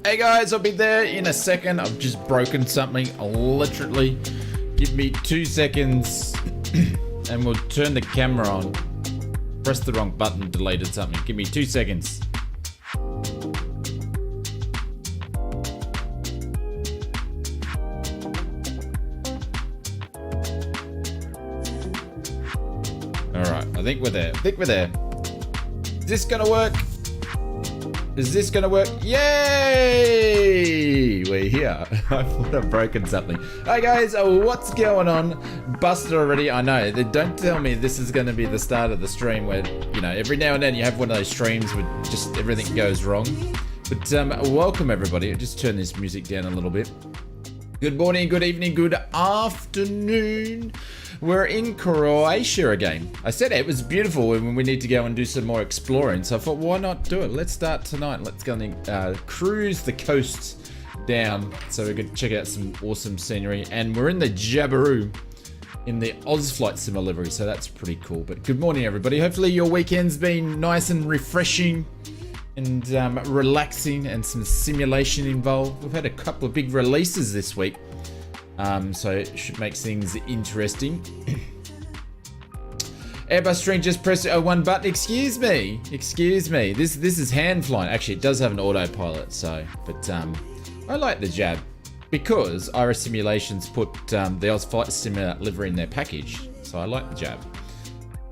Hey guys, I'll be there in a second. I've just broken something, literally. Give me 2 seconds and we'll turn the camera on. Pressed the wrong button, deleted something. Give me 2 seconds. Alright, I think we're there. Is this gonna work? Is this gonna work? Yay! We're here. I thought I've broken something. Hi guys, what's going on? Busted already, I know. They don't tell me this is gonna be the start of the stream where, you know, every now and then you have one of those streams where just everything goes wrong. But welcome everybody. I'll just turn this music down a little bit. Good morning, good evening, good afternoon. We're in Croatia again. I said it was beautiful and we need to go and do some more exploring. So I thought, why not do it? Let's start tonight. Let's go and cruise the coast down so we could check out some awesome scenery. And we're in the Jabiru in the ausflightsimmer livery. So that's pretty cool. But good morning, everybody. Hopefully your weekend's been nice and refreshing and relaxing and some simulation involved. We've had a couple of big releases this week. So it should make things interesting. Airbus string, just press one button. Excuse me. This is hand flying. Actually, it does have an autopilot. So, but I like the Jab because Iris Simulations put the ausflightsimmer livery in their package. So I like the Jab.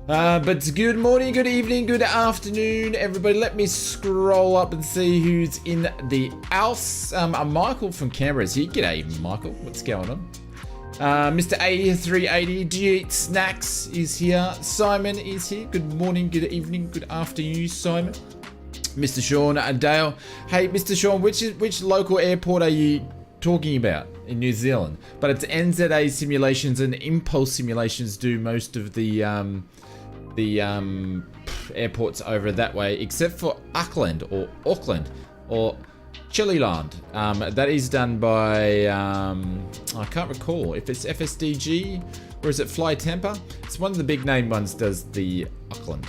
But good morning, good evening, good afternoon, everybody. Let me scroll up and see who's in the house. Michael from Canberra is here. G'day, Michael. What's going on? Mr. A380, do you eat snacks? Is here. Simon is here. Good morning, good evening, good afternoon, Simon. Mr. Sean and Dale. Hey, Mr. Sean, which local airport are you talking about in New Zealand? But it's NZA Simulations and Impulse Simulations do most of the airports over that way, except for Auckland or Chililand. That is done by I can't recall if it's FSDG or is it Fly Tampa. It's one of the big name ones does the Auckland.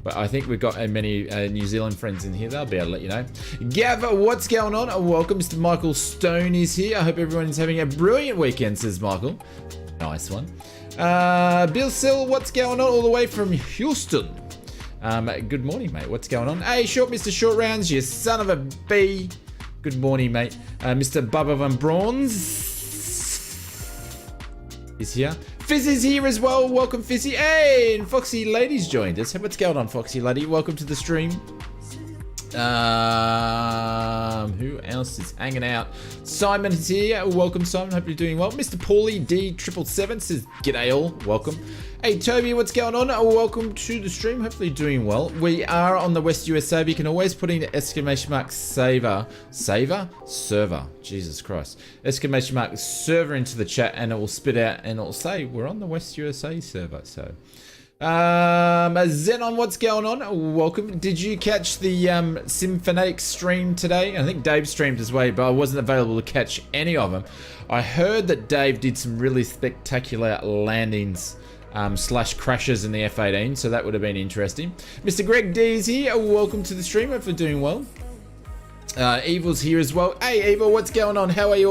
But I think we've got many New Zealand friends in here. They'll be able to let you know. Gav, what's going on? Welcome. Mr. Michael Stone is here. I hope everyone is having a brilliant weekend, says Michael. Nice one. Bill Sill, what's going on all the way from Houston? Good morning, mate. What's going on? Hey, Mr. Short Rounds, you son of a bee. Good morning, mate. Mr. Bubba Van Bronze is here. Fizz is here as well. Welcome, Fizzy. Hey, and Foxy Lady's joined us. What's going on, Foxy Lady? Welcome to the stream. Who else is hanging out? Simon is here. Welcome, Simon. Hope you're doing well. Mr. Paulie D777 says, G'day all. Welcome. Hey, Toby, what's going on? Welcome to the stream. Hopefully you're doing well. We are on the West USA. You can always put in !server. Jesus Christ. !server into the chat and it will spit out and it will say, we're on the West USA server. So, Zenon, what's going on? Welcome. Did you catch the Symphonic stream today? I think Dave streamed as well, but I wasn't available to catch any of them. I heard that Dave did some really spectacular landings / crashes in the F-18, so that would have been interesting. Mr. Greg D is here. Welcome to the stream. Hope you're doing well. Evil's here as well. Hey, Evil, what's going on? How are you,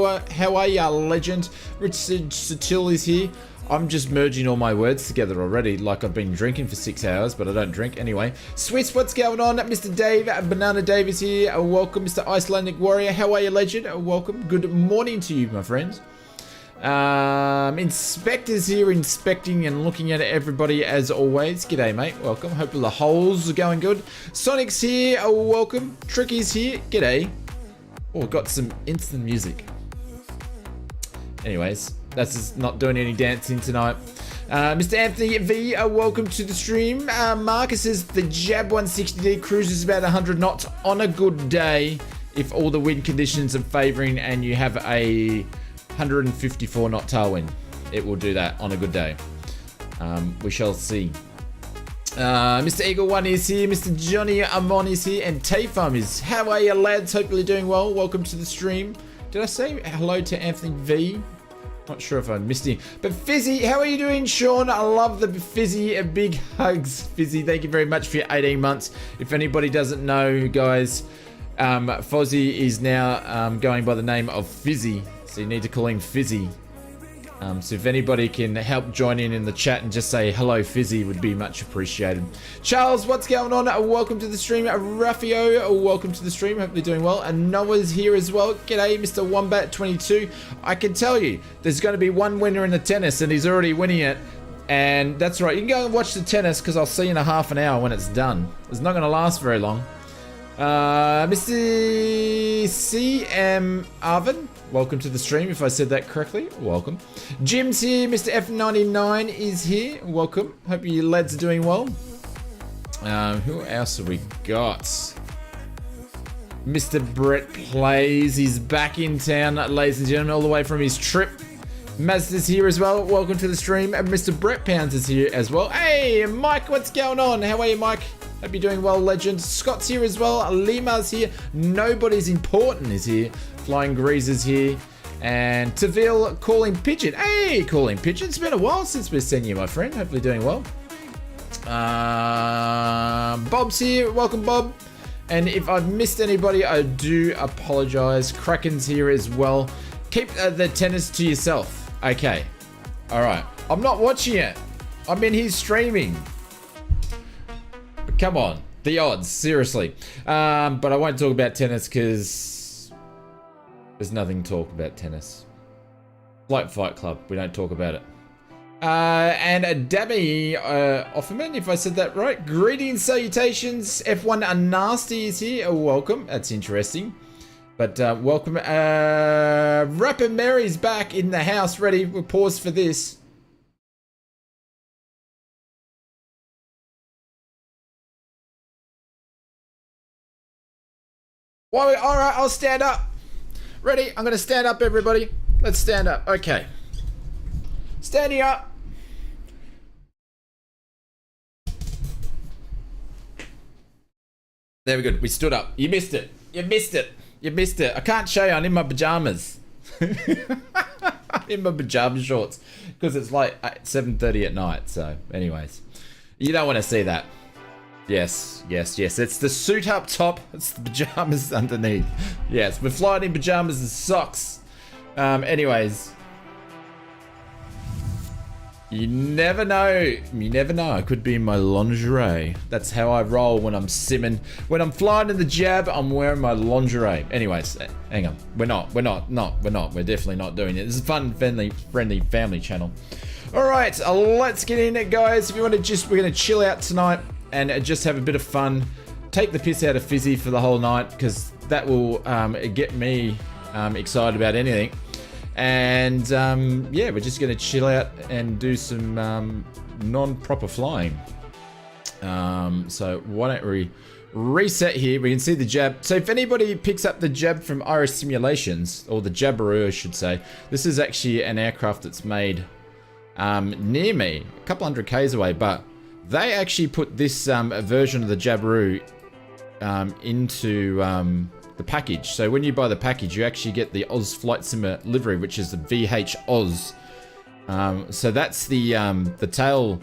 legend? Richard Satil is here. I'm just merging all my words together already, like I've been drinking for 6 hours, but I don't drink anyway. Swiss, what's going on? Mr. Dave, Banana Dave is here. Welcome, Mr. Icelandic Warrior. How are you, legend? Welcome. Good morning to you, my friends. Inspector's here, inspecting and looking at everybody as always. G'day, mate. Welcome. Hope the holes are going good. Sonic's here. Welcome. Tricky's here. G'day. Oh, got some instant music. Anyways. That's just not doing any dancing tonight. Mr. Anthony V, welcome to the stream. Marcus says the Jab 160D cruises about 100 knots on a good day if all the wind conditions are favouring and you have a 154 knot tailwind. It will do that on a good day. We shall see. Mr. Eagle 1 is here. Mr. Johnny Amon is here. And Tayfarm is. How are you, lads? Hopefully doing well. Welcome to the stream. Did I say hello to Anthony V? Not sure if I missed him. But Fizzy, how are you doing, Sean? I love the Fizzy. Big hugs, Fizzy. Thank you very much for your 18 months. If anybody doesn't know, guys, Fozzie is now going by the name of Fizzy, so you need to call him Fizzy. So if anybody can help join in the chat and just say hello Fizzy would be much appreciated. Charles, what's going on? Welcome to the stream. Raffio, welcome to the stream. Hope you're doing well. And Noah's here as well. G'day, Mr. Wombat22. I can tell you, there's going to be one winner in the tennis, and he's already winning it. And that's right. You can go and watch the tennis because I'll see you in a half an hour when it's done. It's not going to last very long. Mr. CM Arvin, welcome to the stream. If I said that correctly, welcome. Jim's here. Mr. F99 is here. Welcome. Hope you lads are doing well. Who else have we got? Mr. Brett Plays. He's back in town, ladies and gentlemen, all the way from his trip. Mazda's here as well. Welcome to the stream. And Mr. Brett Pounds is here as well. Hey, Mike, what's going on? How are you, Mike? Hope you're doing well, legend. Scott's here as well. Lima's here. Nobody's important is here. Flying Greaser's here. And Taville calling pigeon. Hey, calling pigeon. It's been a while since we've seen you, my friend. Hopefully doing well. Bob's here. Welcome, Bob. And if I've missed anybody, I do apologize. Kraken's here as well. Keep the tennis to yourself. Okay. All right. I'm not watching it. I'm in here streaming. Come on, the odds, seriously. But I won't talk about tennis because there's nothing to talk about tennis. Flight Fight Club, we don't talk about it. And Dabby Offerman, if I said that right. Greetings, salutations. F1 Nasty is here. Oh, welcome. That's interesting. But welcome. Rapper Mary's back in the house, ready. We'll pause for this. Well, all right, I'll stand up. Ready? I'm going to stand up, everybody. Let's stand up. Okay. Standing up. There we go. We stood up. You missed it. You missed it. You missed it. I can't show you. I'm in my pajamas. In my pajama shorts. Because it's like 7:30 at night. So, anyways. You don't want to see that. Yes, yes, yes. It's the suit up top. It's the pajamas underneath. Yes, we're flying in pajamas and socks. Anyways. You never know. You never know. I could be in my lingerie. That's how I roll when I'm simming. When I'm flying in the jab, I'm wearing my lingerie. Anyways, hang on. We're definitely not doing it. This is a fun, friendly family channel. All right, let's get in it, guys. If you want to we're going to chill out tonight and just have a bit of fun. Take the piss out of Fizzy for the whole night because that will get me excited about anything. And yeah, we're just going to chill out and do some non-proper flying. So why don't we reset here? We can see the jab. So if anybody picks up the jab from Iris Simulations, or the Jabiru I should say, this is actually an aircraft that's made near me, a couple hundred k's away, but they actually put this version of the Jabiru into the package. So when you buy the package, you actually get the ausflightsimmer livery, which is the VH Oz. So that's the tail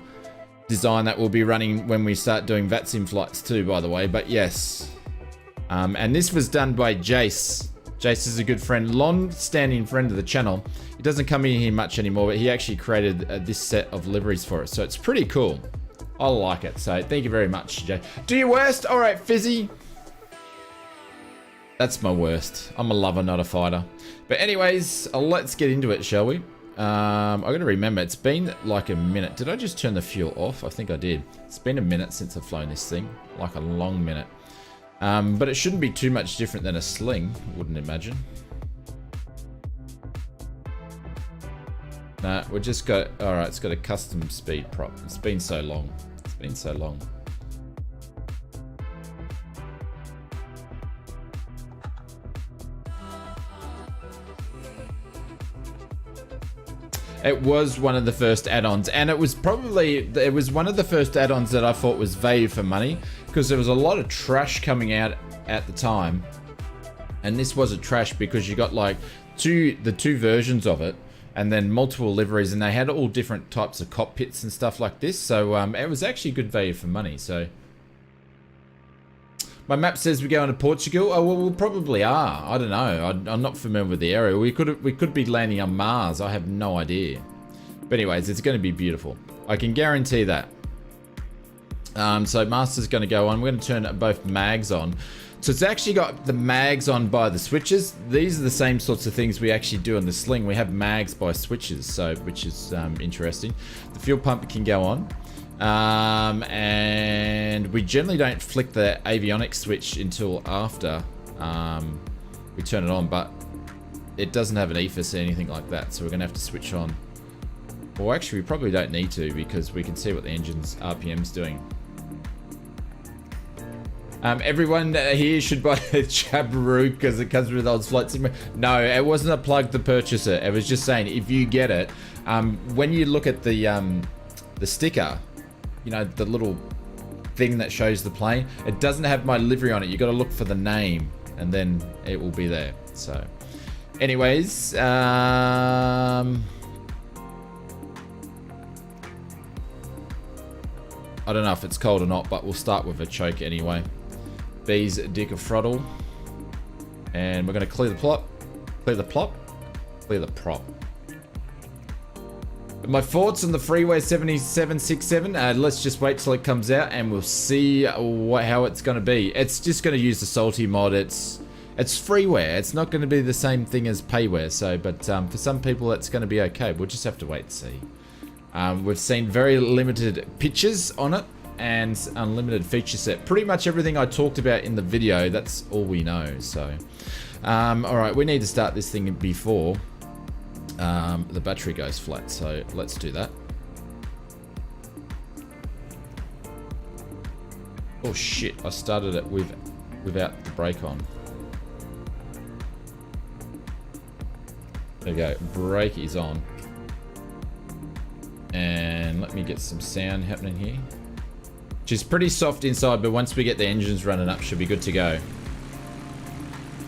design that we'll be running when we start doing VATSIM flights too, by the way. But yes, and this was done by Jace. Jace is a good friend, long-standing friend of the channel. He doesn't come in here much anymore, but he actually created this set of liveries for us. So it's pretty cool. I like it. So thank you very much, Jay. Do your worst. All right, Fizzy. That's my worst. I'm a lover, not a fighter. But anyways, let's get into it, shall we? I got to remember, it's been like a minute. Did I just turn the fuel off? I think I did. It's been a minute since I've flown this thing. Like a long minute. But it shouldn't be too much different than a sling, wouldn't imagine. Nah, we just got... Alright, it's got a custom speed prop. It's been so long. It's been so long. It was one of the first add-ons, and it was one of the first add-ons that I thought was value for money, because there was a lot of trash coming out at the time, and this wasn't trash because you got like the two versions of it, and then multiple liveries, and they had all different types of cockpits and stuff like this. So it was actually good value for money. So My map says we're going to Portugal. Oh, well, we probably are. I don't know. I'm not familiar with the area. We could be landing on Mars. I have no idea. But anyways, it's going to be beautiful. I can guarantee that. So Master's going to go on. We're going to turn both mags on. So it's actually got the mags on by the switches. These are the same sorts of things we actually do on the Sling. We have mags by switches, so which is interesting. The fuel pump can go on. And we generally don't flick the avionics switch until after we turn it on, but it doesn't have an EFIS or anything like that, so we're going to have to switch on. Well, actually, we probably don't need to because we can see what the engine's RPM's doing. Everyone here should buy a Jabiru because it comes with ausflightsimmer. No, it wasn't a plug to purchase it. It was just saying if you get it, when you look at the sticker, you know, the little thing that shows the plane, it doesn't have my livery on it. You got to look for the name, and then it will be there. So, anyways, I don't know if it's cold or not, but we'll start with a choke anyway. B's dick of throttle. And we're going to clear the plop. Clear the plop. Clear the prop. My thoughts on the Freeway 7767. Let's just wait till it comes out and we'll see how it's going to be. It's just going to use the salty mod. It's freeware. It's not going to be the same thing as payware. So, but for some people, it's going to be okay. We'll just have to wait and see. We've seen very limited pictures on it and unlimited feature set. Pretty much everything I talked about in the video, that's all we know. So, all right, we need to start this thing before the battery goes flat. So let's do that. Oh shit, I started it without the brake on. There we go, brake is on. And let me get some sound happening here. Which is pretty soft inside, but once we get the engines running up, should be good to go.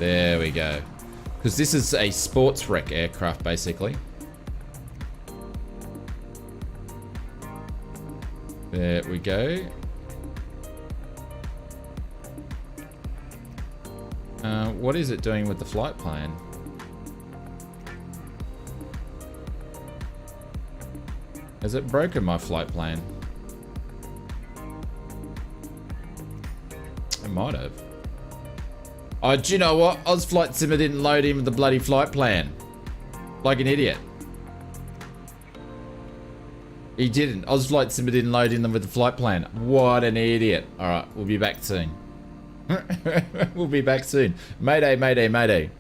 There we go. Because this is a sports wreck aircraft, basically. There we go. What is it doing with the flight plan? Has it broken my flight plan? It might have. Oh, do you know what? ausflightsimmer didn't load in with the bloody flight plan. Like an idiot. He didn't. ausflightsimmer didn't load in them with the flight plan. What an idiot. Alright, we'll be back soon. We'll be back soon. Mayday, mayday, mayday.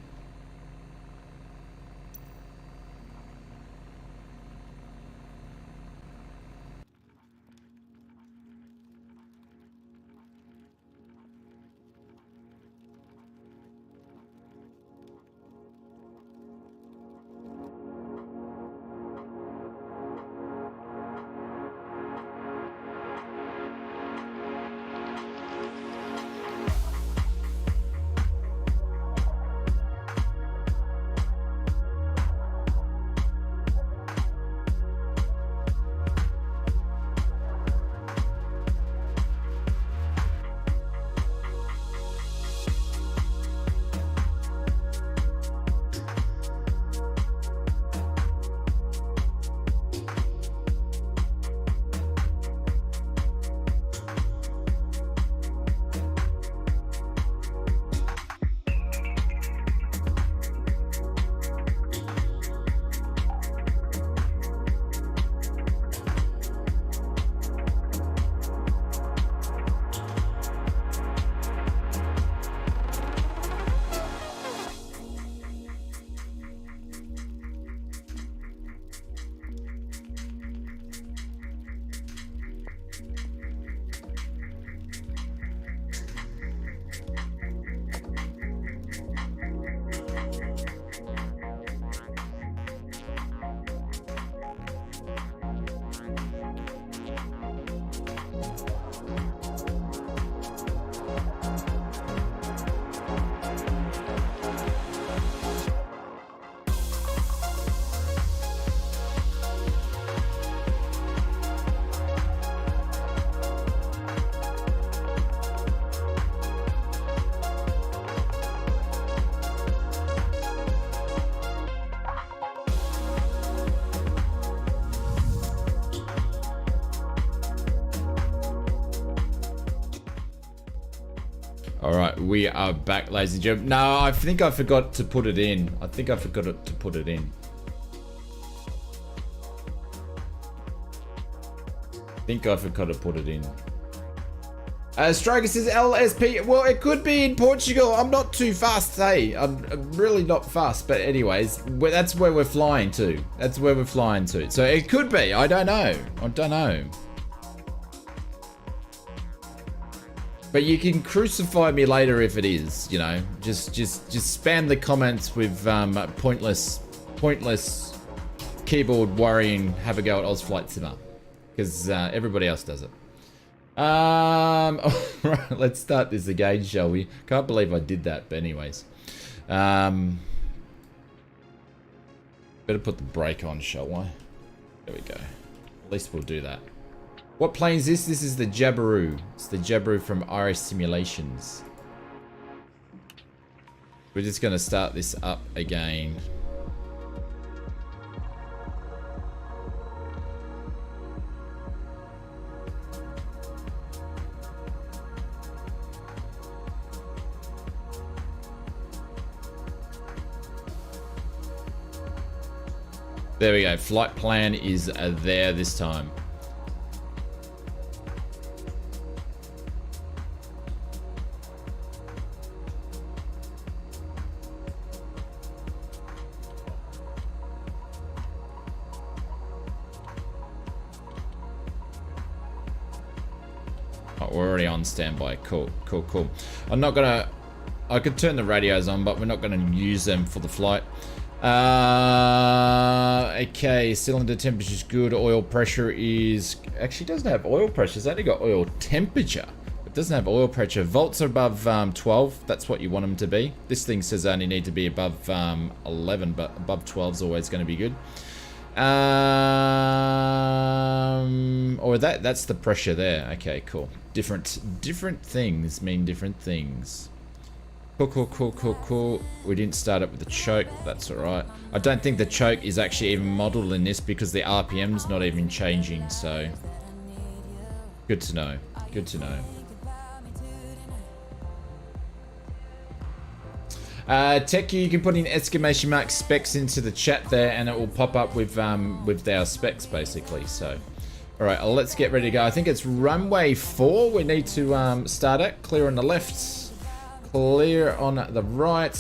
All right, we are back, ladies and gentlemen. No, I think I forgot to put it in. I forgot to put it in. Striker says LSP. Well, it could be in Portugal. I'm not too fast, hey. I'm really not fast. But anyways, that's where we're flying to. So it could be. I don't know. But you can crucify me later if it is, you know. Just spam the comments with pointless keyboard worrying. Have a go at ausflightsimmer, because everybody else does it. Right, let's start this again, shall we? Can't believe I did that, but anyways. Better put the brake on, shall I? There we go. At least we'll do that. What plane is this? This is the Jabiru. It's the Jabiru from RS Simulations. We're just going to start this up again. There we go. Flight plan is there this time. Oh, we're already on standby. Cool. I'm not gonna... I could turn the radios on, but we're not gonna use them for the flight. Okay, cylinder temperature is good. Oil pressure is... Actually, it doesn't have oil pressure. It's only got oil temperature. It doesn't have oil pressure. Volts are above 12. That's what you want them to be. This thing says they only need to be above 11, but above 12 is always going to be good. Or that's the pressure there. Okay, cool. Different things mean different things. Cool. We didn't start it with the choke. That's alright. I don't think the choke is actually even modeled in this because the RPM's not even changing, so... Good to know. Tech, you can put in exclamation mark specs into the chat there and it will pop up with our specs basically, so... Alright, let's get ready to go. I think it's runway 4 we need to start at. Clear on the left. Clear on the right,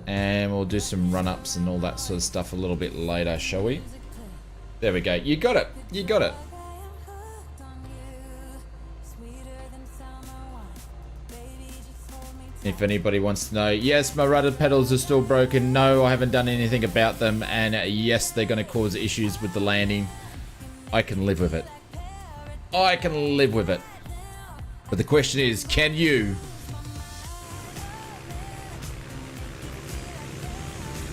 and we'll do some run-ups and all that sort of stuff a little bit later, shall we? There we go. You got it. If anybody wants to know, yes, my rudder pedals are still broken. No, I haven't done anything about them, and yes, they're going to cause issues with the landing. I can live with it. But the question is, can you?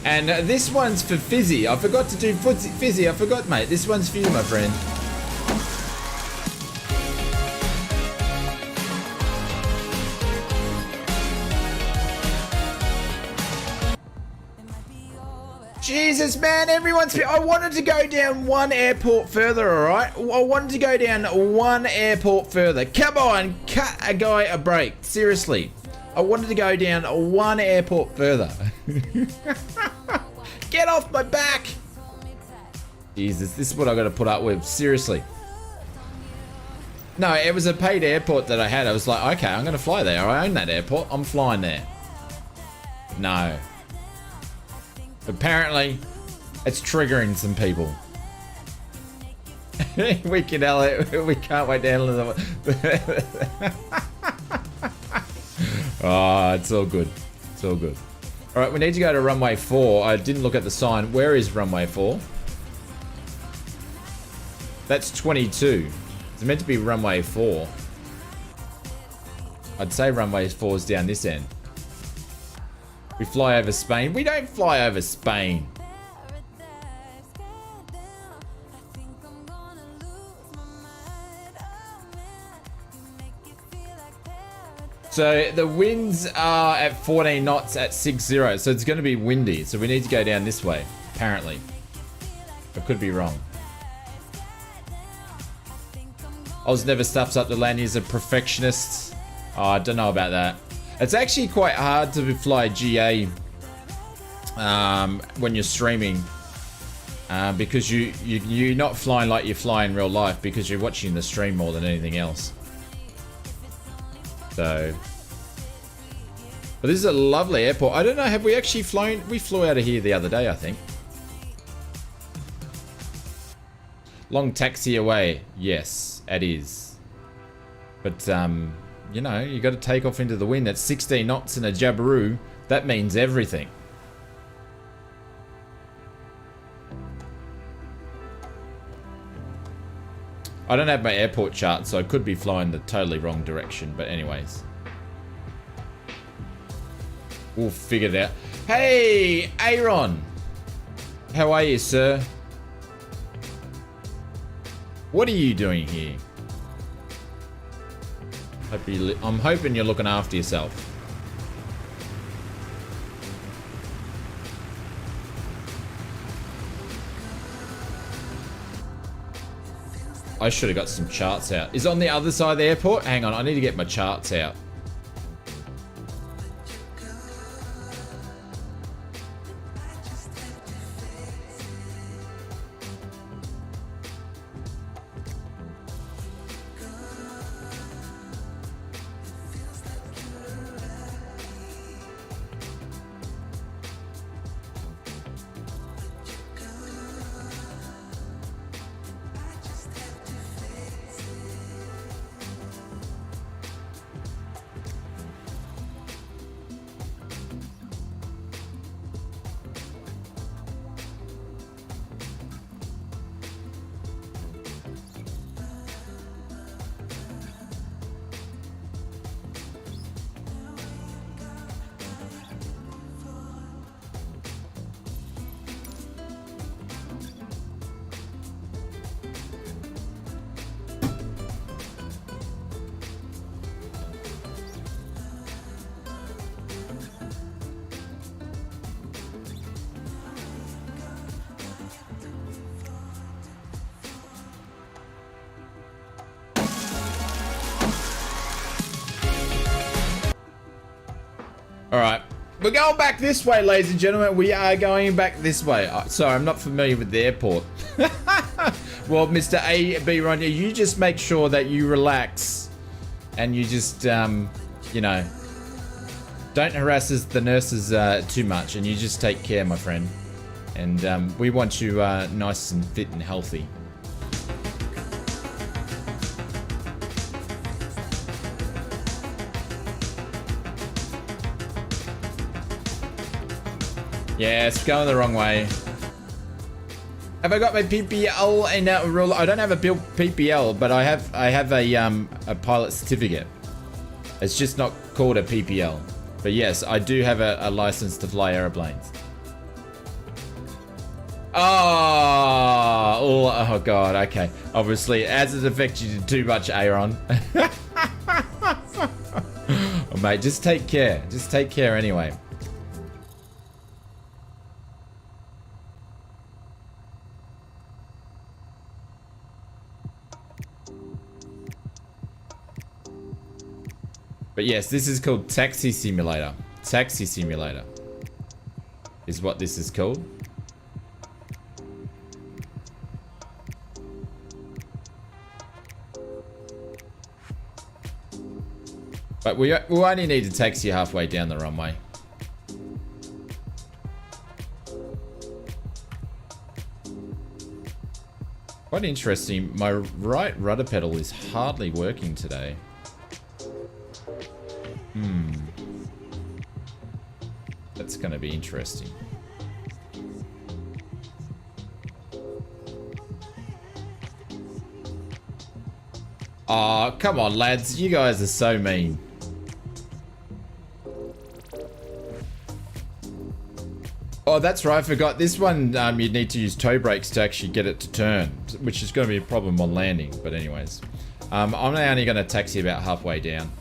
And this one's for Fizzy. I forgot to do Fizzy. I forgot, mate. This one's for you, my friend. Jesus, man, I wanted to go down one airport further, alright? I wanted to go down one airport further. Come on, cut a guy a break. Seriously. I wanted to go down one airport further. Get off my back! Jesus, this is what I gotta put up with. Seriously. No, it was a paid airport that I had. I was like, okay, I'm gonna fly there. I own that airport. I'm flying there. No. Apparently, it's triggering some people. We can't wait to handle them. Oh, it's all good. All right, we need to go to runway 4. I didn't look at the sign. Where is runway 4? That's 22. It's meant to be runway 4. I'd say runway 4 is down this end. We fly over Spain. We don't fly over Spain. So the winds are at 14 knots at 60. So it's going to be windy. So we need to go down this way, apparently. I could be wrong. Oz never stuffs up the landing. He's a perfectionist. Oh, I don't know about that. It's actually quite hard to fly GA when you're streaming. Because you're not flying like you fly in real life because you're watching the stream more than anything else. So, but this is a lovely airport. I don't know, have we actually flown? We flew out of here the other day, I think. Long taxi away. Yes, it is. But, you know, you got to take off into the wind at 16 knots in a Jabiru. That means everything. I don't have my airport chart, so I could be flying the totally wrong direction. But anyways. We'll figure it out. Hey, Aaron. How are you, sir? What are you doing here? I'm hoping you're looking after yourself. I should have got some charts out. Is it on the other side of the airport? Hang on, I need to get my charts out. Alright, we're going back this way, ladies and gentlemen. We are going back this way. Sorry, I'm not familiar with the airport. Well, Mr. A.B. Ronya, you just make sure that you relax and you just, you know, don't harass the nurses too much, and you just take care, my friend. And we want you nice and fit and healthy. Yeah, it's going the wrong way. Have I got my PPL in that rule? I don't have a built PPL, but I have a pilot certificate. It's just not called a PPL. But yes, I do have a license to fly airplanes. Oh god, okay. Obviously, it hasn't affected you too much, Aaron. Oh, mate, just take care. Just take care anyway. But yes, this is called Taxi Simulator. Taxi Simulator is what this is called. But we only need to taxi halfway down the runway. Quite interesting. My right rudder pedal is hardly working today. That's going to be interesting. Oh, come on, lads. You guys are so mean. Oh, that's right. I forgot. This one, you need to use toe brakes to actually get it to turn, which is going to be a problem on landing. But anyways, I'm only going to taxi about halfway down.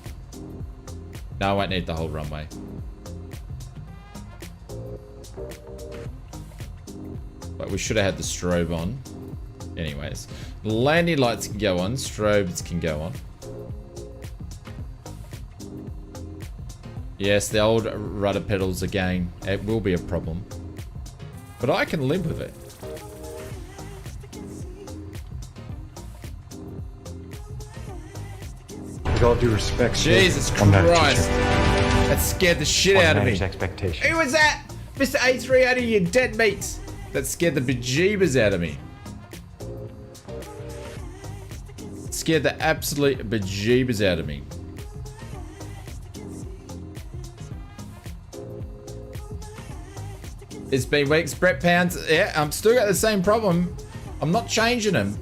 No, I won't need the whole runway. But we should have had the strobe on. Anyways, landing lights can go on, strobes can go on. Yes, the old rudder pedals again. It will be a problem. But I can live with it. With all due respect, Jesus I'm not a Christ. teacher. That scared the shit out of me. Manage expectations. Who was that? Mr. A380, you dead meat. That scared the bejeebers out of me. Scared the absolute bejeebers out of me. It's been weeks. Brett Pounds. Yeah, I'm still got the same problem. I'm not changing them.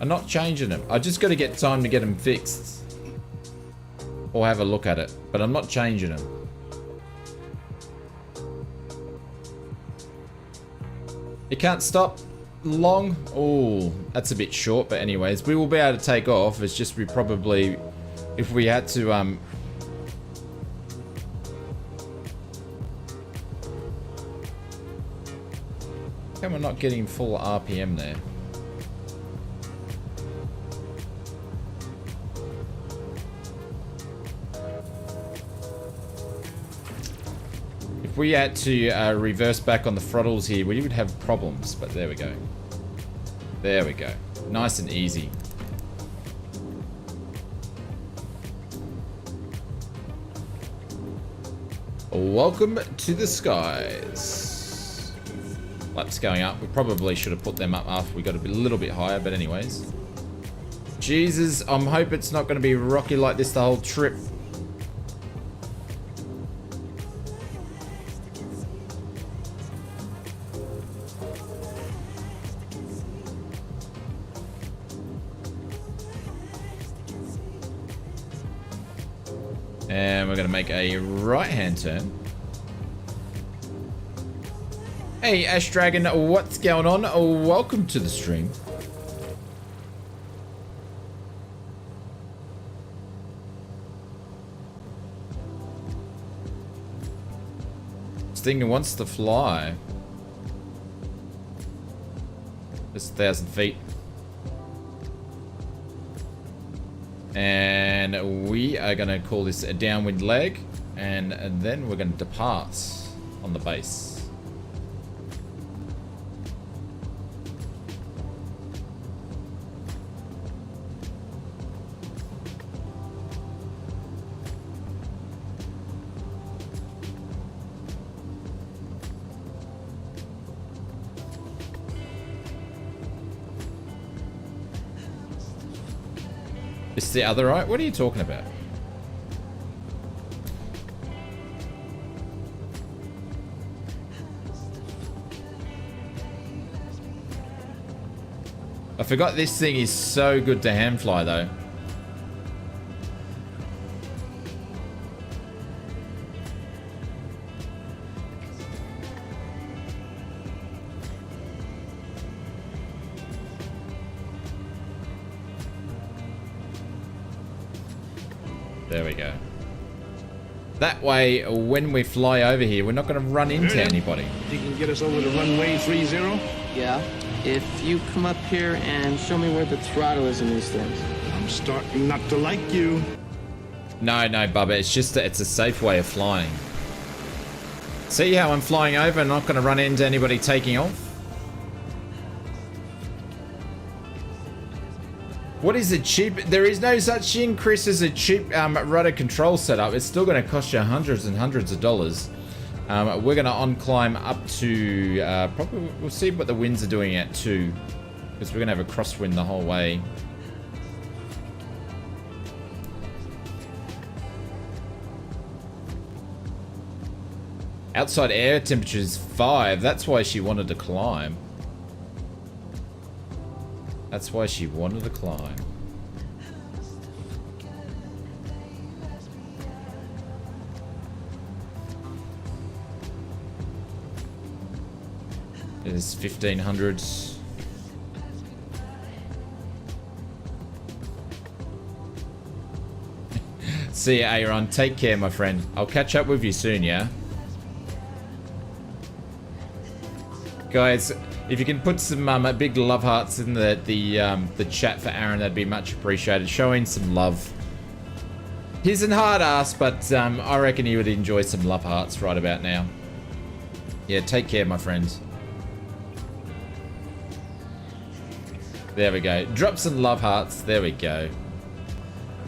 I'm not changing them. I just got to get time to get them fixed. Or have a look at it. But I'm not changing them. You can't stop long. Oh, that's a bit short. But anyways, we will be able to take off. It's just we probably, if we had to, and we're not getting full RPM there. If we had to reverse back on the throttles here, we would have problems, but there we go. There we go. Nice and easy. Welcome to the skies. Laps going up. We probably should have put them up after we got a little bit higher, but anyways. Jesus, I'm hoping it's not going to be rocky like this the whole trip. And we're going to make a right-hand turn. Hey, Ash Dragon, what's going on? Welcome to the stream. This thing wants to fly. It's 1,000 feet. And we are going to call this a downwind leg, and then we're going to depart on the base. It's the other right? What are you talking about? I forgot this thing is so good to hand fly though. There we go. That way, when we fly over here, we're not going to run into anybody. You can get us over to runway 30? Yeah. If you come up here and show me where the throttle is in these things. I'm starting not to like you. No, Bubba. It's just that it's a safe way of flying. See how I'm flying over and not going to run into anybody taking off? What is a cheap? There is no such thing, Chris, as a cheap rudder control setup. It's still going to cost you hundreds and hundreds of dollars. We're going to on climb up to probably. We'll see what the winds are doing at too, because we're going to have a crosswind the whole way. Outside air temperature is 5. That's why she wanted to climb. That's why she wanted to climb. It is 1500. See ya, Aaron. Take care, my friend. I'll catch up with you soon, yeah? Guys, if you can put some big love hearts in the chat for Aaron, that'd be much appreciated. Showing some love. He's an hard ass, but I reckon he would enjoy some love hearts right about now. Yeah, take care, my friends. There we go. Drop some love hearts. There we go.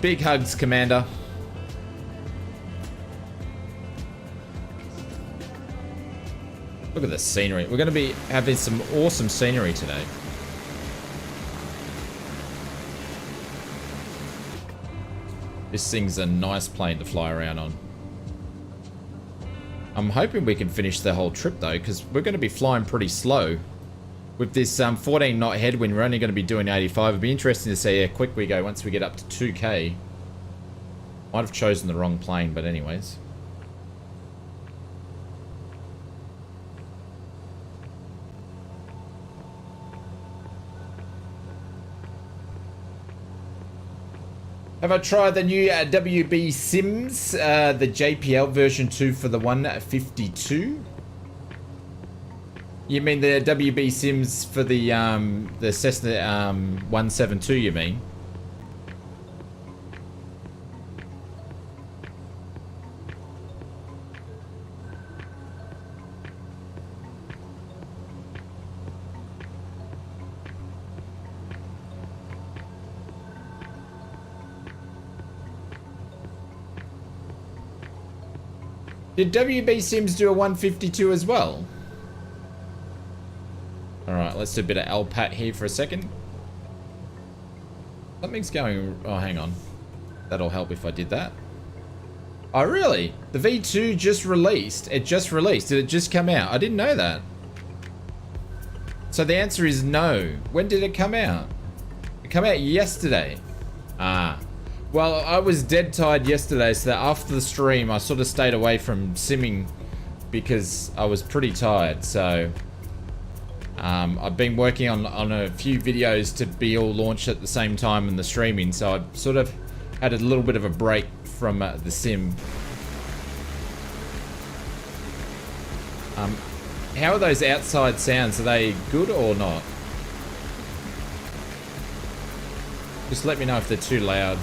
Big hugs, Commander. Look at the scenery. We're going to be having some awesome scenery today. This thing's a nice plane to fly around on. I'm hoping we can finish the whole trip though, because we're going to be flying pretty slow. With this 14 knot headwind, we're only going to be doing 85. It'd be interesting to see how quick we go once we get up to 2K. Might have chosen the wrong plane, but anyways. Have I tried the new WB Sims, the JPL version 2 for the 152? You mean the WB Sims for the Cessna 172, you mean? Did WB Sims do a 152 as well? Alright, let's do a bit of LPAT here for a second. Something's going... Oh, hang on. That'll help if I did that. Oh, really? The V2 just released. It just released. Did it just come out? I didn't know that. So the answer is no. When did it come out? It came out yesterday. Ah. Well, I was dead tired yesterday, so that after the stream, I sort of stayed away from simming because I was pretty tired. So I've been working on a few videos to be all launched at the same time in the streaming, so I sort of had a little bit of a break from the sim. How are those outside sounds? Are they good or not? Just let me know if they're too loud.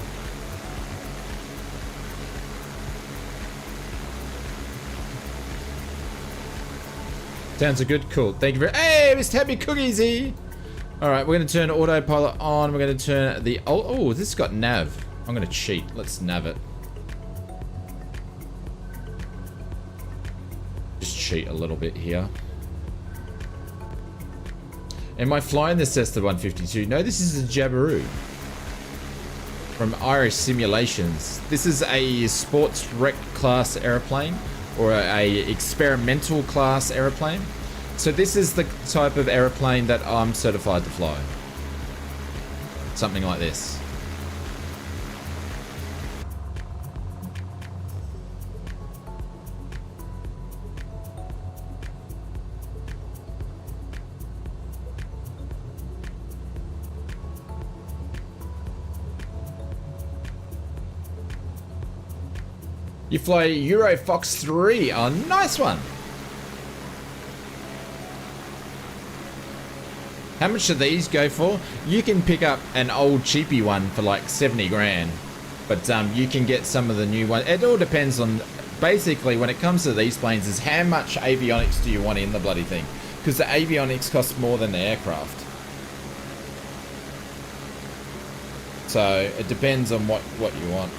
Sounds good. Cool. Thank you very... Hey, Mr. Happy Cookies. Alright, we're going to turn autopilot on. We're going to turn the... Oh, this has got nav. I'm going to cheat. Let's nav it. Just cheat a little bit here. Am I flying the Cessna 152? No, this is a Jabiru. From Irish Simulations. This is a sports rec class airplane. Or a experimental class aeroplane. So this is the type of aeroplane that I'm certified to fly. Something like this. You fly Euro Fox 3. Oh, nice one. How much do these go for? You can pick up an old cheapy one for like 70 grand. But you can get some of the new ones. It all depends on... Basically, when it comes to these planes, is how much avionics do you want in the bloody thing? Because the avionics cost more than the aircraft. So, it depends on what you want.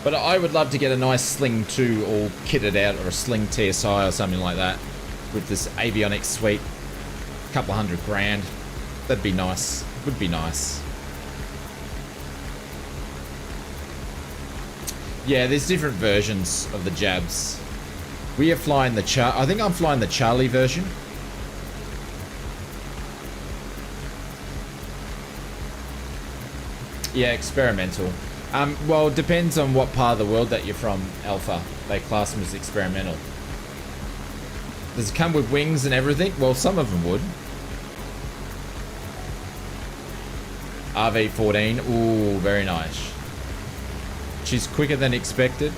But I would love to get a nice Sling 2 all kitted out, or a Sling TSI or something like that, with this avionics suite. A couple $100 grand. That'd be nice. Would be nice. Yeah, there's different versions of the Jabs. We are flying the I think I'm flying the Charlie version. Yeah, experimental. Well, it depends on what part of the world that you're from, Alpha. They class them as experimental. Does it come with wings and everything? Well, some of them would. RV14. Ooh, very nice. She's quicker than expected.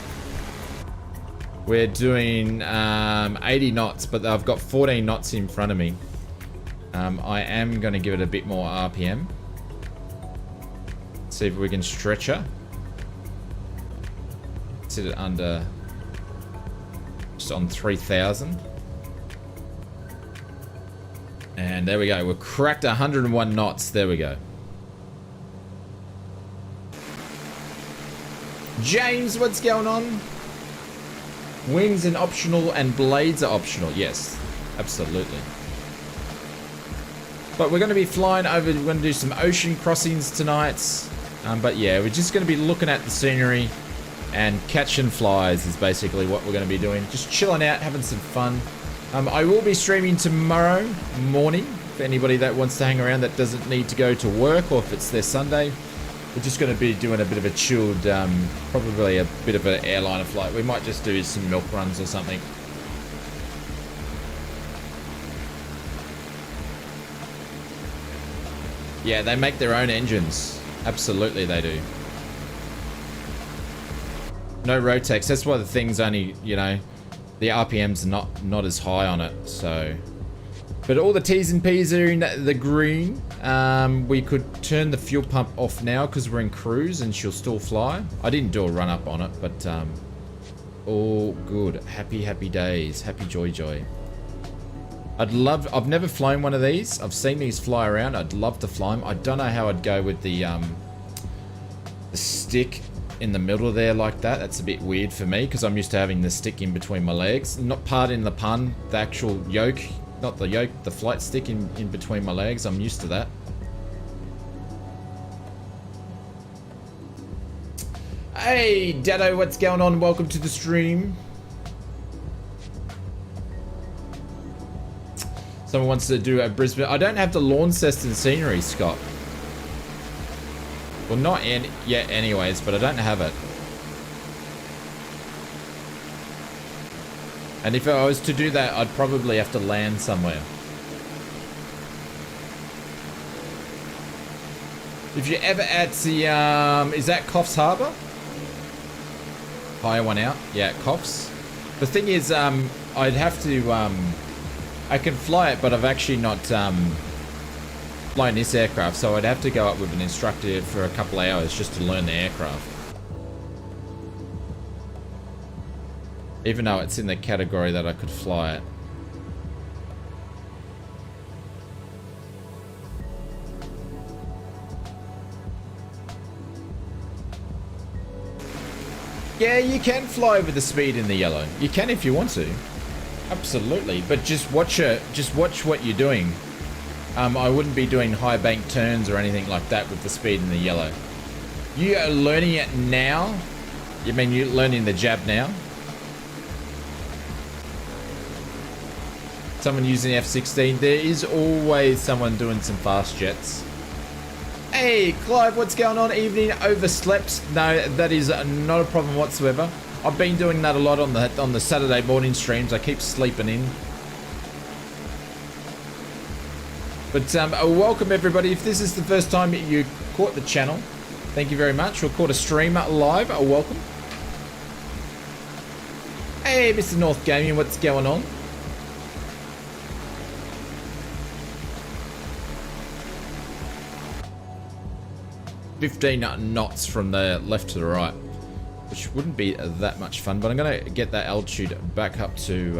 We're doing 80 knots, but I've got 14 knots in front of me. I am going to give it a bit more RPM. See if we can stretch her. Sit it under, just on 3,000. And there we go. We've cracked 101 knots. There we go. James, what's going on? Wings are optional and blades are optional. Yes, absolutely. But we're going to be flying over. We're going to do some ocean crossings tonight. But yeah, we're just going to be looking at the scenery and catching flies is basically what we're going to be doing. Just chilling out, having some fun. I will be streaming tomorrow morning for anybody that wants to hang around that doesn't need to go to work or if it's their Sunday. We're just going to be doing a bit of a chilled, probably a bit of an airliner flight. We might just do some milk runs or something. Yeah, they make their own engines. Absolutely they do. No Rotex. That's why the thing's only, you know, the RPM's not as high on it, so. But all the T's and P's are in the green. We could turn the fuel pump off now because we're in cruise and she'll still fly. I didn't do a run up on it, but all good. Happy days. Happy joy. I've never flown one of these. I've seen these fly around. I'd love to fly them. I don't know how I'd go with the stick in the middle there like that. That's a bit weird for me because I'm used to having the stick in between my legs. Not pardon the pun, the actual yoke. Not the yoke, the flight stick in between my legs. I'm used to that. Hey, Dado, what's going on? Welcome to the stream. Someone wants to do a Brisbane. I don't have the Launceston scenery, Scott. Well, not yet anyways, but I don't have it. And if I was to do that, I'd probably have to land somewhere. If you're ever at the, is that Coffs Harbour? Hire one out. Yeah, Coffs. The thing is, I'd have to, I can fly it, but I've actually not flown this aircraft, so I'd have to go up with an instructor for a couple hours just to learn the aircraft. Even though it's in the category that I could fly it. Yeah, you can fly over the speed in the yellow. You can if you want to. Absolutely, but just watch what you're doing. I wouldn't be doing high bank turns or anything like that with the speed in the yellow. You are learning it now. You mean you're learning the jab now? Someone using F-16. There is always someone doing some fast jets. Hey, Clive, what's going on? Evening overslept? No, that is not a problem whatsoever. I've been doing that a lot on the Saturday morning streams. I keep sleeping in. But welcome everybody. If this is the first time you caught the channel, thank you very much. We'll caught a stream live. Welcome. Hey, Mr. North Gaming, what's going on? $15 knots from the left to the right, which wouldn't be that much fun, but I'm gonna get that altitude back up to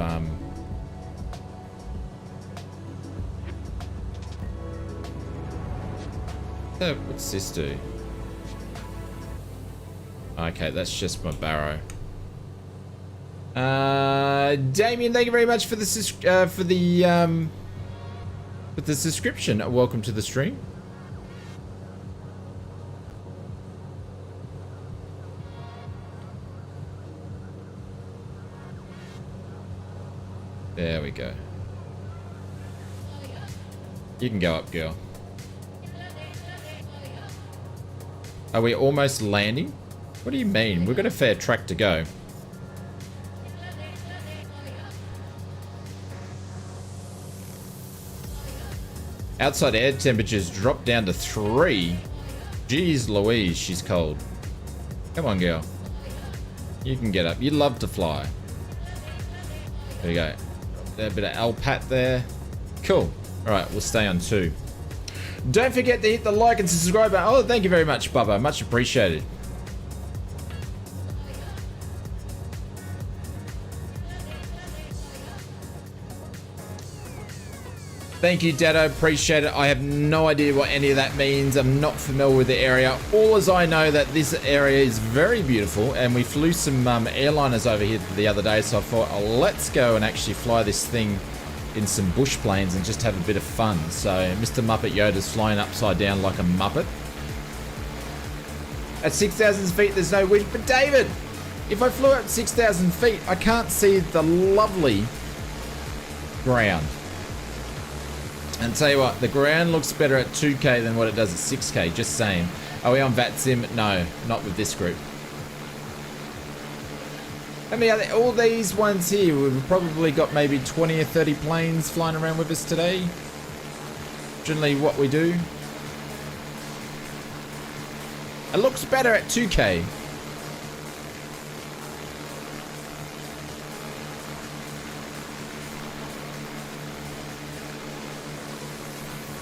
what's this do? Okay, that's just my barrow. Damien, thank you very much for the subscription. Welcome to the stream. There we go. You can go up, girl. Are we almost landing? What do you mean? We've got a fair track to go. Outside air temperatures dropped down to 3. Jeez Louise, she's cold. Come on, girl. You can get up. You love to fly. There we go. A bit of LPAT there. Cool. Alright, we'll stay on 2. Don't forget to hit the like and subscribe button. Oh, thank you very much, Bubba. Much appreciated. Thank you, Dado. Appreciate it. I have no idea what any of that means. I'm not familiar with the area. All as I know that this area is very beautiful, and we flew some airliners over here the other day, so I thought, oh, let's go and actually fly this thing in some bush planes and just have a bit of fun. So Mr. Muppet Yoda's flying upside down like a Muppet. At 6,000 feet, there's no wind. But David, if I flew at 6,000 feet, I can't see the lovely ground. And tell you what, the ground looks better at 2K than what it does at 6K, just saying. Are we on VATSIM? No, not with this group. I mean, all these ones here, we've probably got maybe 20 or 30 planes flying around with us today. Generally what we do. It looks better at 2K.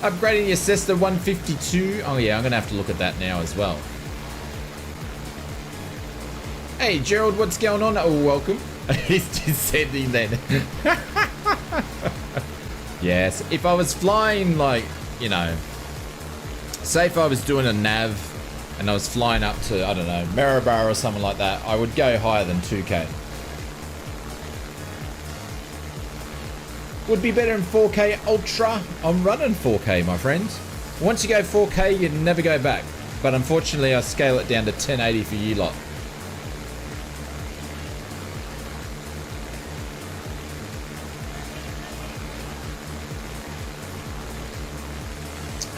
Upgrading your Cessna 152. Oh yeah, I'm gonna have to look at that now as well. Hey Gerald, what's going on? Oh, welcome. He's just sending then. Yes, if I was flying like, you know, say if I was doing a nav and I was flying up to, I don't know, Maribor or something like that, I would go higher than 2K. Would be better in 4K Ultra. I'm running 4K, my friends. Once you go 4K, you never go back. But unfortunately, I scale it down to 1080 for you lot.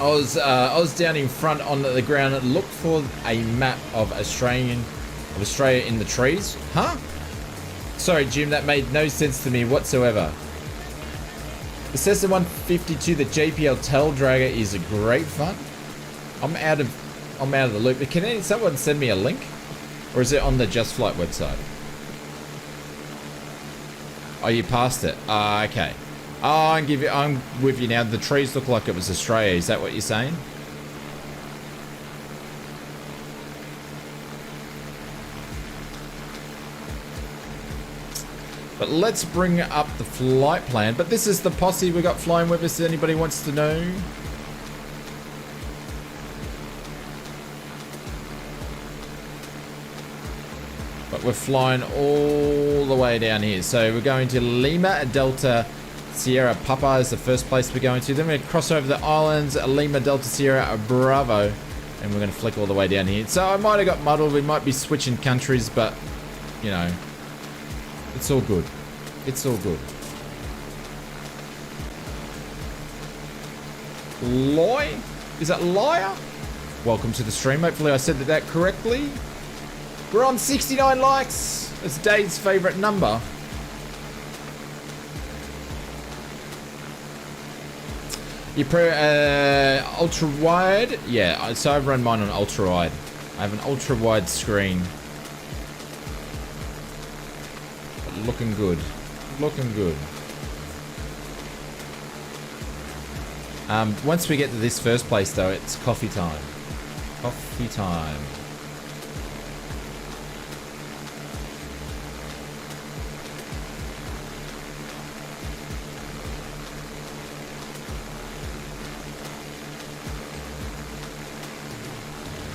I was down in front on the ground and looked for a map of Australia in the trees. Huh? Sorry, Jim, that made no sense to me whatsoever. The Cessna 152, the JPL tail dragger, is a great fun. I'm out of the loop. Can someone send me a link, or is it on the Just Flight website? Oh, you passed it. Okay. Oh, I'm with you now. The trees look like it was Australia. Is that what you're saying? But let's bring up the flight plan. But this is the posse we got flying with us. Anybody wants to know? But we're flying all the way down here. So we're going to Lima, Delta, Sierra Papa is the first place we're going to. Then we're going to cross over the islands, Lima, Delta, Sierra, Bravo. And we're going to flick all the way down here. So I might have got muddled. We might be switching countries, but, you know, it's all good. It's all good. Loy? Is that liar? Welcome to the stream. Hopefully I said that correctly. We're on 69 likes. It's Dave's favorite number. You ultra wide? Yeah, so I've run mine on ultra wide. I have an ultra wide screen. But looking good. Looking good. Once we get to this first place though, it's coffee time. Coffee time.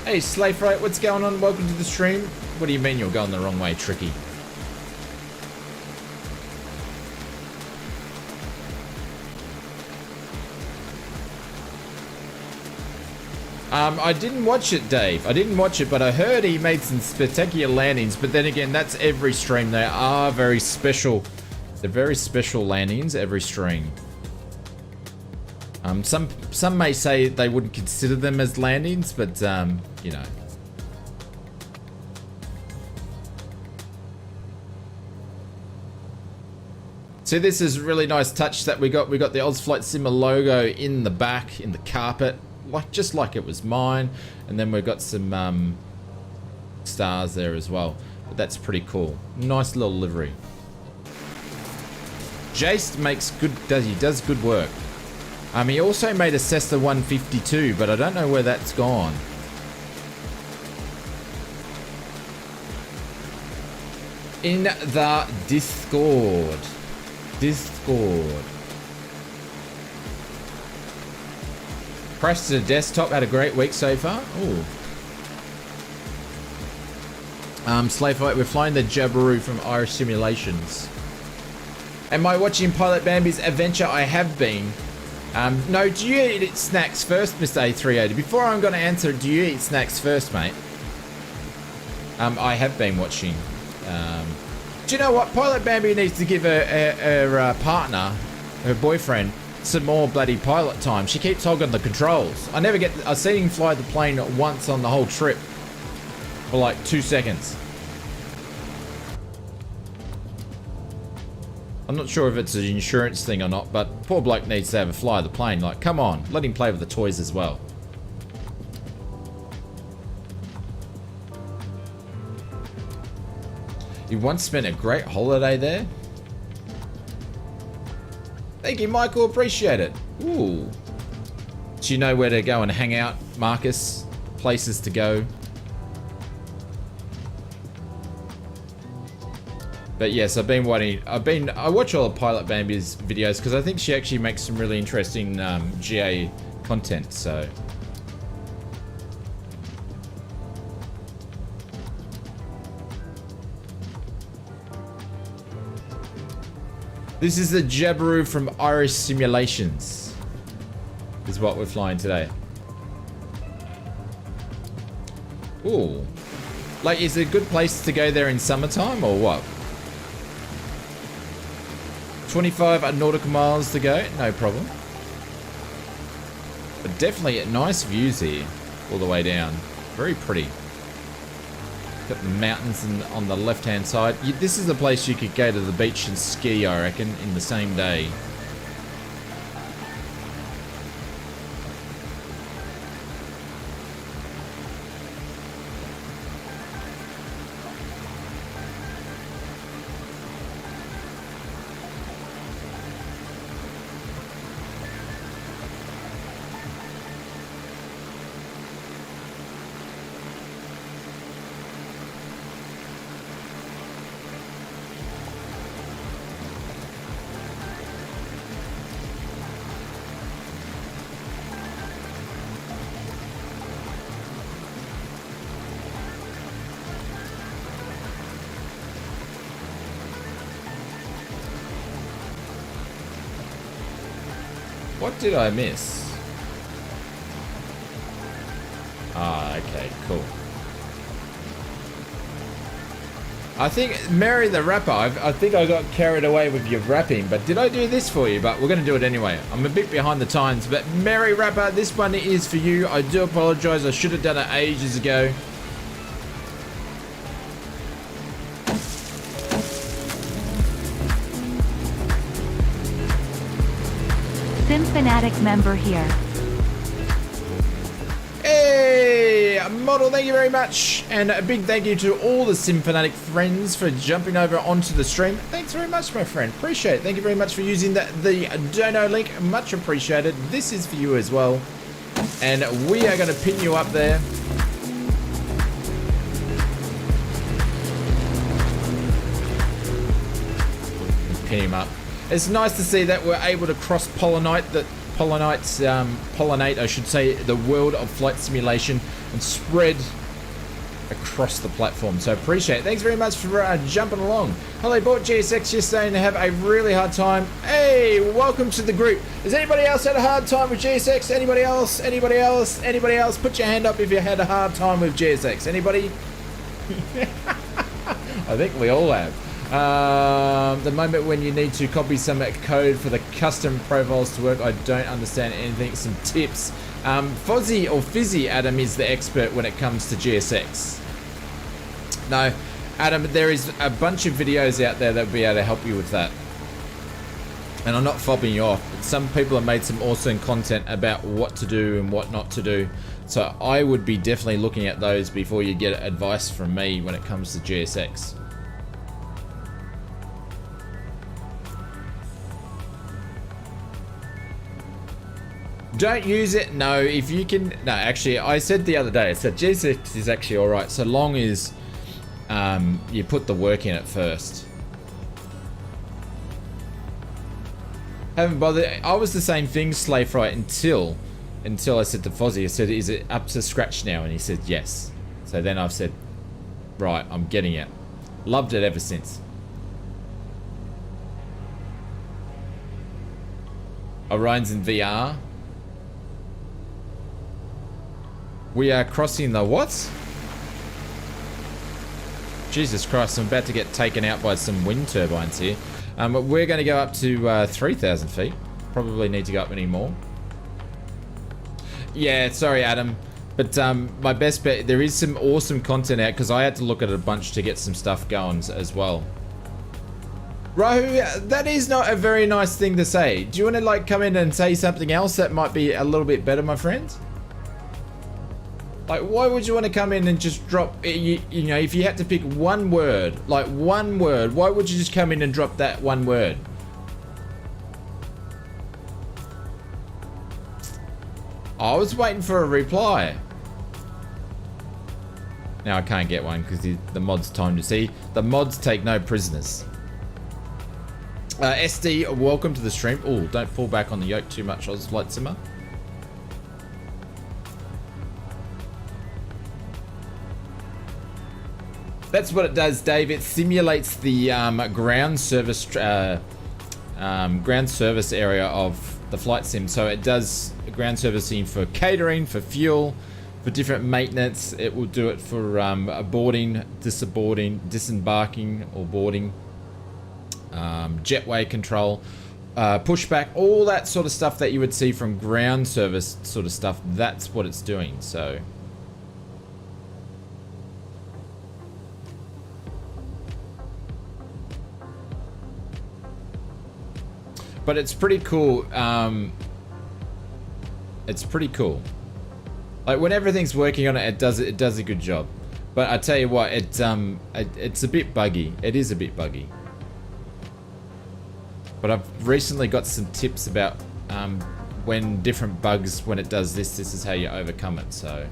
Hey, Slayfright, what's going on? Welcome to the stream. What do you mean you're going the wrong way, Tricky? I didn't watch it, Dave. I didn't watch it, but I heard he made some spectacular landings. But then again, that's every stream. They are very special. They're very special landings every stream. Some may say they wouldn't consider them as landings, but you know. So this is a really nice touch that we got. We got the ausflightsimmer logo in the back, in the carpet, just like it was mine. And then we've got some stars there as well. But that's pretty cool. Nice little livery. Jace makes good. He does good work. He also made a Cessna 152, but I don't know where that's gone. In the Discord. Crashed to the desktop, had a great week so far. Ooh. Slave Fight, we're flying the Jabiru from Irish Simulations. Am I watching Pilot Bambi's adventure? I have been. No, do you eat snacks first, Mr. A380? Before I'm going to answer, do you eat snacks first, mate? I have been watching. Do you know what? Pilot Bambi needs to give her partner, her boyfriend, some more bloody pilot time. She keeps hogging the controls. I've seen him fly the plane once on the whole trip for like 2 seconds. I'm not sure if it's an insurance thing or not, but poor bloke needs to have a fly of the plane. Like, come on, let him play with the toys as well. You once spent a great holiday there? Thank you, Michael. Appreciate it. Ooh. Do you know where to go and hang out, Marcus? Places to go? But yes, I watch all of Pilot Bambi's videos because I think she actually makes some really interesting GA content, so. This is the Jabiru from Irish Simulations. Is what we're flying today. Ooh. Like, is it a good place to go there in summertime or what? 25 nautical miles to go, no problem. But definitely nice views here, all the way down. Very pretty. Got the mountains on the left-hand side. This is the place you could go to the beach and ski, I reckon, in the same day. What did I miss? Ah, okay, cool. I think, Mary the Rapper, I think I got carried away with your rapping, but did I do this for you? But we're going to do it anyway. I'm a bit behind the times, but Mary Rapper, this one is for you. I do apologize. I should have done it ages ago. Fanatic member here. Hey, Model, thank you very much. And a big thank you to all the Fanatic friends for jumping over onto the stream. Thanks very much, my friend. Appreciate it. Thank you very much for using the dono link. Much appreciated. This is for you as well. And we are going to pin you up there. Pin him up. It's nice to see that we're able to cross-pollinate pollinate, I should say, the world of flight simulation and spread across the platform. So appreciate it. Thanks very much for jumping along. Hello, bought GSX yesterday and have a really hard time. Hey, welcome to the group. Has anybody else had a hard time with GSX? Anybody else? Anybody else? Anybody else? Put your hand up if you had a hard time with GSX. Anybody? I think we all have. The moment when you need to copy some code for the custom profiles to work, I don't understand anything. Some tips. Fozzy or Fizzy Adam is the expert when it comes to GSX. No, Adam, there is a bunch of videos out there that will be able to help you with that. And I'm not fobbing you off, but some people have made some awesome content about what to do and what not to do. So I would be definitely looking at those before you get advice from me when it comes to GSX. Don't use it. No, if you can. No, actually, I said the other day. I said G6 is actually all right, so long as you put the work in it first. Haven't bothered. I was the same thing, Slave Fright, until I said to Fozzie, I said, "Is it up to scratch now?" And he said, "Yes." So then I've said, "Right, I'm getting it." Loved it ever since. Orion's in VR. We are crossing the what? Jesus Christ, I'm about to get taken out by some wind turbines here. We're going to go up to 3,000 feet. Probably need to go up any more. Yeah, sorry, Adam. But my best bet, there is some awesome content out because I had to look at a bunch to get some stuff going as well. Rahu, that is not a very nice thing to say. Do you want to like come in and say something else that might be a little bit better, my friend? Like, why would you want to come in and just drop, you know, if you had to pick one word, like one word, why would you just come in and drop that one word? I was waiting for a reply. Now I can't get one because the mod's timed to see. The mods take no prisoners. SD, welcome to the stream. Oh, don't fall back on the yoke too much, ausflightsimmer. That's what it does, Dave. It simulates the ground service area of the flight sim. So it does ground servicing for catering, for fuel, for different maintenance. It will do it for boarding, disembarking or boarding, jetway control, pushback, all that sort of stuff that you would see from ground service sort of stuff. That's what it's doing. So. But it's pretty cool. It's pretty cool. Like when everything's working on it, it does a good job. But I tell you what, it's a bit buggy. It is a bit buggy. But I've recently got some tips about when different bugs, when it does this is how you overcome it. So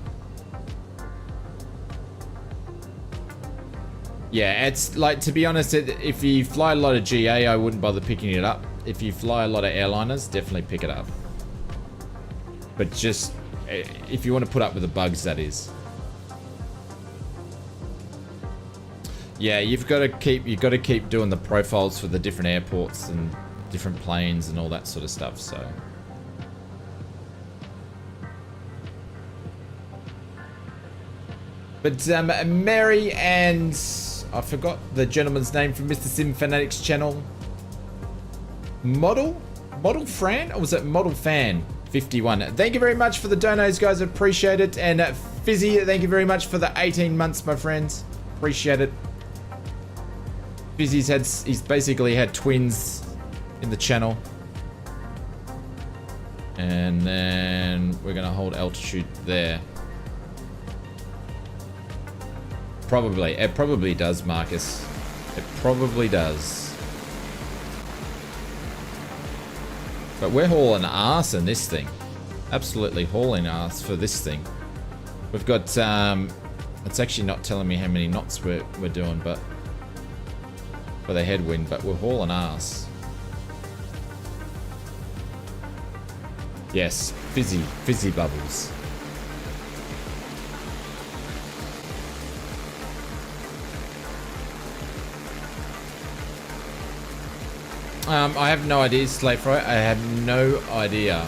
yeah, it's like, to be honest, if you fly a lot of GA, I wouldn't bother picking it up. If you fly a lot of airliners, definitely pick it up. But just if you want to put up with the bugs, that is. Yeah, you've got to keep doing the profiles for the different airports and different planes and all that sort of stuff. So. But Mary and I forgot the gentleman's name from Mr. Sim Fanatics channel. Model Fran, or was it Model Fan 51? Thank you very much for the donos, guys. Appreciate it. And Fizzy, thank you very much for the 18 months, my friends. Appreciate it. Fizzy's basically had twins in the channel. And then we're gonna hold altitude there. Probably. It probably does, Marcus. It probably does. But we're hauling ass in this thing. Absolutely hauling ass for this thing. We've got, it's actually not telling me how many knots we're doing, but for the headwind, but we're hauling ass. Yes, fizzy bubbles. I have no idea, Slate Fright. I have no idea.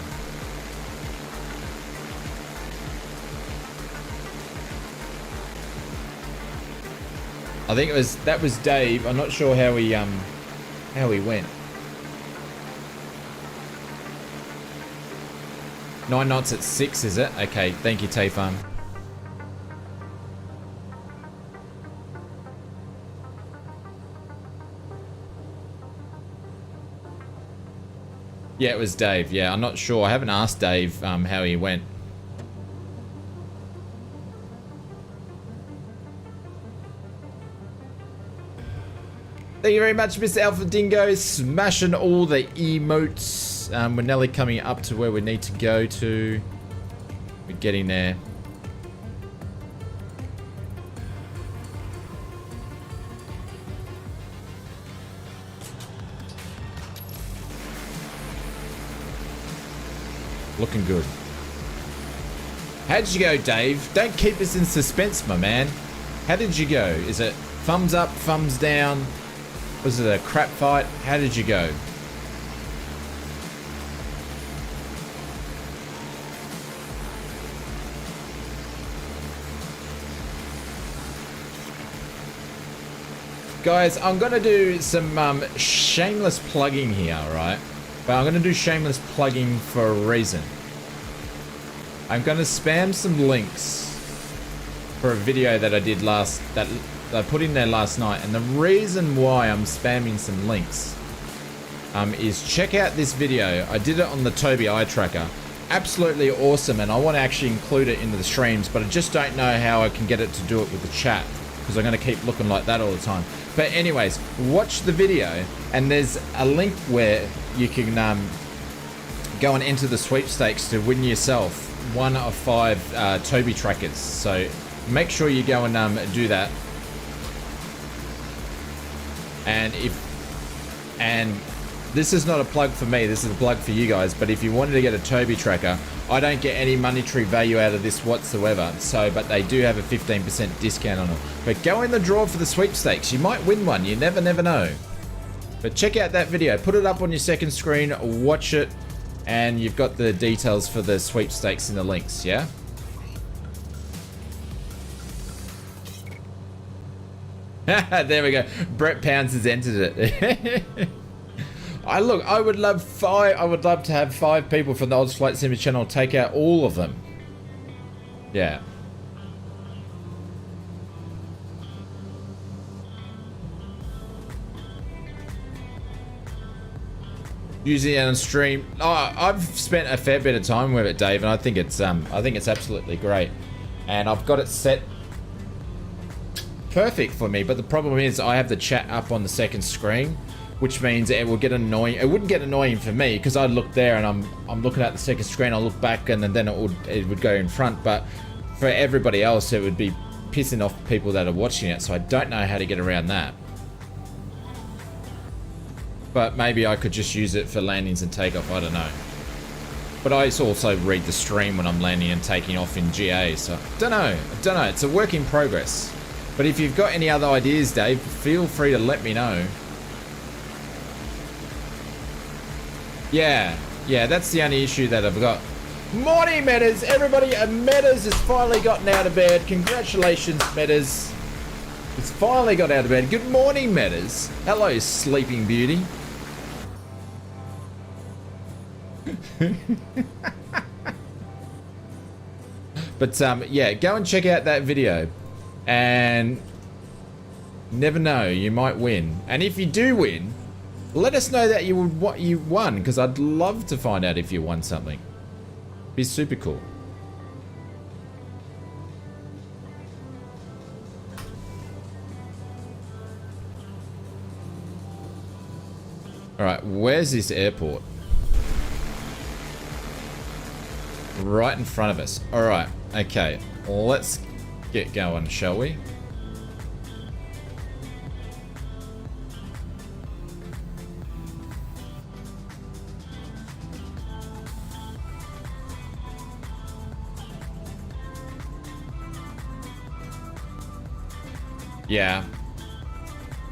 I think that was Dave. I'm not sure how he went. 9 knots at 6, is it? Okay, thank you, Tayfarm. Yeah, it was Dave. Yeah, I'm not sure. I haven't asked Dave how he went. Thank you very much, Mr. Alpha Dingo. Smashing all the emotes. close. We're nearly coming up to where we need to go to. We're getting there. Looking good. How'd you go, Dave? Don't keep us in suspense, my man. How did you go? Is it thumbs up, thumbs down? Was it a crap fight? How did you go? Guys, I'm gonna do some shameless plugging here, right? But I'm gonna do shameless plugging for a reason. I'm gonna spam some links for a video that I did that I put in there last night, and the reason why I'm spamming some links is check out this video. I did it on the Tobii eye tracker. Absolutely awesome, and I want to actually include it into the streams, but I just don't know how I can get it to do it with the chat, because I'm going to keep looking like that all the time. But anyways, watch the video, and there's a link where you can go and enter the sweepstakes to win yourself one of 5 Tobii trackers. So make sure you go and do that. And this is not a plug for me, this is a plug for you guys, but if you wanted to get a Tobii tracker, I don't get any monetary value out of this whatsoever, so, but they do have a 15% discount on them. But go in the draw for the sweepstakes, you might win one, you never know. But check out that video, put it up on your second screen, watch it, and you've got the details for the sweepstakes in the links, yeah? There we go. Brett Pounds has entered it. I would love to have 5 people from the Oz Flight Simmer channel take out all of them. Yeah. Using it on stream. Oh, I've spent a fair bit of time with it, Dave, and I think it's absolutely great. And I've got it set perfect for me, but the problem is I have the chat up on the second screen, which means it will get annoying. It wouldn't get annoying for me because I'd look there and I'm looking at the second screen, I'll look back and then it would go in front, but for everybody else it would be pissing off people that are watching it, so I don't know how to get around that. But maybe I could just use it for landings and takeoff, I don't know. But I also read the stream when I'm landing and taking off in GA, so I don't know, it's a work in progress. But if you've got any other ideas, Dave, feel free to let me know. Yeah, that's the only issue that I've got. Morning, Metas! Everybody, Metas has finally gotten out of bed. Congratulations, Metas. It's finally got out of bed. Good morning, Metas. Hello, Sleeping Beauty. But, yeah, go and check out that video. And never know, you might win. And if you do win, let us know that you won, because I'd love to find out if you won something. Be super cool. Alright, where's this airport? Right in front of us. Alright, okay. Let's get going, shall we? Yeah,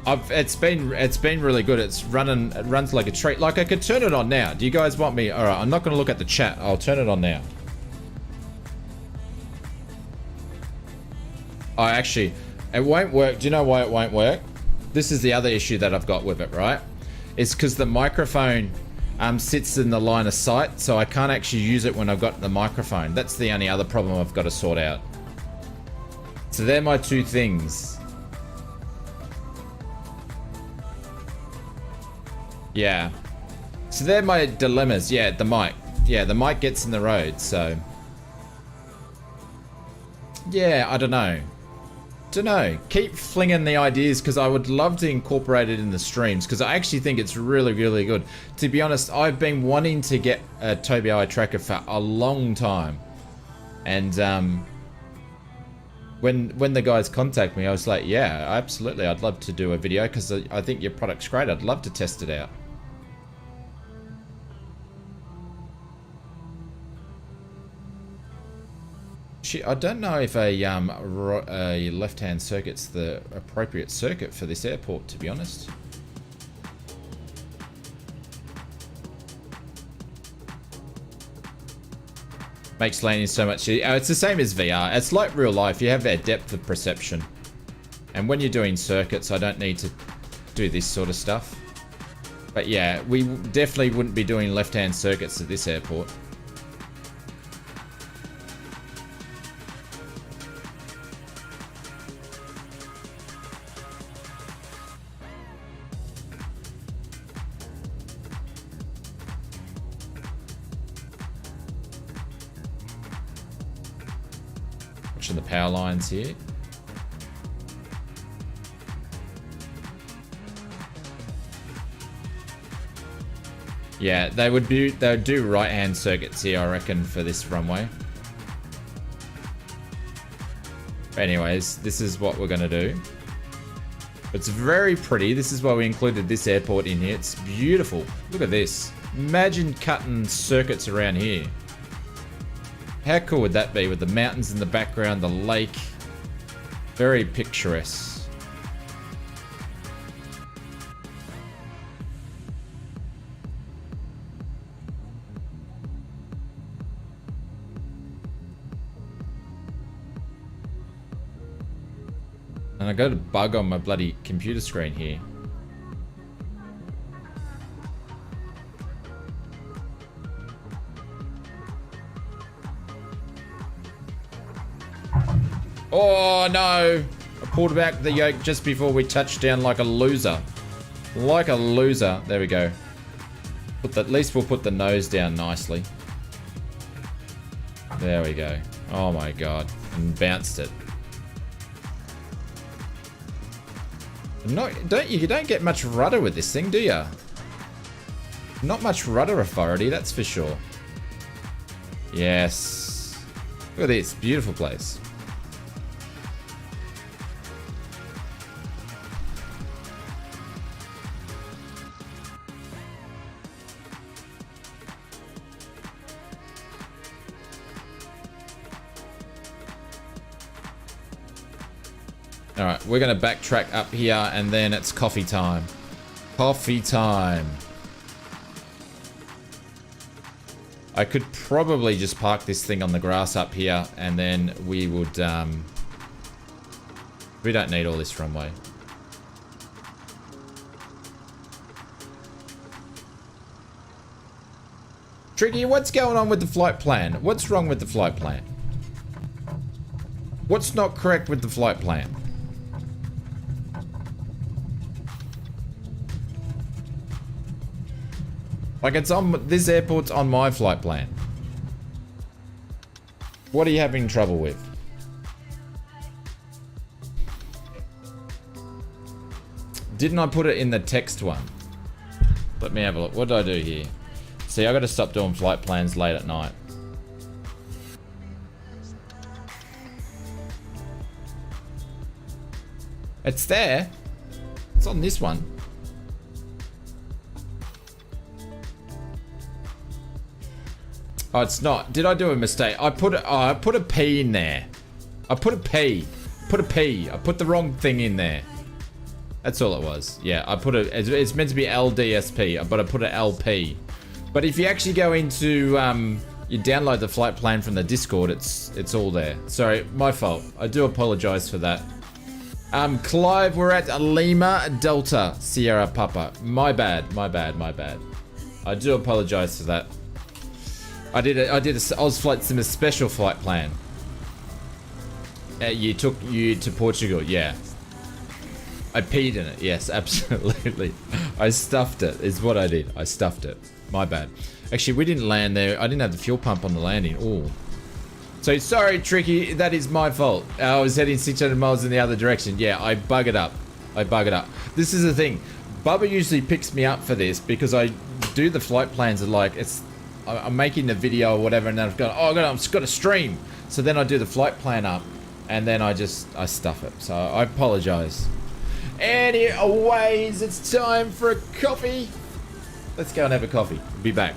it's been really good. It runs like a treat. Like, I could turn it on now. Do you guys want me? All right, I'm not going to look at the chat. I'll turn it on now. Oh, actually, it won't work. Do you know why it won't work? This is the other issue that I've got with it, right? It's because the microphone sits in the line of sight, so I can't actually use it when I've got the microphone. That's the only other problem I've got to sort out. So they're my two things. Yeah. So they're my dilemmas. Yeah, the mic. Yeah, the mic gets in the road, so... Yeah, I don't know. Don't know. Keep flinging the ideas because I would love to incorporate it in the streams because I actually think it's really, really good. To be honest, I've been wanting to get a Tobii eye tracker for a long time. And when the guys contact me, I was like, yeah, absolutely. I'd love to do a video because I think your product's great. I'd love to test it out. I don't know if a left-hand circuit's the appropriate circuit for this airport, to be honest. Makes landing so much easier. Oh, it's the same as VR. It's like real life. You have that depth of perception. And when you're doing circuits, I don't need to do this sort of stuff. But yeah, we definitely wouldn't be doing left-hand circuits at this airport. The power lines here. Yeah, they would do right-hand circuits here, I reckon, for this runway. Anyways, this is what we're gonna do. It's very pretty. This is why we included this airport in here. It's beautiful. Look at this. Imagine cutting circuits around here. How cool would that be with the mountains in the background, the lake? Very picturesque. And I got a bug on my bloody computer screen here. Oh no! I pulled back the yoke just before we touched down like a loser. Like a loser. There we go. At least we'll put the nose down nicely. There we go. Oh my god. And bounced it. You don't get much rudder with this thing, do you? Not much rudder authority, that's for sure. Yes. Look at this. Beautiful place. Alright, we're going to backtrack up here and then it's coffee time. Coffee time. I could probably just park this thing on the grass up here and then we would... we don't need all this runway. Tricky, what's going on with the flight plan? What's wrong with the flight plan? What's not correct with the flight plan? Like it's on, this airport's on my flight plan. What are you having trouble with? Didn't I put it in the text one? Let me have a look. What did I do here? See, I gotta stop doing flight plans late at night. It's there. It's on this one. Oh, it's not. Did I do a mistake? I put a P in there. I put a P. Put a P. I put the wrong thing in there. That's all it was. Yeah, I put a... It's meant to be LDSP, but I put an LP. But if you actually go into... you download the flight plan from the Discord, it's all there. Sorry, my fault. I do apologize for that. Clive, we're at Lima Delta Sierra Papa. My bad. I do apologize for that. I did a ausflightsimmer special flight plan. You took you to Portugal, yeah. I peed in it, yes, absolutely. I stuffed it, is what I did. I stuffed it. My bad. Actually, we didn't land there. I didn't have the fuel pump on the landing. Oh. So sorry, Tricky, that is my fault. I was heading 600 miles in the other direction. Yeah, I bug it up. This is the thing. Bubba usually picks me up for this because I do the flight plans of like, I'm making the video or whatever, and then I've got, I've just got to stream. So then I do the flight plan up, and then I stuff it. So I apologize. Anyways, it's time for a coffee. Let's go and have a coffee. Be back.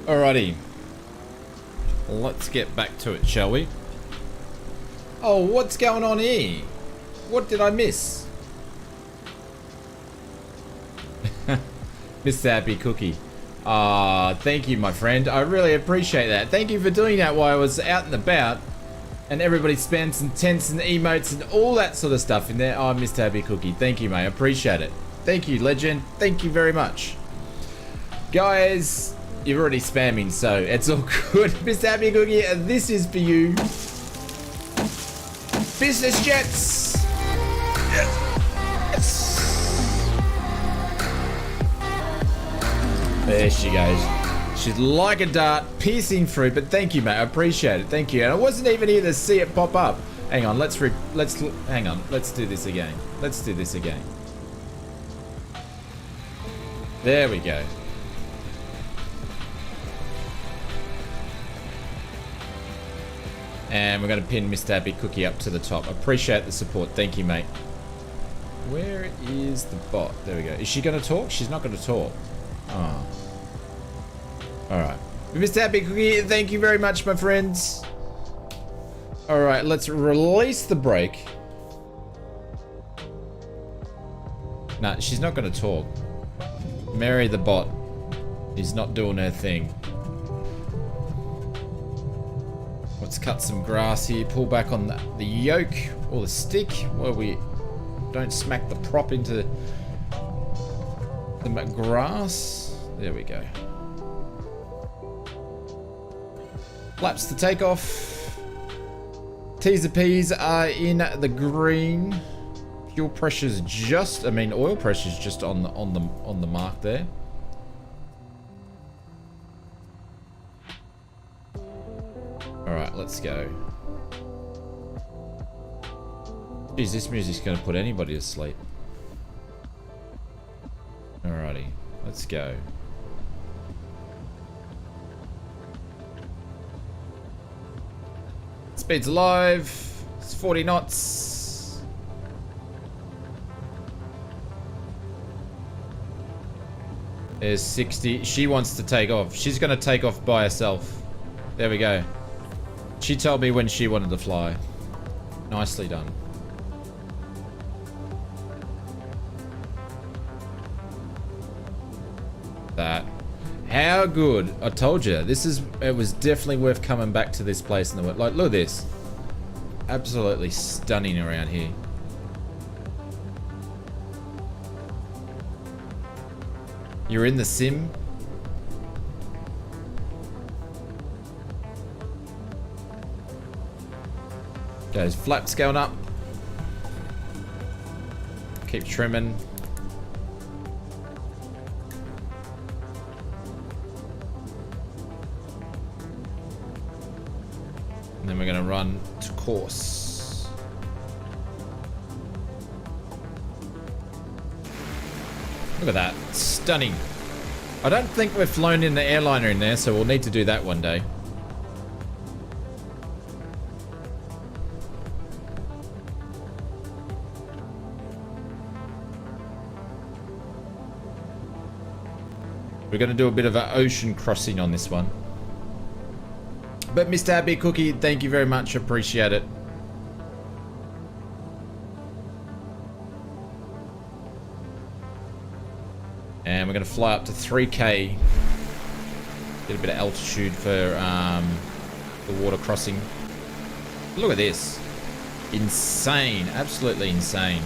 Alrighty. Let's get back to it, shall we? Oh, what's going on here? What did I miss? Mr. Happy Cookie. Thank you, my friend. I really appreciate that. Thank you for doing that while I was out and about. And everybody spammed some tents and emotes and all that sort of stuff in there. Oh, Mr. Happy Cookie. Thank you, mate. I appreciate it. Thank you, legend. Thank you very much. Guys, you're already spamming, so it's all good. Mr. Happy Cookie, this is for you. Business jets. Yes. There she goes. She's like a dart, piercing through, but thank you, mate. I appreciate it. Thank you. And I wasn't even here to see it pop up. Hang on, let's do this again. Let's do this again. There we go. And we're going to pin Mr. Happy Cookie up to the top. Appreciate the support. Thank you, mate. Where is the bot? There we go. Is she going to talk? She's not going to talk. Oh. Alright. Mr. Happy Cookie, thank you very much, my friends. Alright, let's release the brake. Nah, she's not going to talk. Mary the bot is not doing her thing. Let's cut some grass here. Pull back on the yoke or the stick where we don't smack the prop into the grass. There we go. Flaps to take off. T's and P's are in the green. Fuel pressure's just, oil pressure's just on the mark there. All right, let's go. Geez, this music's gonna put anybody to sleep. Alrighty, let's go. Speed's alive. It's 40 knots. There's 60. She wants to take off. She's going to take off by herself. There we go. She told me when she wanted to fly. Nicely done. That. How good. I told you. It was definitely worth coming back to this place in the world. Like, look at this. Absolutely stunning around here. You're in the sim. Those flaps going up. Keep trimming. And then we're going to run to course. Look at that. Stunning. I don't think we've flown in the airliner in there, so we'll need to do that one day. We're going to do a bit of an ocean crossing on this one. But Mr. Happy Cookie, thank you very much. Appreciate it. And we're going to fly up to 3K. Get a bit of altitude for the water crossing. Look at this. Insane. Absolutely insane.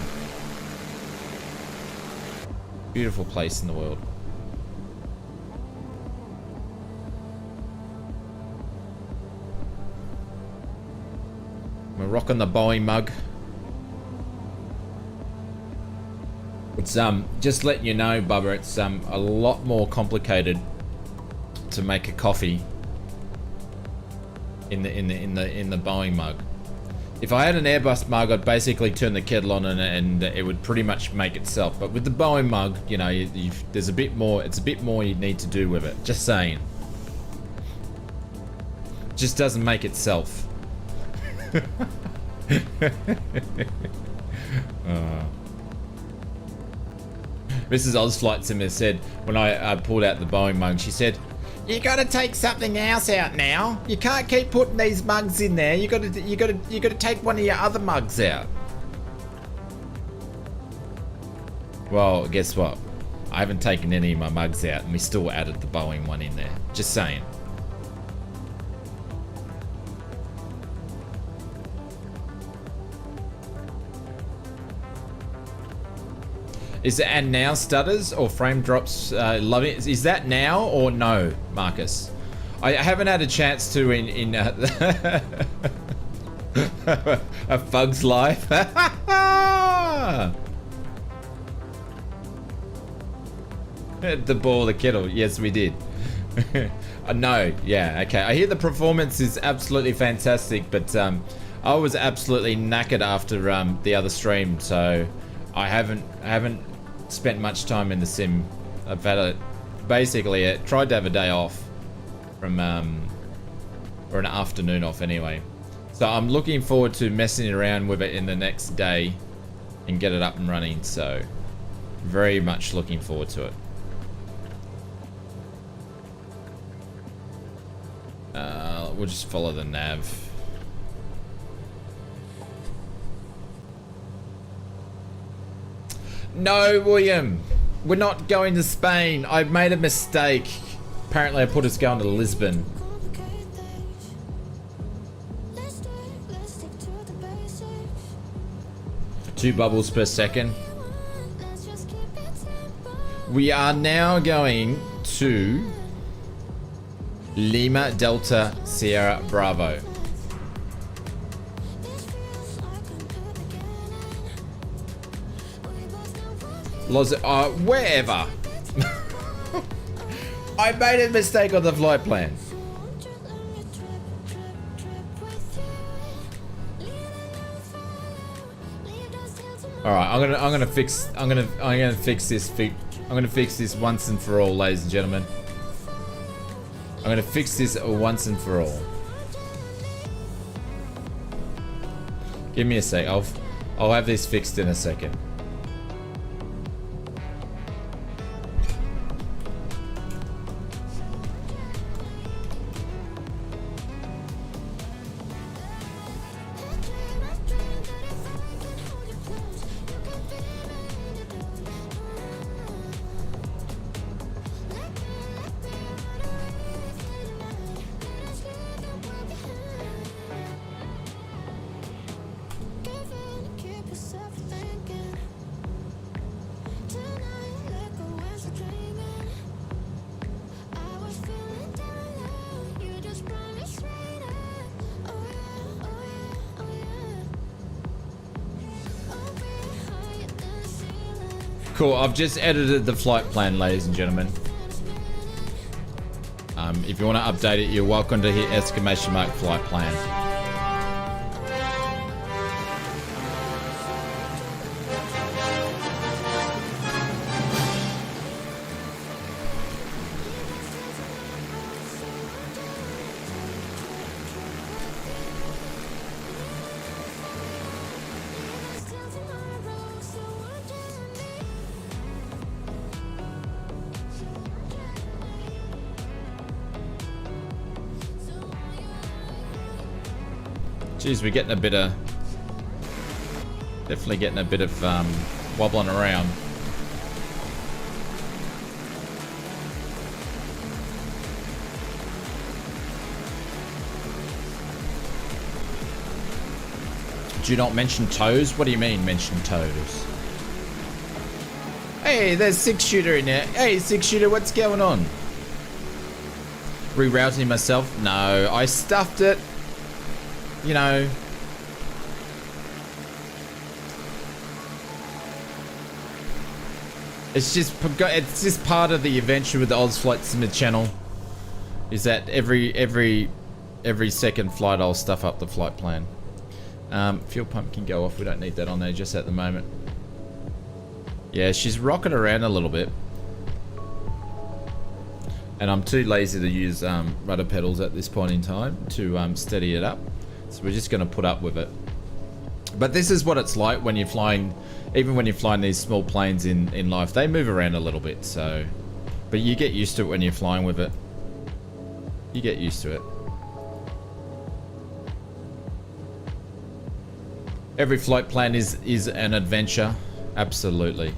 Beautiful place in the world. We're rocking the Boeing mug. It's just letting you know, Bubba, it's a lot more complicated to make a coffee in the Boeing mug. If I had an Airbus mug, I'd basically turn the kettle on and it would pretty much make itself. But with the Boeing mug, you know, there's a bit more. It's a bit more you need to do with it. Just saying. It just doesn't make itself. Mrs. Ausflightsimmer said when I pulled out the Boeing mug, she said, You gotta take something else out now. You can't keep putting these mugs in there. You gotta take one of your other mugs out. Well, guess what? I haven't taken any of my mugs out, and we still added the Boeing one in there. Just saying. Is it and now stutters or frame drops? Love it. Is that now or no, Marcus? I haven't had a chance to in a Fug's life. The ball, the kettle. Yes, we did. No, yeah, okay. I hear the performance is absolutely fantastic, but I was absolutely knackered after the other stream, so I haven't spent much time in the sim. I've had basically tried to have a day off from or an afternoon off anyway. So I'm looking forward to messing around with it in the next day and get it up and running. So very much looking forward to it. We'll just follow the nav. No, William, we're not going to Spain. I've made a mistake. Apparently I put us going to Lisbon. Two bubbles per second. We are now going to Lima Delta Sierra Bravo. Wherever. I made a mistake on the flight plan. All right, I'm gonna fix this once and for all, ladies and gentlemen. I'm gonna fix this once and for all. Give me a sec. I'll have this fixed in a second. Cool, I've just edited the flight plan, ladies and gentlemen. If you want to update it, you're welcome to hit ! flight plan. Jeez, we're getting a bit of... Definitely getting a bit of wobbling around. Do you not mention toes? What do you mean, mention toes? Hey, there's 6-shooter in there. Hey, 6-shooter, what's going on? Rerouting myself? No, I stuffed it. You know, it's just part of the adventure with the ausflightsimmer channel. Is that every second flight I'll stuff up the flight plan. Fuel pump can go off. We don't need that on there just at the moment. Yeah, she's rocking around a little bit, and I'm too lazy to use rudder pedals at this point in time to steady it up. So we're just going to put up with it. But this is what it's like when you're flying, even when you're flying these small planes in life. They move around a little bit, so... But you get used to it when you're flying with it. You get used to it. Every flight plan is an adventure. Absolutely.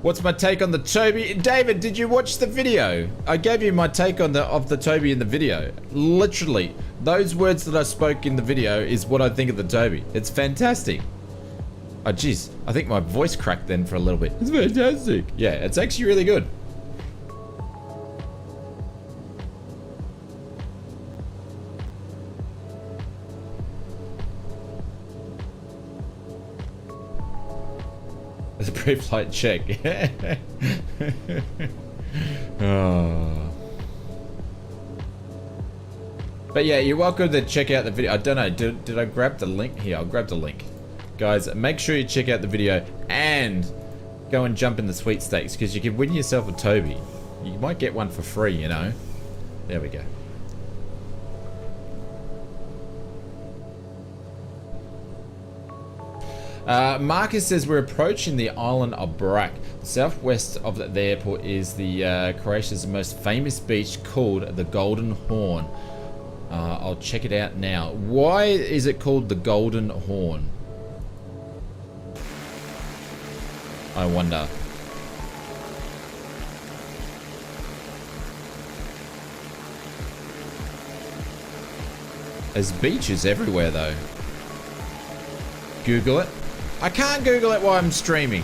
What's my take on the Toby? David, did you watch the video? I gave you my take on the Toby in the video. Literally, those words that I spoke in the video is what I think of the Toby. It's fantastic. Oh, jeez. I think my voice cracked then for a little bit. It's fantastic. Yeah, it's actually really good. It's a pre-flight check. Oh. But yeah, you're welcome to check out the video. I don't know, did I grab the link? Here, I'll grab the link. Guys, make sure you check out the video and go and jump in the sweepstakes because you can win yourself a Toby. You might get one for free, you know. There we go. Marcus says we're approaching the island of Barak. Southwest of the airport is the Croatia's most famous beach called the Golden Horn. I'll check it out now. Why is it called the Golden Horn? I wonder. There's beaches everywhere though. Google it. I can't Google it while I'm streaming.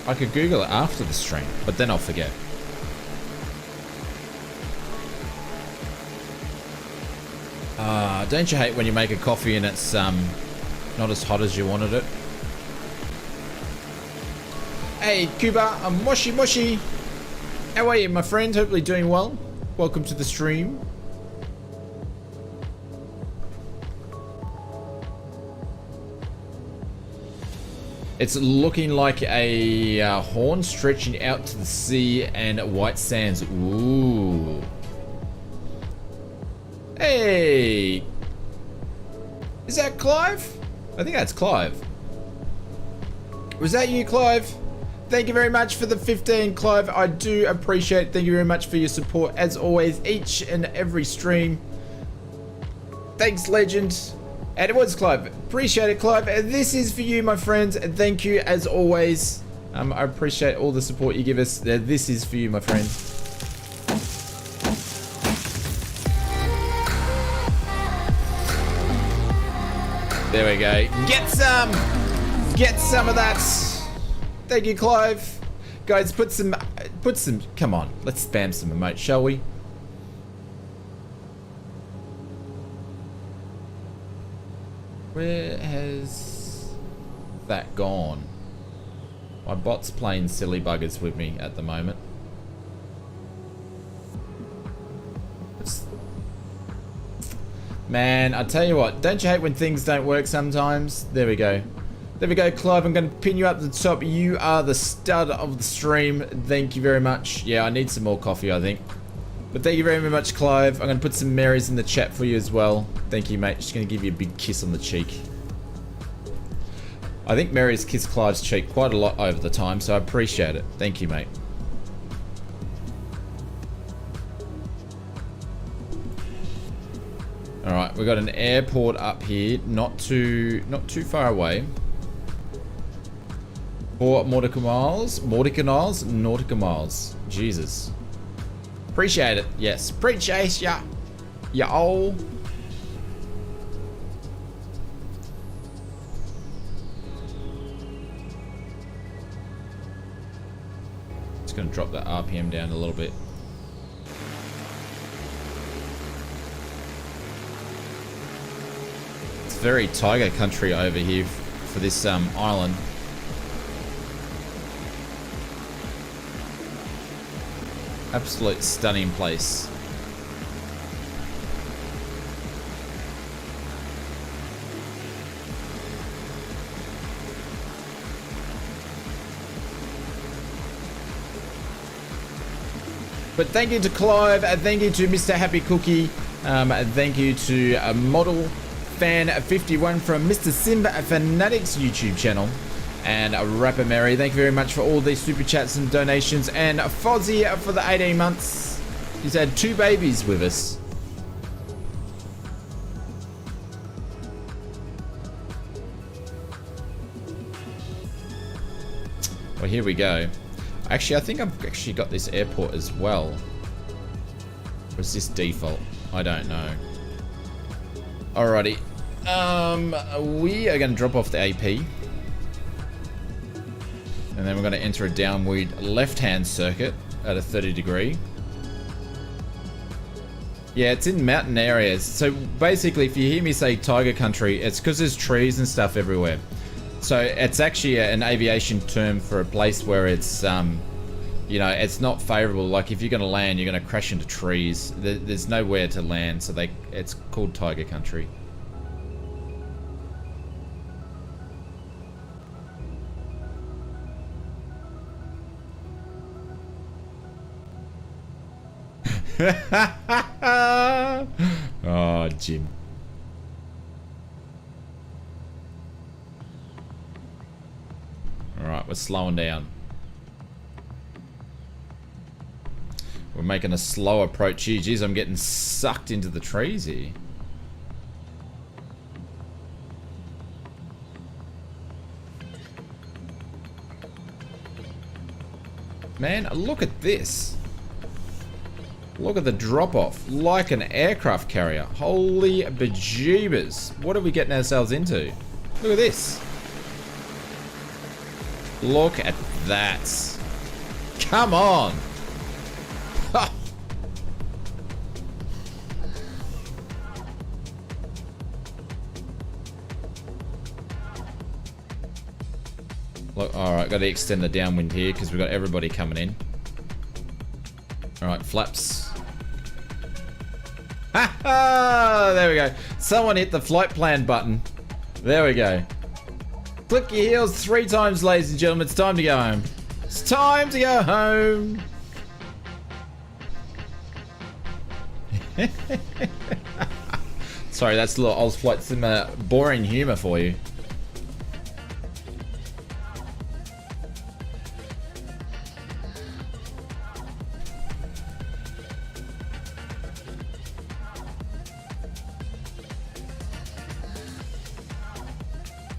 I could Google it after the stream, but then I'll forget. Don't you hate when you make a coffee and it's not as hot as you wanted it? Hey, Cuba, I'm Moshi Moshi. How are you, my friend? Hopefully doing well. Welcome to the stream. It's looking like a horn stretching out to the sea and white sands. Ooh. Hey. Is that Clive? I think that's Clive. Was that you, Clive? Thank you very much for the 15, Clive. I do appreciate it. Thank you very much for your support, as always, each and every stream. Thanks, legend. And it was Clive. Appreciate it, Clive. This is for you, my friends. Thank you, as always. I appreciate all the support you give us. This is for you, my friend. There we go. Get some of that. Thank you, Clive. Guys, put some, come on. Let's spam some emotes, shall we? Where has that gone? My bot's playing silly buggers with me at the moment. Man, I tell you what, don't you hate when things don't work sometimes? There we go. There we go, Clive. I'm going to pin you up at the top. You are the stud of the stream. Thank you very much. Yeah, I need some more coffee, I think. But thank you very much, Clive. I'm going to put some Marys in the chat for you as well. Thank you, mate. Just going to give you a big kiss on the cheek. I think Mary's kissed Clive's cheek quite a lot over the time, so I appreciate it. Thank you, mate. Alright, we've got an airport up here, not too far away. 4 nautical miles. Jesus. Appreciate it. Yes. Appreciate ya. Y'all. Just gonna drop the RPM down a little bit. It's very tiger country over here for this island. Absolute stunning place. But thank you to Clive, thank you to Mr. Happy Cookie, thank you to Model Fan51 from Mr. Simba Fanatics YouTube channel. And Rapper Mary, thank you very much for all these super chats and donations. And Fozzie for the 18 months. He's had 2 babies with us. Well, here we go. Actually, I think I've actually got this airport as well. Or is this default? I don't know. Alrighty. We are going to drop off the AP. And then we're going to enter a downwind left-hand circuit at a 30 degree. Yeah, it's in mountain areas. So basically, if you hear me say tiger country, it's because there's trees and stuff everywhere. So it's actually an aviation term for a place where it's, you know, it's not favorable. Like if you're going to land, you're going to crash into trees. There's nowhere to land, so it's called tiger country. Oh, Jim. Alright, we're slowing down. We're making a slow approach here. Jeez, I'm getting sucked into the trees here. Man, look at this. Look at the drop-off, like an aircraft carrier. Holy bejeebers. What are we getting ourselves into? Look at this. Look at that. Come on. Ha. Look, alright, got to extend the downwind here because we've got everybody coming in. Alright, flaps. Ha ha! There we go. Someone hit the flight plan button. There we go. Click your heels 3 times, ladies and gentlemen. It's time to go home. It's time to go home. Sorry, that's a little ausflightsimmer boring humor for you.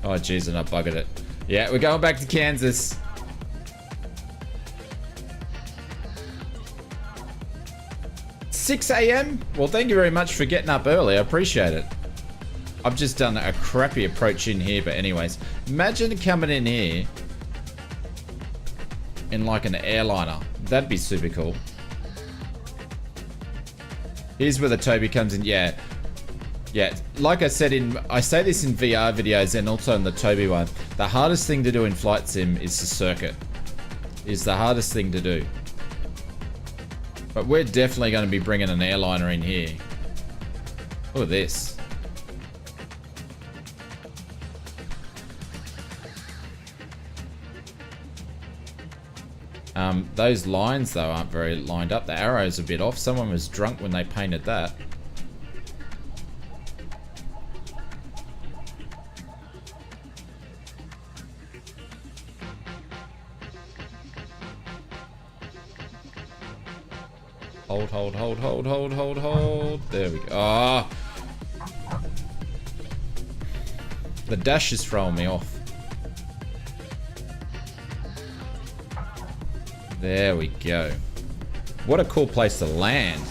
Oh jeez, and I buggered it. Yeah, we're going back to Kansas. $6 a.m? Well, thank you very much for getting up early. I appreciate it. I've just done a crappy approach in here, but anyways. Imagine coming in here in like an airliner. That'd be super cool. Here's where the Toby comes in. Yeah. Yeah, like I said, I say this in VR videos and also in the Toby one. The hardest thing to do in flight sim is the circuit. Is the hardest thing to do. But we're definitely going to be bringing an airliner in here. Look at this. Those lines though aren't very lined up. The arrow's a bit off. Someone was drunk when they painted that. Hold. There we go. Ah! The dash is throwing me off. There we go. What a cool place to land.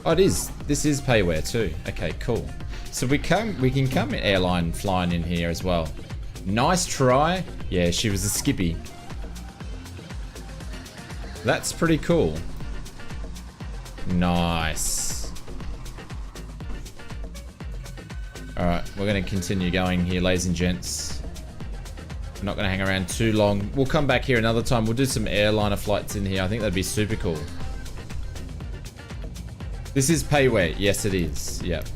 Oh, it is. This is payware too. Okay, cool. So we can come airline flying in here as well. Nice try. Yeah, she was a skippy. That's pretty cool. Nice. Alright, we're going to continue going here, ladies and gents. We're not going to hang around too long. We'll come back here another time. We'll do some airliner flights in here. I think that'd be super cool. This is payware. Yes, it is. Yep.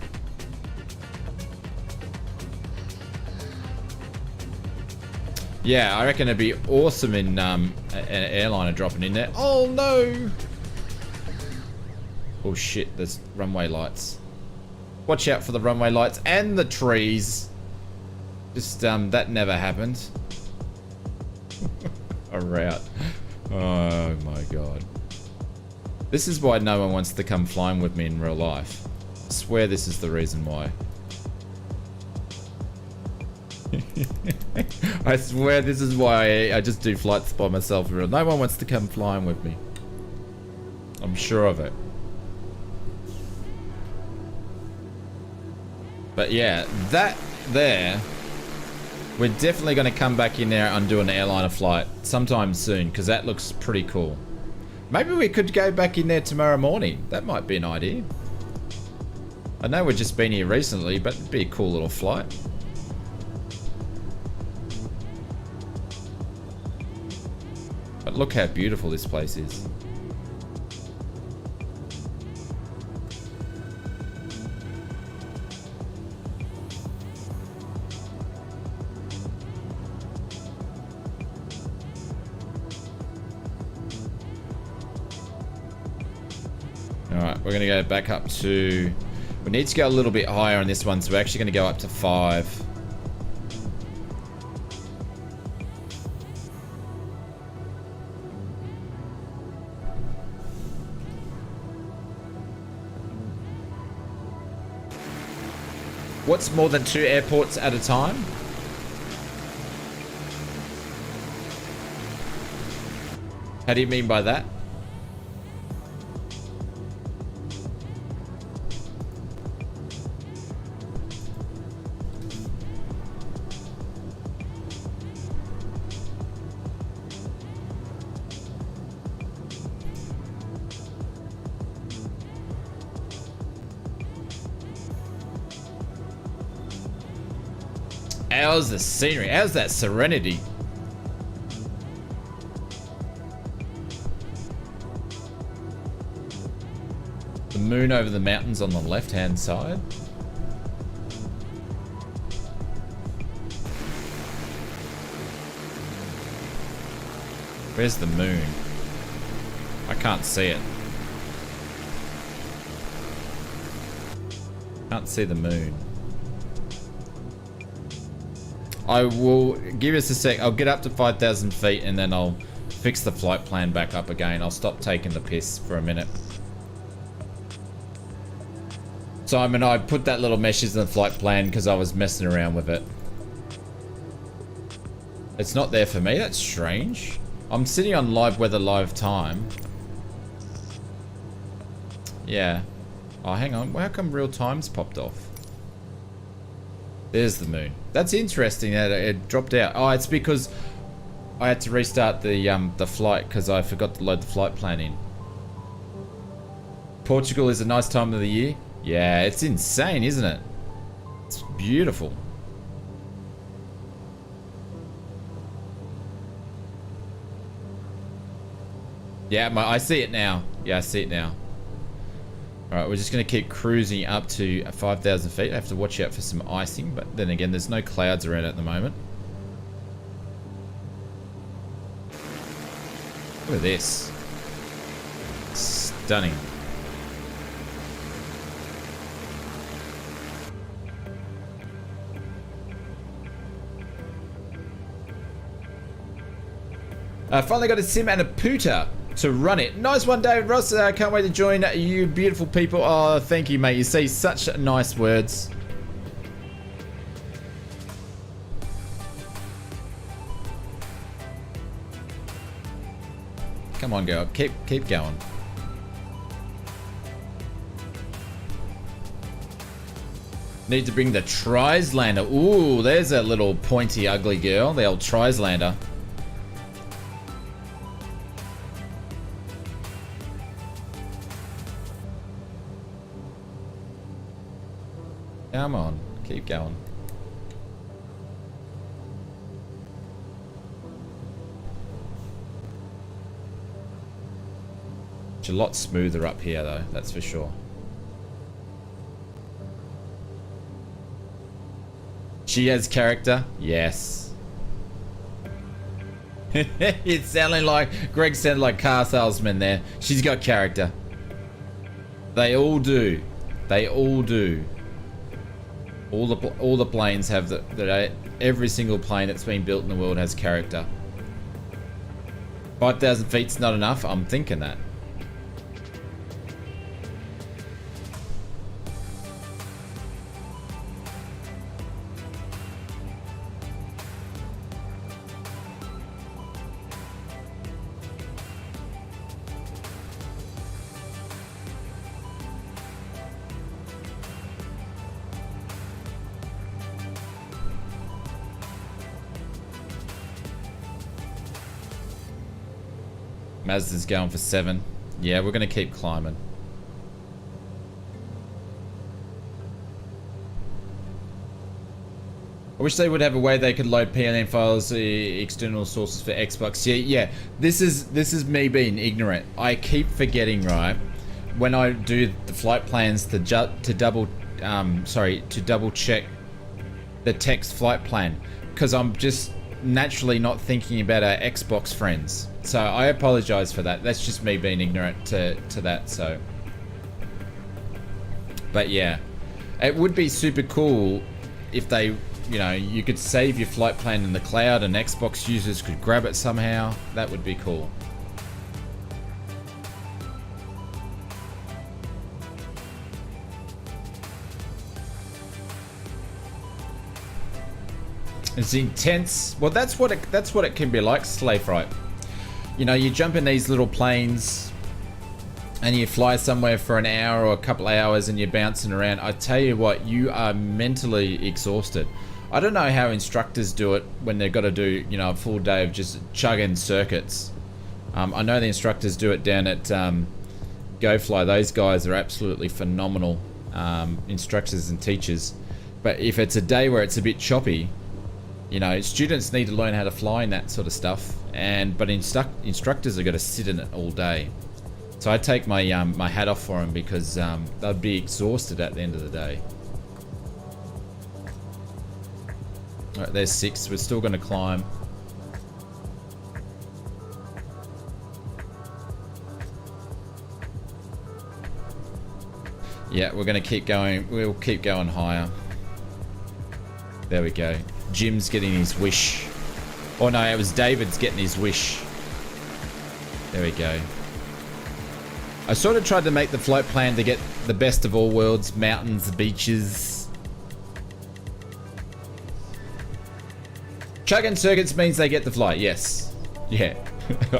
Yeah, I reckon it'd be awesome in an airliner dropping in there. Oh no! Oh shit, there's runway lights. Watch out for the runway lights and the trees. Just, that never happened. A route. Oh my god. This is why no one wants to come flying with me in real life. I swear this is the reason why. I swear this is why I just do flights by myself. No one wants to come flying with me. I'm sure of it. But yeah, that there, we're definitely going to come back in there and do an airliner flight sometime soon, because that looks pretty cool. Maybe we could go back in there tomorrow morning. That might be an idea. I know we've just been here recently, but it'd be a cool little flight. But look how beautiful this place is. Alright, we're going to go back up to... We need to go a little bit higher on this one, so we're actually going to go up to 5. What's more than 2 airports at a time? How do you mean by that? How's the scenery? How's that serenity? The moon over the mountains on the left-hand side. Where's the moon? I can't see it. Can't see the moon. I will give us a sec. I'll get up to 5,000 feet and then I'll fix the flight plan back up again. I'll stop taking the piss for a minute. Simon, I put that little meshes in the flight plan because I was messing around with it. It's not there for me. That's strange. I'm sitting on live weather, live time. Yeah. Oh, hang on. How come real time's popped off? There's the moon. That's interesting that it dropped out. Oh, it's because I had to restart the flight because I forgot to load the flight plan in. Portugal is a nice time of the year. Yeah, it's insane, isn't it? It's beautiful. Yeah, I see it now. Yeah, I see it now. Alright, we're just going to keep cruising up to 5,000 feet. I have to watch out for some icing, but then again, there's no clouds around at the moment. Look at this. Stunning. Finally got a sim and a pooter to run it. Nice one, David Ross. Can't wait to join you beautiful people. Oh, thank you, mate. You say such nice words. Come on, girl. Keep going. Need to bring the Trislander. Ooh, there's a little pointy, ugly girl. The old Trislander. Come on, keep going. It's a lot smoother up here though, that's for sure. She has character? Yes. It's sounding like Greg sounded like car salesman there. She's got character. They all do. They all do. All the planes have that. Every single plane that's been built in the world has character. 5,000 feet's not enough. I'm thinking that. Mazda's going for 7. Yeah, we're going to keep climbing. I wish they would have a way they could load PLN files, external sources for Xbox. Yeah. This is me being ignorant. I keep forgetting, right, when I do the flight plans to double check the text flight plan, because I'm just naturally not thinking about our Xbox friends. So I apologize for that. That's just me being ignorant to that. So, but yeah, it would be super cool if they, you know, you could save your flight plan in the cloud and Xbox users could grab it somehow. That would be cool. It's intense. Well, that's what it can be like, Slave Right. You know, you jump in these little planes and you fly somewhere for an hour or a couple of hours and you're bouncing around. I tell you what, you are mentally exhausted. I don't know how instructors do it when they've got to do, you know, a full day of just chugging circuits. I know the instructors do it down at GoFly. Those guys are absolutely phenomenal instructors and teachers. But if it's a day where it's a bit choppy, you know, students need to learn how to fly and that sort of stuff, but instructors are going to sit in it all day. So I take my my hat off for them, because they'd be exhausted at the end of the day. All right, there's 6. We're still going to climb. Yeah, we're going to keep going. We'll keep going higher. There we go. Jim's getting his wish. Oh no, it was David's getting his wish. There we go. I sort of tried to make the flight plan to get the best of all worlds. Mountains, beaches. Chugging circuits means they get the flight, yes. Yeah.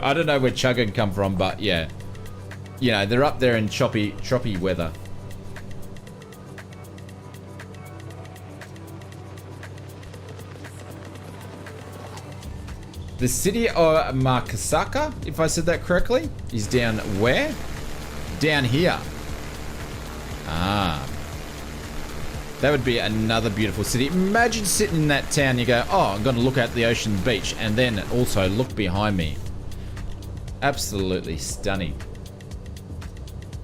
I don't know where chugging come from, but yeah. You know, they're up there in choppy weather. The city of Makasaka, if I said that correctly, is down where? Down here. Ah. That would be another beautiful city. Imagine sitting in that town, you go, oh, I'm going to look at the ocean beach, and then also look behind me. Absolutely stunning.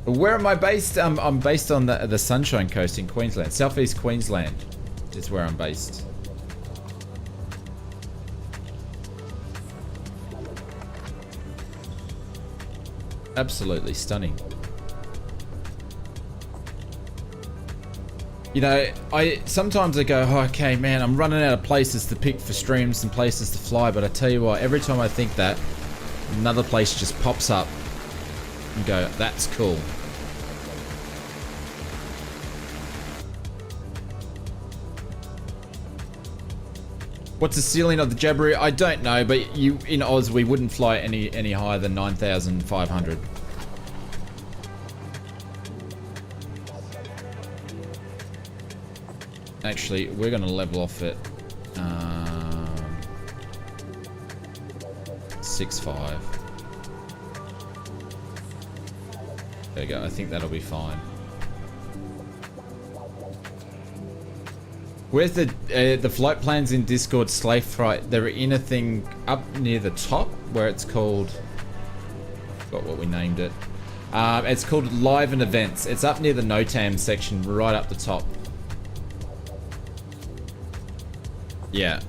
Where am I based? I'm based on the Sunshine Coast in Queensland. Southeast Queensland is where I'm based. Absolutely stunning. You know, sometimes I go, oh, okay, man, I'm running out of places to pick for streams and places to fly, but I tell you what, every time I think that, another place just pops up and go, that's cool. What's the ceiling of the Jabiru? I don't know, but in Oz we wouldn't fly any higher than 9,500. Actually, we're going to level off at 6.5. There we go. I think that'll be fine. Where's the flight plans in Discord, Slave Right? They're in a thing up near the top where it's called, forgot what we named it. It's called Live and Events. It's up near the NOTAM section, right up the top. Yeah.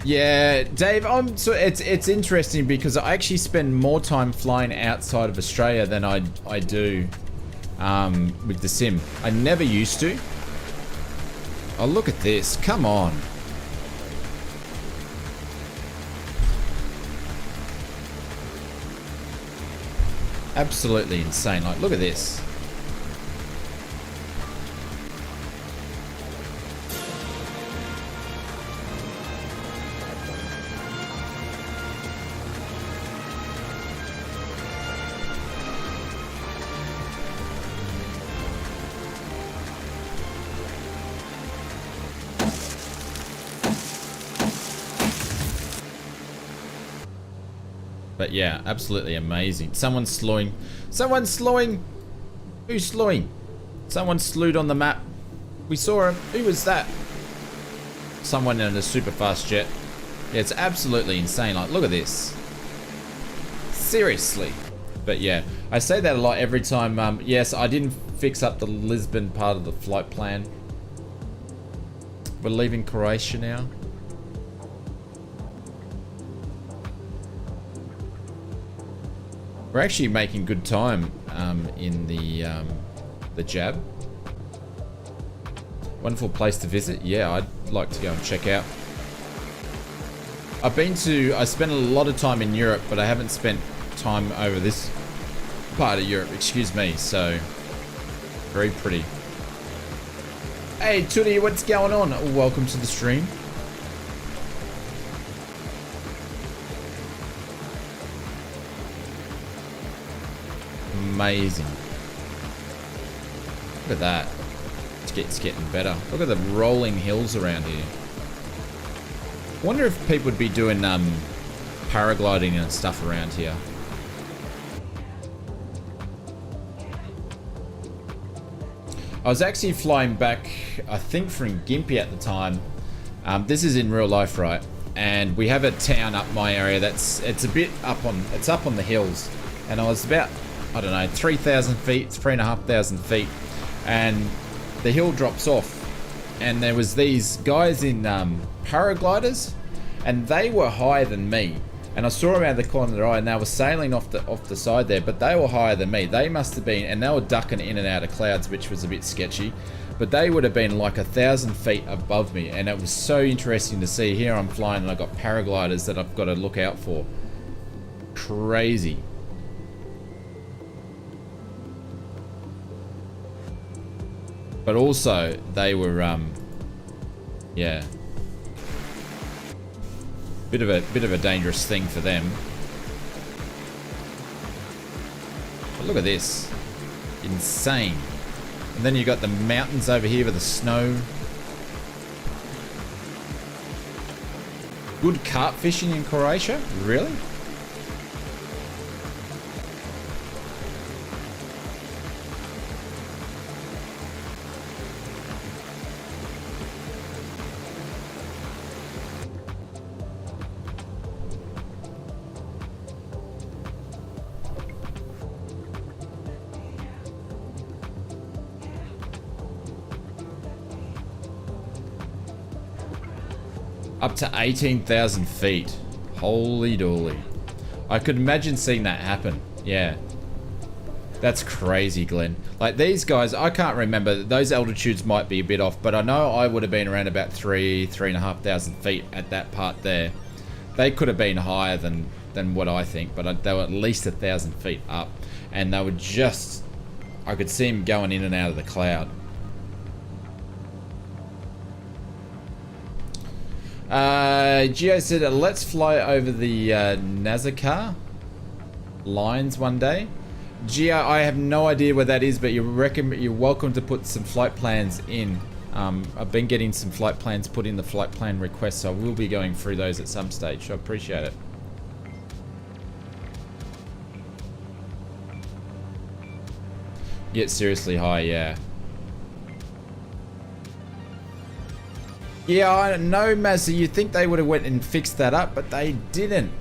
Yeah, Dave, it's interesting because I actually spend more time flying outside of Australia than I do with the sim. I never used to. Oh, look at this. Come on. Absolutely insane. Like, look at this. But yeah, absolutely amazing. Someone's slowing. Someone's slowing. Who's slowing? Someone slewed on the map. We saw him. Who was that? Someone in a super fast jet. Yeah, it's absolutely insane. Like, look at this. Seriously. But yeah, I say that a lot every time. Yes, I didn't fix up the Lisbon part of the flight plan. We're leaving Croatia now. We're actually making good time in the Jab. Wonderful place to visit. Yeah, I'd like to go and check out. I spent a lot of time in Europe, but I haven't spent time over this part of Europe, excuse me, so very pretty. Hey Tootie, what's going on? Welcome to the stream. Amazing. Look at that. It's getting better. Look at the rolling hills around here. I wonder if people would be doing paragliding and stuff around here. I was actually flying back, I think from Gympie at the time. This is in real life, right? And we have a town up my area it's a bit up on the hills. And I was about, I don't know, 3,000 feet, 3,500 feet, and the hill drops off, and there was these guys in paragliders, and they were higher than me, and I saw them out of the corner of their eye, and they were sailing off the side there, but they were higher than me. They must have been, and they were ducking in and out of clouds, which was a bit sketchy, but they would have been like 1,000 feet above me, and it was so interesting to see. Here I'm flying, and I've got paragliders that I've got to look out for. Crazy. But also, they were, yeah, bit of a dangerous thing for them. But look at this, insane. And then you got the mountains over here with the snow. Good carp fishing in Croatia, really? Up to 18,000 feet. Holy dooly. I could imagine seeing that happen. Yeah. That's crazy, Glenn. Like, these guys, I can't remember. Those altitudes might be a bit off, but I know I would have been around about 3,500 feet at that part there. They could have been higher than what I think, but they were at least 1,000 feet up. And they were just... I could see them going in and out of the cloud. Gio said, let's fly over the Nazarka lines one day. Gio, I have no idea where that is, but you're welcome to put some flight plans in. I've been getting some flight plans put in the flight plan request, so I will be going through those at some stage. So I appreciate it. Get seriously high, yeah. Yeah, I know, Mazza. You'd think they would have went and fixed that up, but they didn't.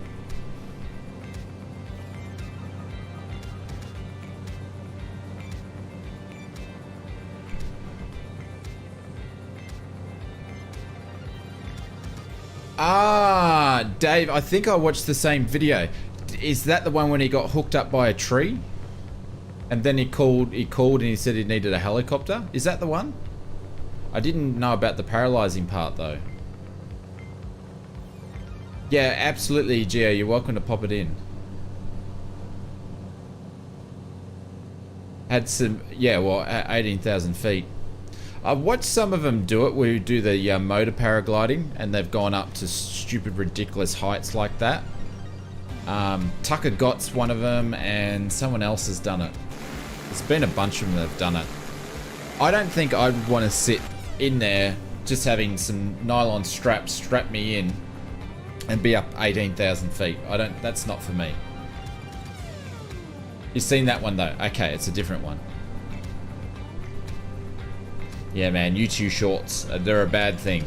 Ah, Dave, I think I watched the same video. Is that the one when he got hooked up by a tree? And then he called and he said he needed a helicopter? Is that the one? I didn't know about the paralyzing part though. Yeah, absolutely, Gio. You're welcome to pop it in. Had some, yeah, well, at 18,000 feet. I've watched some of them do it, where you do the motor paragliding, and they've gone up to stupid, ridiculous heights like that. Tucker Gott's one of them, and someone else has done it. There's been a bunch of them that have done it. I don't think I'd want to sit in there just having some nylon straps strap me in and be up 18,000 feet. That's not for me. You've seen that one though? Okay, it's a different one. Yeah, man, YouTube shorts, they're a bad thing.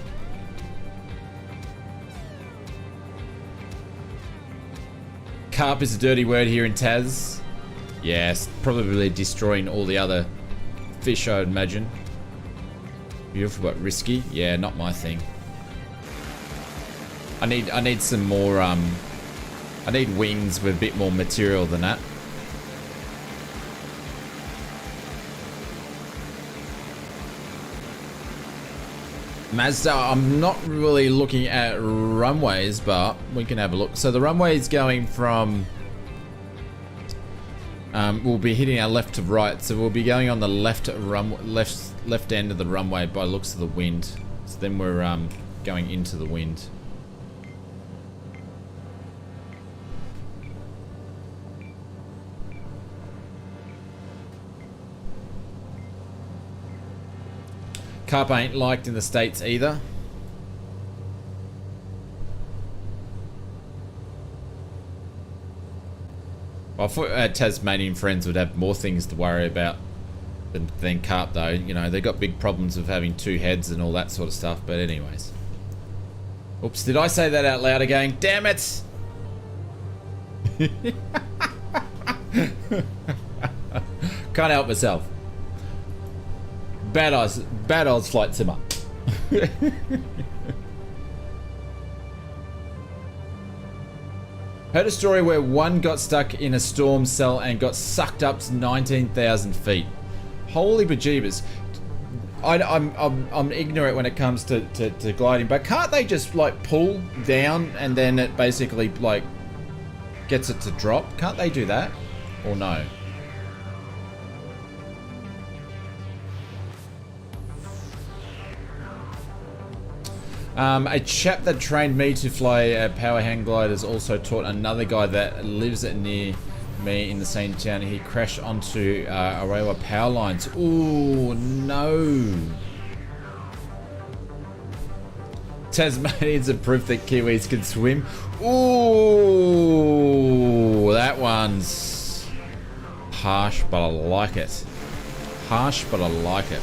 Carp is a dirty word here in Taz. Yes, probably destroying all the other fish, I would imagine. Beautiful but risky. Yeah, not my thing. I need some more, I need wings with a bit more material than that. Mazda, I'm not really looking at runways, but we can have a look. So the runway is going from, we'll be hitting our left to right, so we'll be going on the left end of the runway by looks of the wind. So then we're going into the wind. Carp ain't liked in the States either. Well, I thought Tasmanian friends would have more things to worry about than carp though. You know, they've got big problems of having two heads and all that sort of stuff, but anyways. Oops, did I say that out loud again? Damn it! Can't help myself. Bad odds flight simmer. Heard a story where one got stuck in a storm cell and got sucked up to 19,000 feet. Holy bejeebers. I'm ignorant when it comes to gliding, but can't they just like pull down and then it basically like gets it to drop? Can't they do that? Or no? A chap that trained me to fly a power hang gliders also taught another guy that lives near me in the same town. He crashed onto a railway power lines. Ooh, no. Tasmanians are proof that Kiwis can swim. Ooh, that one's harsh, but I like it. Harsh, but I like it.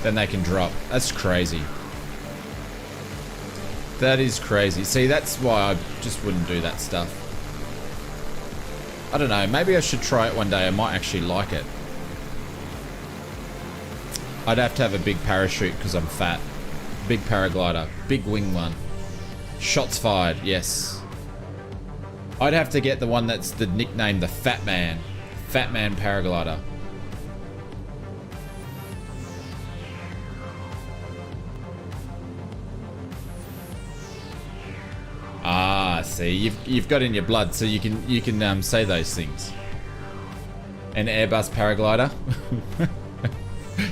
Then they can drop. That's crazy. That is crazy. See, that's why I just wouldn't do that stuff. I don't know. Maybe I should try it one day. I might actually like it. I'd have to have a big parachute because I'm fat. Big paraglider. Big wing one. Shots fired. Yes. I'd have to get the one that's the nickname the Fat Man. Fat Man paraglider. Ah, see, you've got in your blood, so you can say those things. An Airbus paraglider.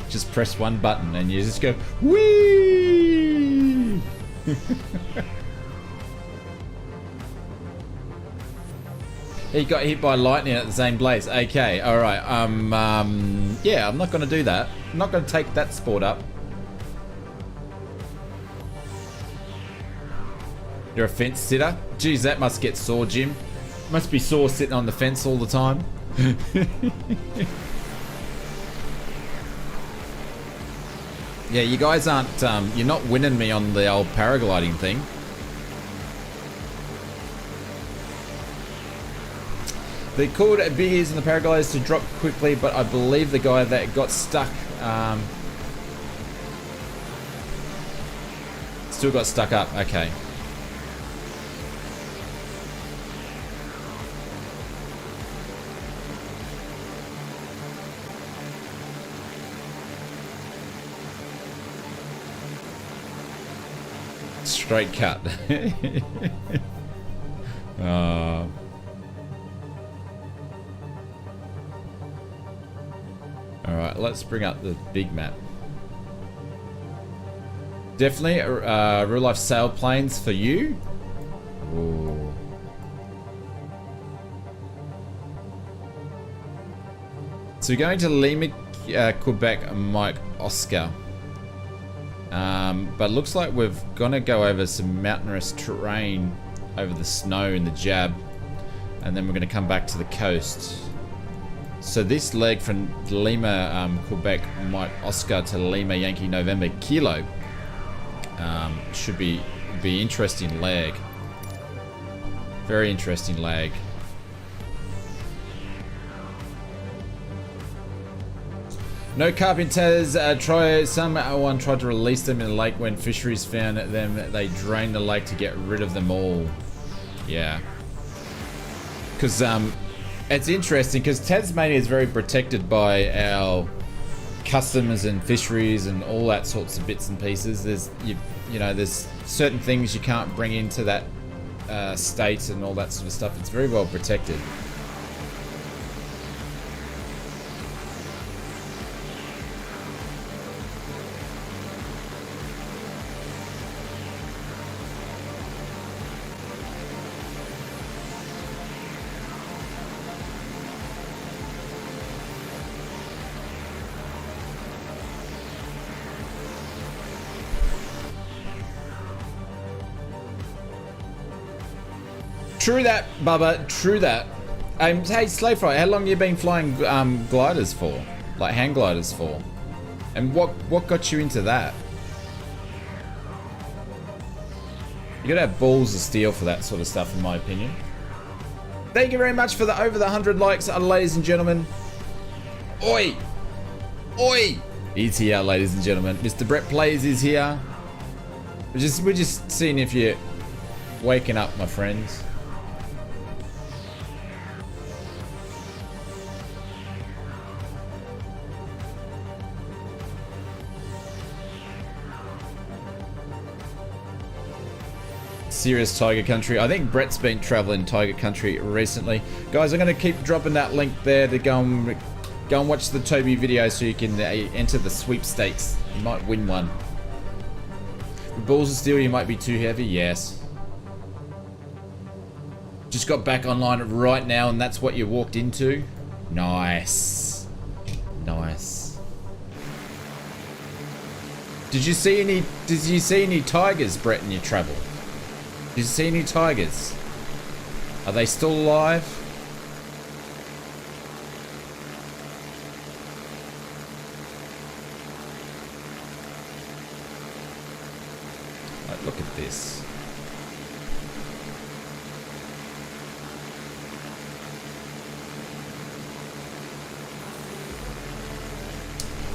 Just press one button and you just go whee. He got hit by lightning at the same place. Okay, all right. Yeah, I'm not going to do that. I'm not going to take that sport up. You're a fence sitter? Geez, that must get sore, Jim. Must be sore sitting on the fence all the time. Yeah, you guys aren't, you're not winning me on the old paragliding thing. They called biggies and the paragliders to drop quickly, but I believe the guy that got stuck Still got stuck up. Okay. Straight cut. Alright, let's bring up the big map. Definitely real life sailplanes for you. Ooh. So we're going to Lima, Quebec, Mike, Oscar. But looks like we're gonna go over some mountainous terrain over the snow in the Jab, and then we're gonna come back to the coast. So this leg from Lima, Quebec, Mike, Oscar to Lima, Yankee, November, Kilo should be interesting leg. Very interesting leg. No carpenters. Someone tried to release them in the lake. When fisheries found them, they drained the lake to get rid of them all. Yeah. Because it's interesting because Tasmania is very protected by our customs and fisheries and all that sorts of bits and pieces. There's you know there's certain things you can't bring into that state and all that sort of stuff. It's very well protected. True that, Bubba. True that. Hey, Slave Fry, how long have you been flying gliders for? Like hang gliders for? And what got you into that? You gotta have balls of steel for that sort of stuff, in my opinion. Thank you very much for the over the 100 likes, ladies and gentlemen. Oi! Oi! He's here, ladies and gentlemen. Mr. Brett Plays is here. We're just seeing if you're waking up, my friends. Serious Tiger Country. I think Brett's been traveling Tiger Country recently. Guys, I'm going to keep dropping that link there to go and watch the Toby video so you can enter the sweepstakes. You might win one. With balls of steel, you might be too heavy. Yes. Just got back online right now and that's what you walked into. Nice. Nice. Did you see any tigers, Brett, in your travel? Did you see any tigers? Are they still alive? Right, look at this.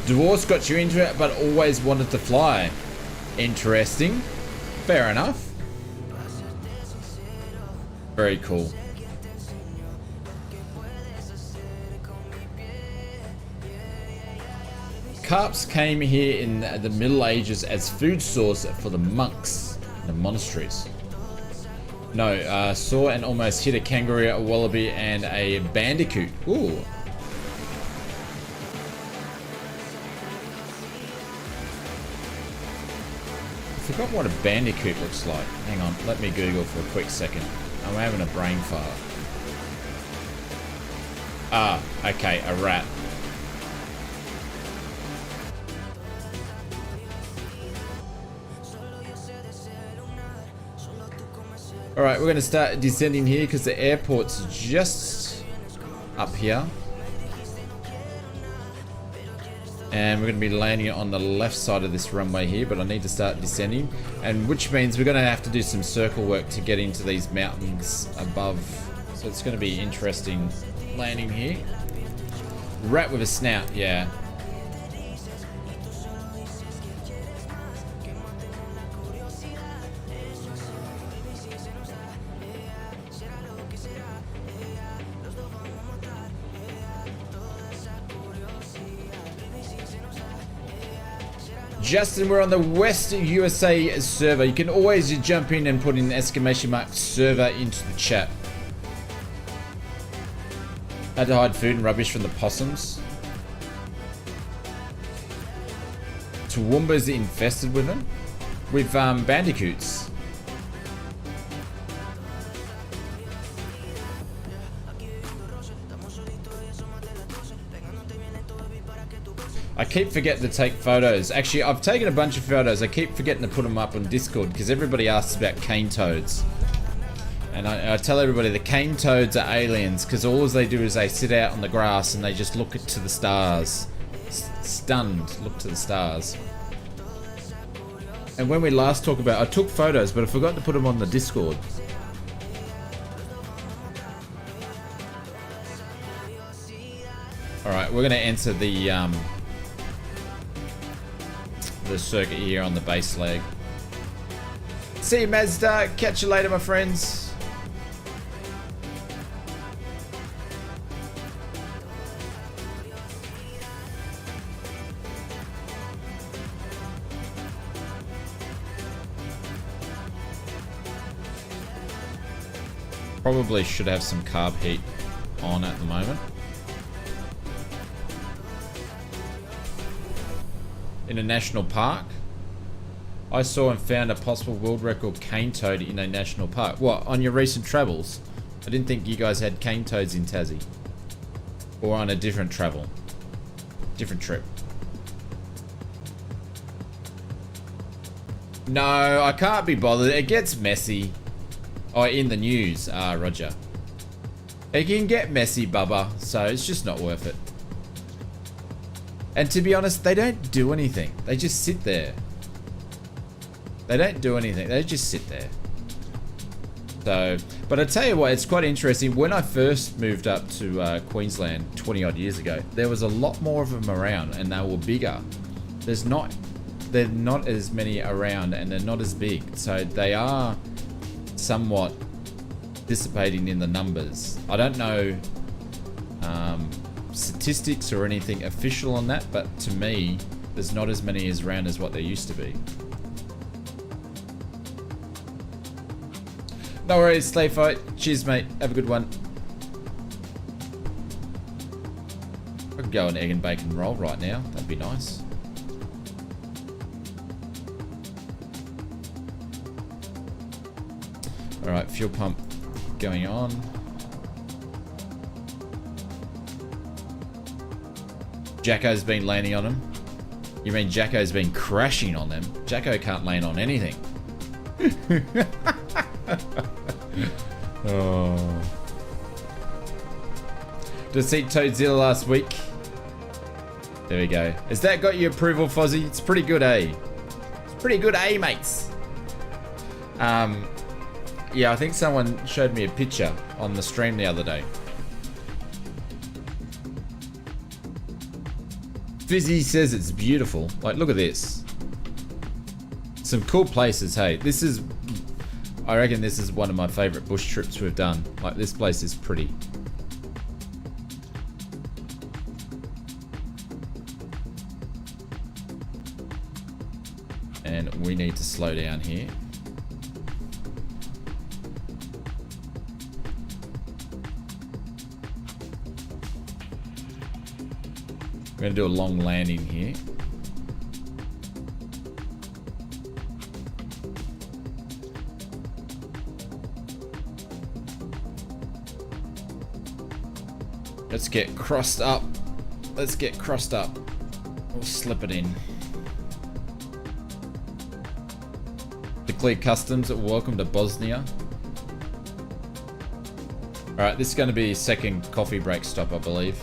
Divorce got you into it, but always wanted to fly. Interesting. Fair enough. Very cool. Carps came here in the Middle Ages as food source for the monks in the monasteries. No, saw and almost hit a kangaroo, a wallaby, and a bandicoot. Ooh. I forgot what a bandicoot looks like. Hang on, let me Google for a quick second. I'm having a brain fart. Ah, okay, a rat. Alright, we're going to start descending here because the airport's just up here. And we're going to be landing on the left side of this runway here, but I need to start descending. And which means we're going to have to do some circle work to get into these mountains above. So it's going to be interesting landing here. Rat with a snout, yeah. Justin, we're on the West USA server. You can always jump in and put in ! server into the chat. Had to hide food and rubbish from the possums. Toowoomba's infested with them. With bandicoots. I keep forgetting to take photos. Actually, I've taken a bunch of photos. I keep forgetting to put them up on Discord because everybody asks about cane toads. And I tell everybody the cane toads are aliens because all they do is they sit out on the grass and they just look to the stars. Stunned, look to the stars. And when we last talked about, I took photos, but I forgot to put them on the Discord. All right, we're gonna enter the circuit here on the base leg. See you, Mazda. Catch you later, my friends. Probably should have some carb heat on at the moment. In a national park, I saw and found a possible world record cane toad in a national park. What, on your recent travels? I didn't think you guys had cane toads in Tassie. Or on a different travel. Different trip. No, I can't be bothered. It gets messy. Oh, in the news. Ah, Roger. It can get messy, Bubba, so it's just not worth it. And to be honest, they don't do anything. They just sit there. They don't do anything. They just sit there. So, but I tell you what, it's quite interesting. When I first moved up to Queensland 20 odd years ago, there was a lot more of them around and they were bigger. They're not as many around and they're not as big. So they are somewhat dissipating in the numbers. I don't know statistics or anything official on that, but to me, there's not as many as around as what there used to be. No worries, Slay Fight. Cheers, mate. Have a good one. I could go an egg and bacon roll right now. That'd be nice. Alright, fuel pump going on. Jacko's been landing on him. You mean Jacko's been crashing on them? Jacko can't land on anything. Oh. Did I see Toadzilla last week? There we go. Has that got your approval, Fozzie? It's pretty good, eh? It's pretty good, eh, mates? Yeah, I think someone showed me a picture on the stream the other day. Fizzy says it's beautiful. Like, look at this. Some cool places, hey. This is... I reckon this is one of my favourite bush trips we've done. Like, this place is pretty. And we need to slow down here. We're going to do a long landing here. Let's get crossed up. Let's get crossed up. We'll slip it in. Declare customs. Welcome to Bosnia. Alright, this is going to be second coffee break stop, I believe.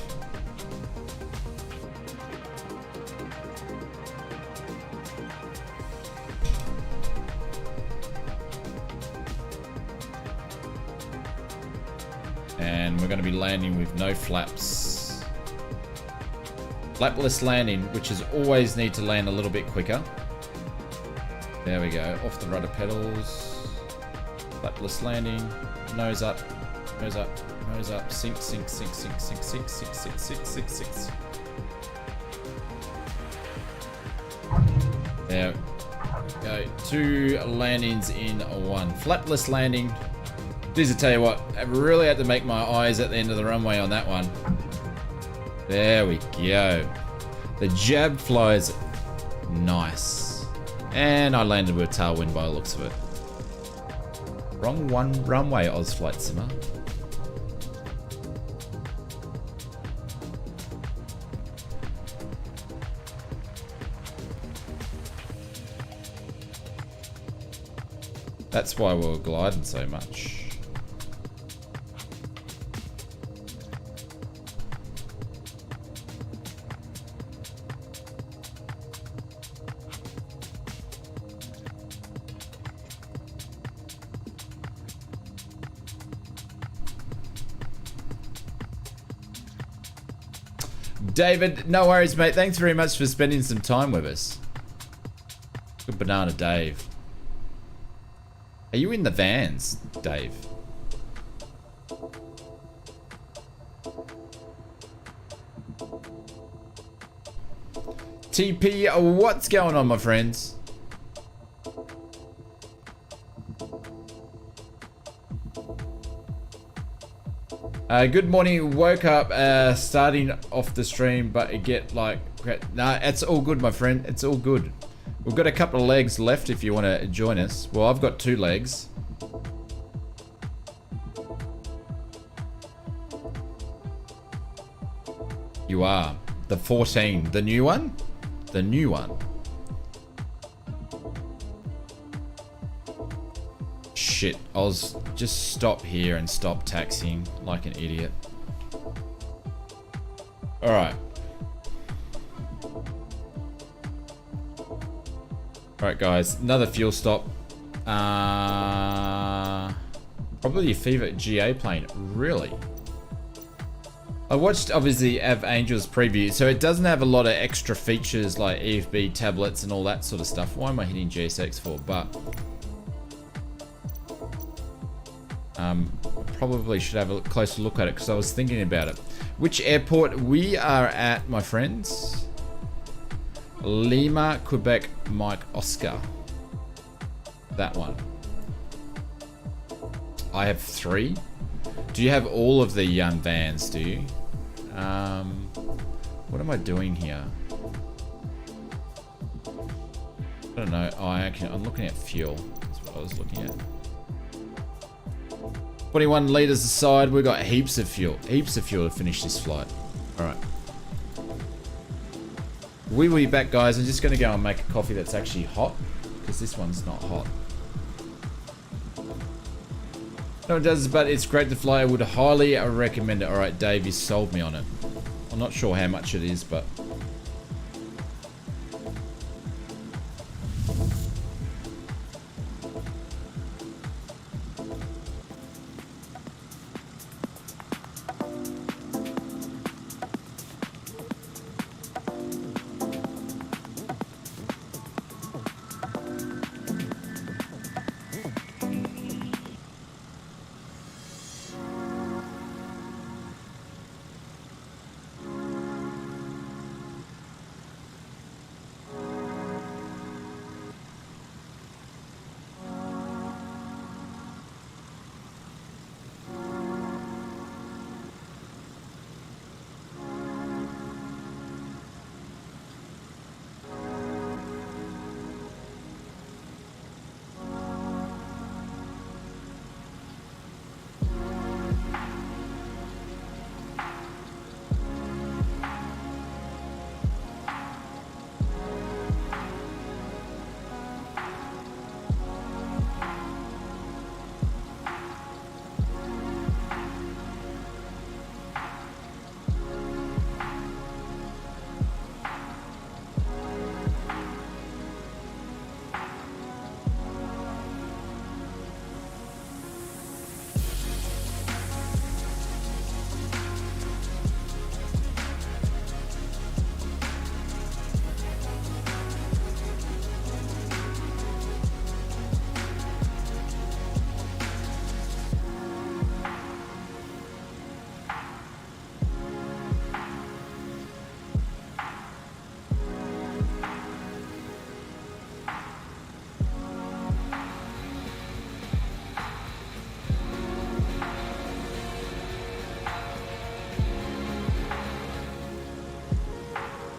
And we're going to be landing with no flaps. Flapless landing, which is always need to land a little bit quicker. There we go. Off the rudder pedals. Flapless landing. Nose up. Nose up. Nose up. Sink, sink, sink, sink, sink, sink, sink, sink, sink, sink, sink. There we go. 2 landings in 1. Flapless landing. Geez, I tell you what, I really had to make my eyes at the end of the runway on that one. There we go. The jab flies nice. And I landed with a tailwind by the looks of it. Wrong one runway, ausflightsimmer. That's why we were gliding so much. David, no worries, mate. Thanks very much for spending some time with us. Good banana, Dave. Are you in the vans, Dave? TP, what's going on, my friends? Good morning. Woke up starting off the stream, but it get like... Nah, it's all good, my friend. It's all good. We've got a couple of legs left if you want to join us. Well, I've got 2 legs. You are. The 14. The new one? The new one. Shit. I was just stop here and stop taxiing like an idiot. Alright. Alright guys, another fuel stop. Probably your favorite GA plane. Really? I watched obviously Av Angel's preview, so it doesn't have a lot of extra features like EFB tablets and all that sort of stuff. Why am I hitting GSX for? But probably should have a closer look at it because I was thinking about it. Which airport we are at, my friends? Lima, Quebec, Mike, Oscar. That one. I have 3. Do you have all of the vans, do you? What am I doing here? I don't know. Oh, I'm looking at fuel. That's what I was looking at. 21 litres aside, we've got heaps of fuel. Heaps of fuel to finish this flight. Alright. We will be back, guys. I'm just going to go and make a coffee that's actually hot, because this one's not hot. No, it does, but it's great to fly. I would highly recommend it. Alright, Dave, you sold me on it. I'm not sure how much it is, but...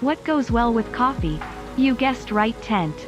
What goes well with coffee? You guessed right, tent.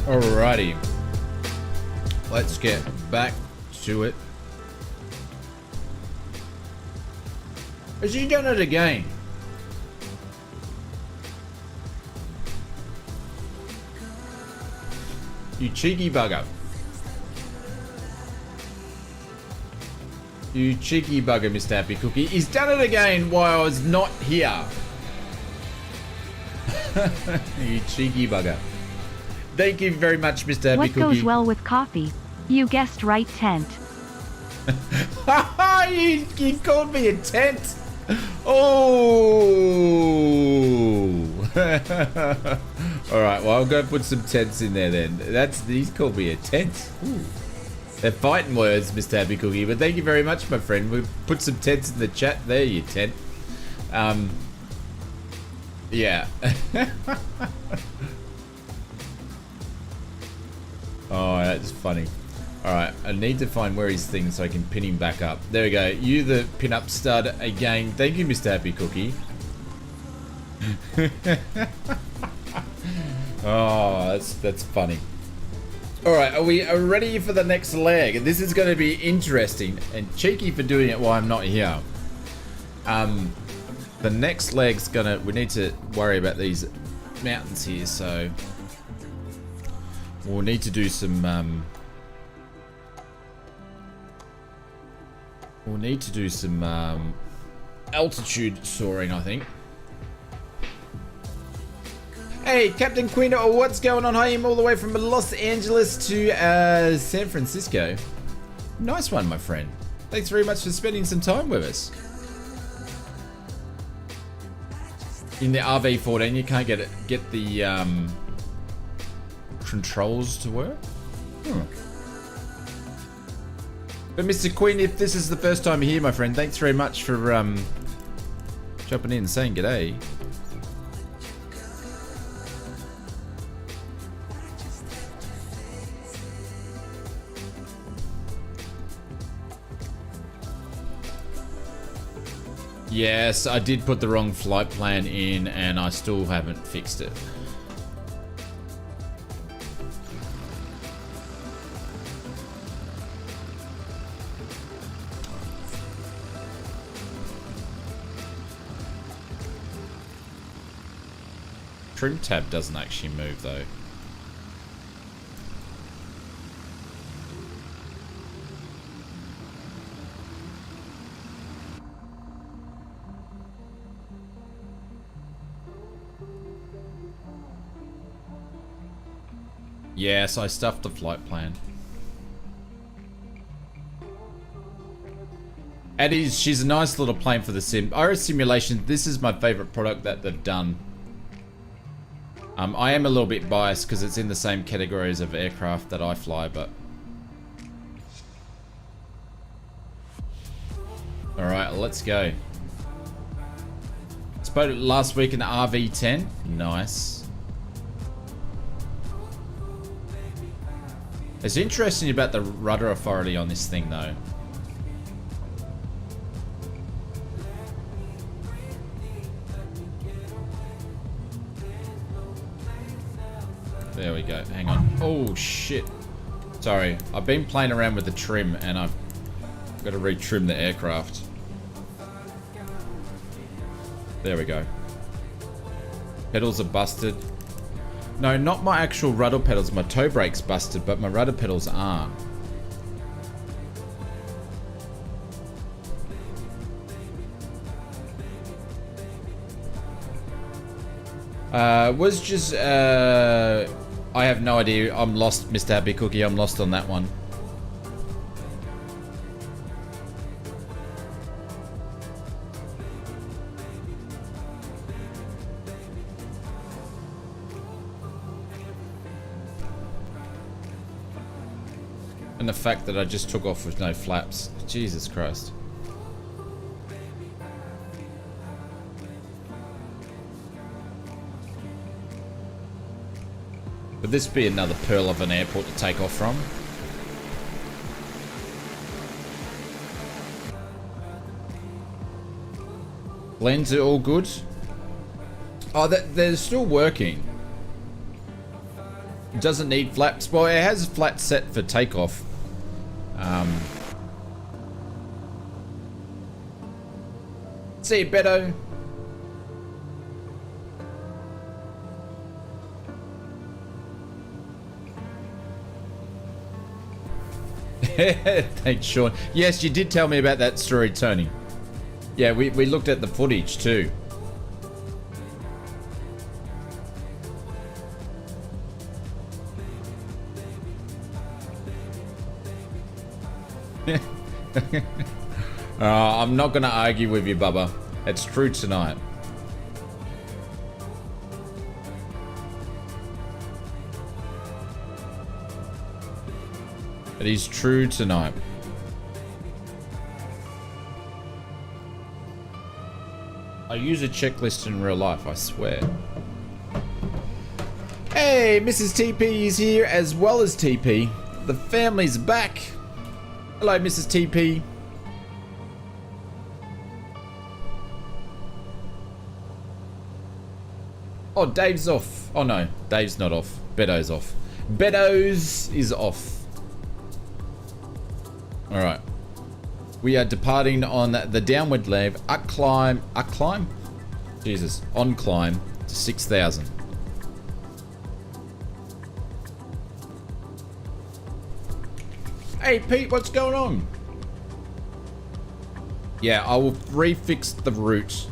Alrighty. Let's get back to it. Has you done it again? You cheeky bugger. You cheeky bugger, Mr. Happy Cookie. He's done it again while I was not here. You cheeky bugger. Thank you very much, Mr. Happy What Cookie. goes well with coffee? You guessed right, tent. you called me a tent. Oh. All right. Well, I'm going to put some tents in there then. He's called me a tent. Ooh. They're fighting words, Mr. Happy Cookie. But thank you very much, my friend. We've put some tents in the chat there, you tent. Yeah. Oh, that's funny. Alright, I need to find where his thing so I can pin him back up. There we go. You the pin-up stud again. Thank you, Mr. Happy Cookie. Oh, that's funny. Alright, are we ready for the next leg? This is going to be interesting and cheeky for doing it while I'm not here. The next leg's gonna... We need to worry about these mountains here, so... We'll need to do some, altitude soaring, I think. Hey, Captain Queen, what's going on? Hi, I'm all the way from Los Angeles to San Francisco. Nice one, my friend. Thanks very much for spending some time with us. In the RV14, you can't get the controls to work. But Mr. Queen, if this is the first time you're here, my friend, thanks very much for jumping in and saying g'day. Yes, I did put the wrong flight plan in and I still haven't fixed it. trim tab doesn't actually move though. Yes, I stuffed the flight plan. Eddie's, she's a nice little plane for the sim. Aero Simulation, this is my favorite product that they've done. I am a little bit biased because it's in the same categories of aircraft that I fly, but... Alright, let's go. Spotted last week in the RV10. Nice. It's interesting about the rudder authority on this thing though. There we go. Hang on. Oh shit. Sorry. I've been playing around with the trim and I've got to retrim the aircraft. There we go. Pedals are busted. No, not my actual rudder pedals. My toe brake's busted, but my rudder pedals aren't. Was just, I have no idea. I'm lost, Mr. Happy Cookie. I'm lost on that one. And the fact that I just took off with no flaps. Jesus Christ. Would this be another pearl of an airport to take off from? Blends are all good. Oh, they're still working. It doesn't need flaps. Well, it has a flat set for takeoff. See you, Beto. Thanks, Sean. Yes, you did tell me about that story, Tony. Yeah, we looked at the footage too. I'm not going to argue with you, Bubba. It's true tonight. It is true tonight. I use a checklist in real life, I swear. Hey, Mrs. TP is here as well as TP. The family's back. Hello, Mrs. TP. Oh, Dave's off. Oh no, Dave's not off. Bedo's off. Bedo's is off. Alright. We are departing on the downward leg. Up climb. Jesus. On climb to 6,000. Hey Pete, what's going on? Yeah, I will refix the route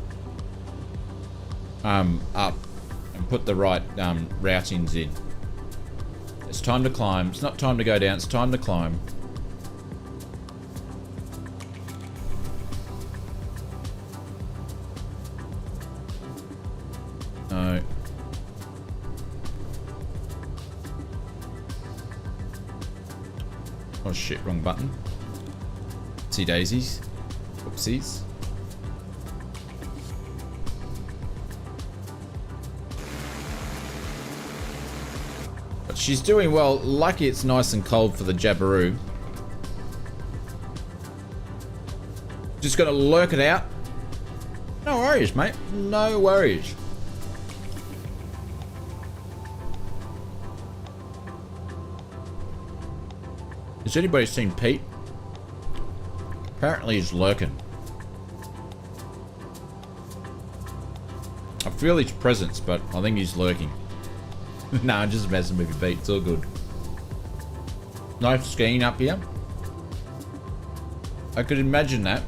up and put the right routings in. It's time to climb. It's not time to go down, it's time to climb. No. Oh shit, wrong button. See daisies. Oopsies. But she's doing well. Lucky it's nice and cold for the Jabiru. Just gotta lurk it out. No worries, mate. No worries. Has anybody seen Pete? Apparently he's lurking. I feel his presence, but I think he's lurking. Nah, I'm just messing with you, Pete. It's all good. Nice skiing up here. I could imagine that.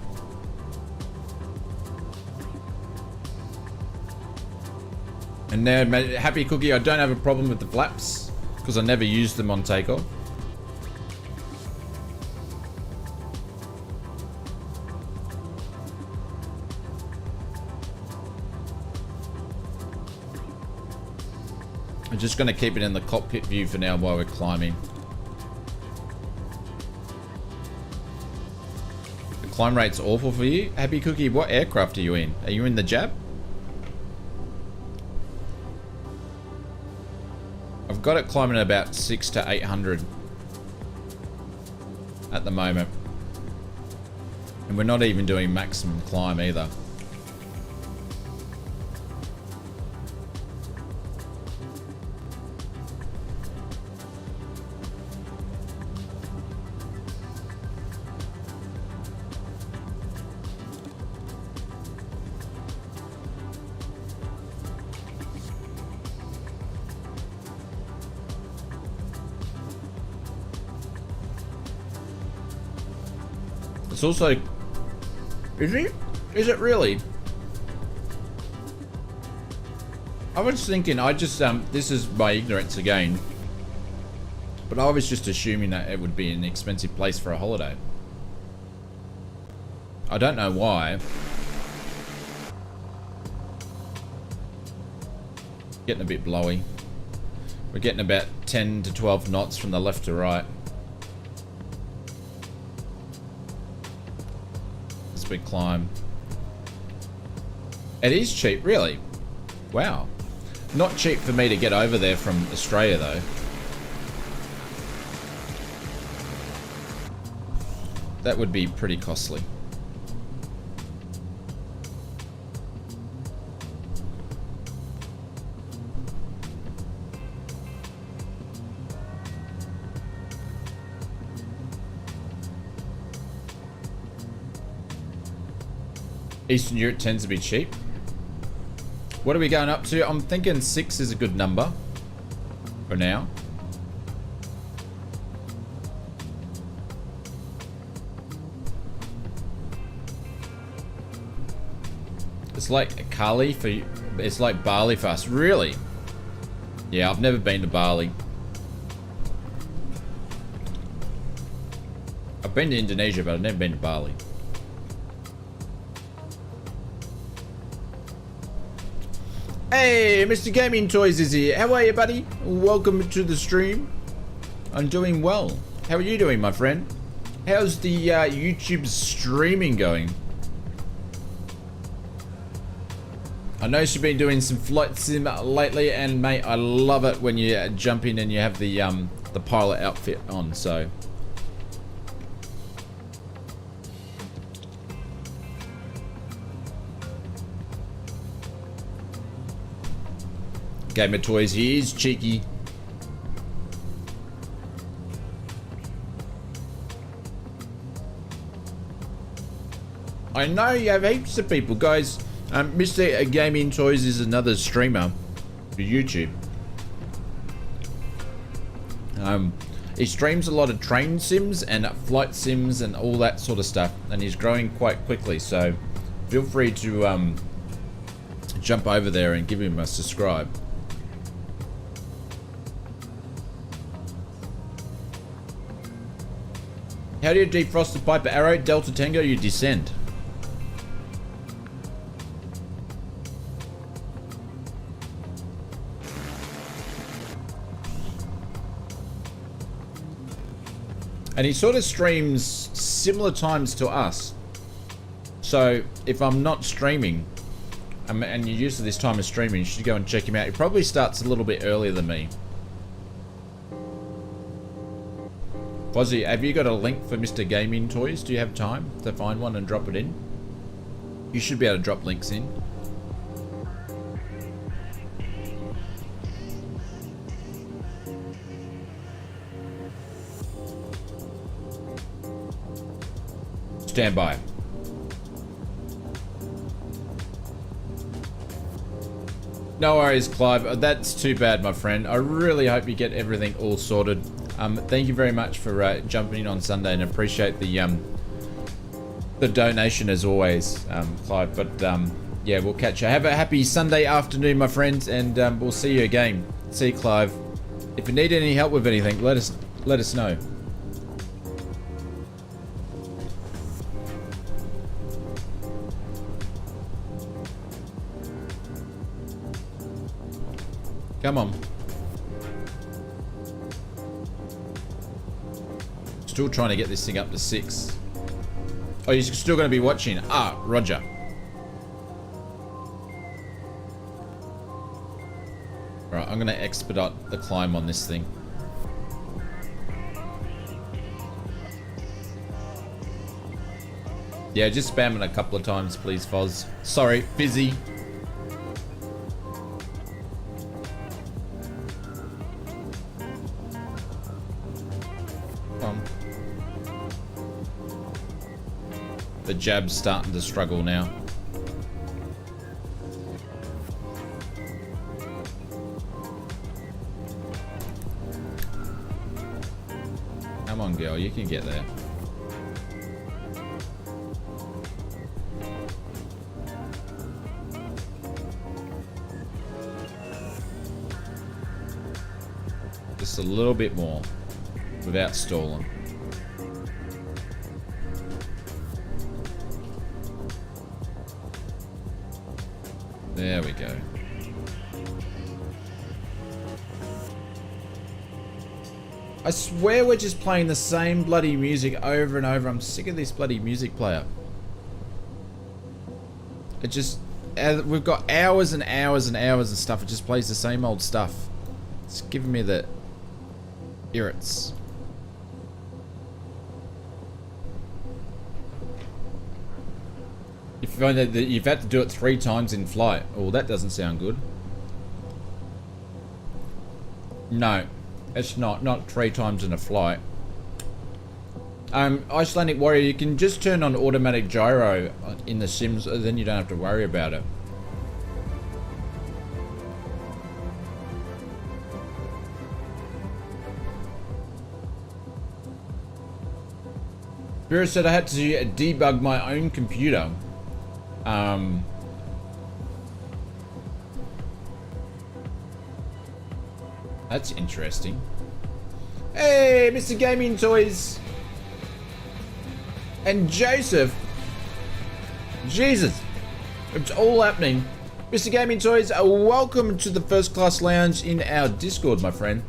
And now, Happy Cookie, I don't have a problem with the flaps because I never used them on takeoff. I'm just going to keep it in the cockpit view for now while we're climbing. The climb rate's awful for you. Happy Cookie, what aircraft are you in? Are you in the Jab? I've got it climbing at about 600 to 800 at the moment. And we're not even doing maximum climb either. It's also, is it really? I was thinking, this is my ignorance again, but I was just assuming that it would be an expensive place for a holiday. I don't know why. Getting a bit blowy. We're getting about 10 to 12 knots from the left to right. Big climb. It is cheap, really. Wow. Not cheap for me to get over there from Australia, though. That would be pretty costly. Eastern Europe tends to be cheap. What are we going up to? I'm thinking 6 is a good number for now. It's like CALI for you. It's like Bali for us. Really? Yeah, I've never been to Bali. I've been to Indonesia, but I've never been to Bali. Hey, Mr. Gaming Toys is here. How are you, buddy? Welcome to the stream. I'm doing well. How are you doing, my friend? How's the YouTube streaming going? I know you've been doing some flight sim lately, and mate, I love it when you jump in and you have the pilot outfit on. So. Gamer Toys, he is cheeky. I know you have heaps of people, guys. Mr. Gaming Toys is another streamer for YouTube. He streams a lot of train sims and flight sims and all that sort of stuff, and he's growing quite quickly. So feel free to jump over there and give him a subscribe. How do you defrost the Piper Arrow? Delta Tango, you descend. And he sort of streams similar times to us. So if I'm not streaming, and you're used to this time of streaming, you should go and check him out. He probably starts a little bit earlier than me. Fozzie, have you got a link for Mr. Gaming Toys? Do you have time to find one and drop it in? You should be able to drop links in. Stand by. No worries, Clive. That's too bad, my friend. I really hope you get everything all sorted. Thank you very much for jumping in on Sunday, and appreciate the donation as always, Clive. But yeah, we'll catch you. Have a happy Sunday afternoon, my friends, and we'll see you again. See you, Clive. If you need any help with anything, let us know. Come on. Still trying to get this thing up to 6. Oh, you're still going to be watching? Ah, roger. Right, I'm going to expedite the climb on this thing. Yeah, just spam it a couple of times, please, Foz. Sorry, busy. The jab's starting to struggle now. Come on, girl, you can get there. Just a little bit more without stalling. There we go. I swear we're just playing the same bloody music over and over. I'm sick of this bloody music player. It just... we've got hours and hours and hours of stuff. It just plays the same old stuff. It's giving me the irrits. You find that you've had to do it 3 times in flight. Oh, that doesn't sound good. No, it's not. Not 3 times in a flight. Icelandic Warrior, you can just turn on automatic gyro in the Sims, then you don't have to worry about it. Jabiru said I had to debug my own computer. That's interesting. Hey, Mr. Gaming Toys and Joseph. Jesus, it's all happening. Mr. Gaming Toys, welcome to the First Class Lounge in our Discord, my friend.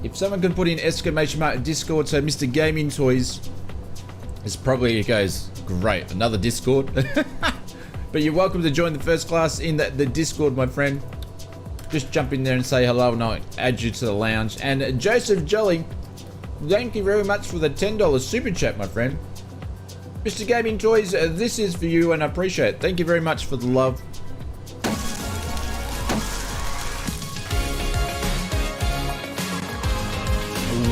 If someone could put in exclamation mark in Discord, so Mr. Gaming Toys, it's probably, it goes, great, another Discord. But you're welcome to join the First Class in the Discord, my friend. Just jump in there and say hello and I'll add you to the lounge. And Joseph Jolly, thank you very much for the $10 super chat, my friend. Mr. Gaming Toys, this is for you and I appreciate it. Thank you very much for the love.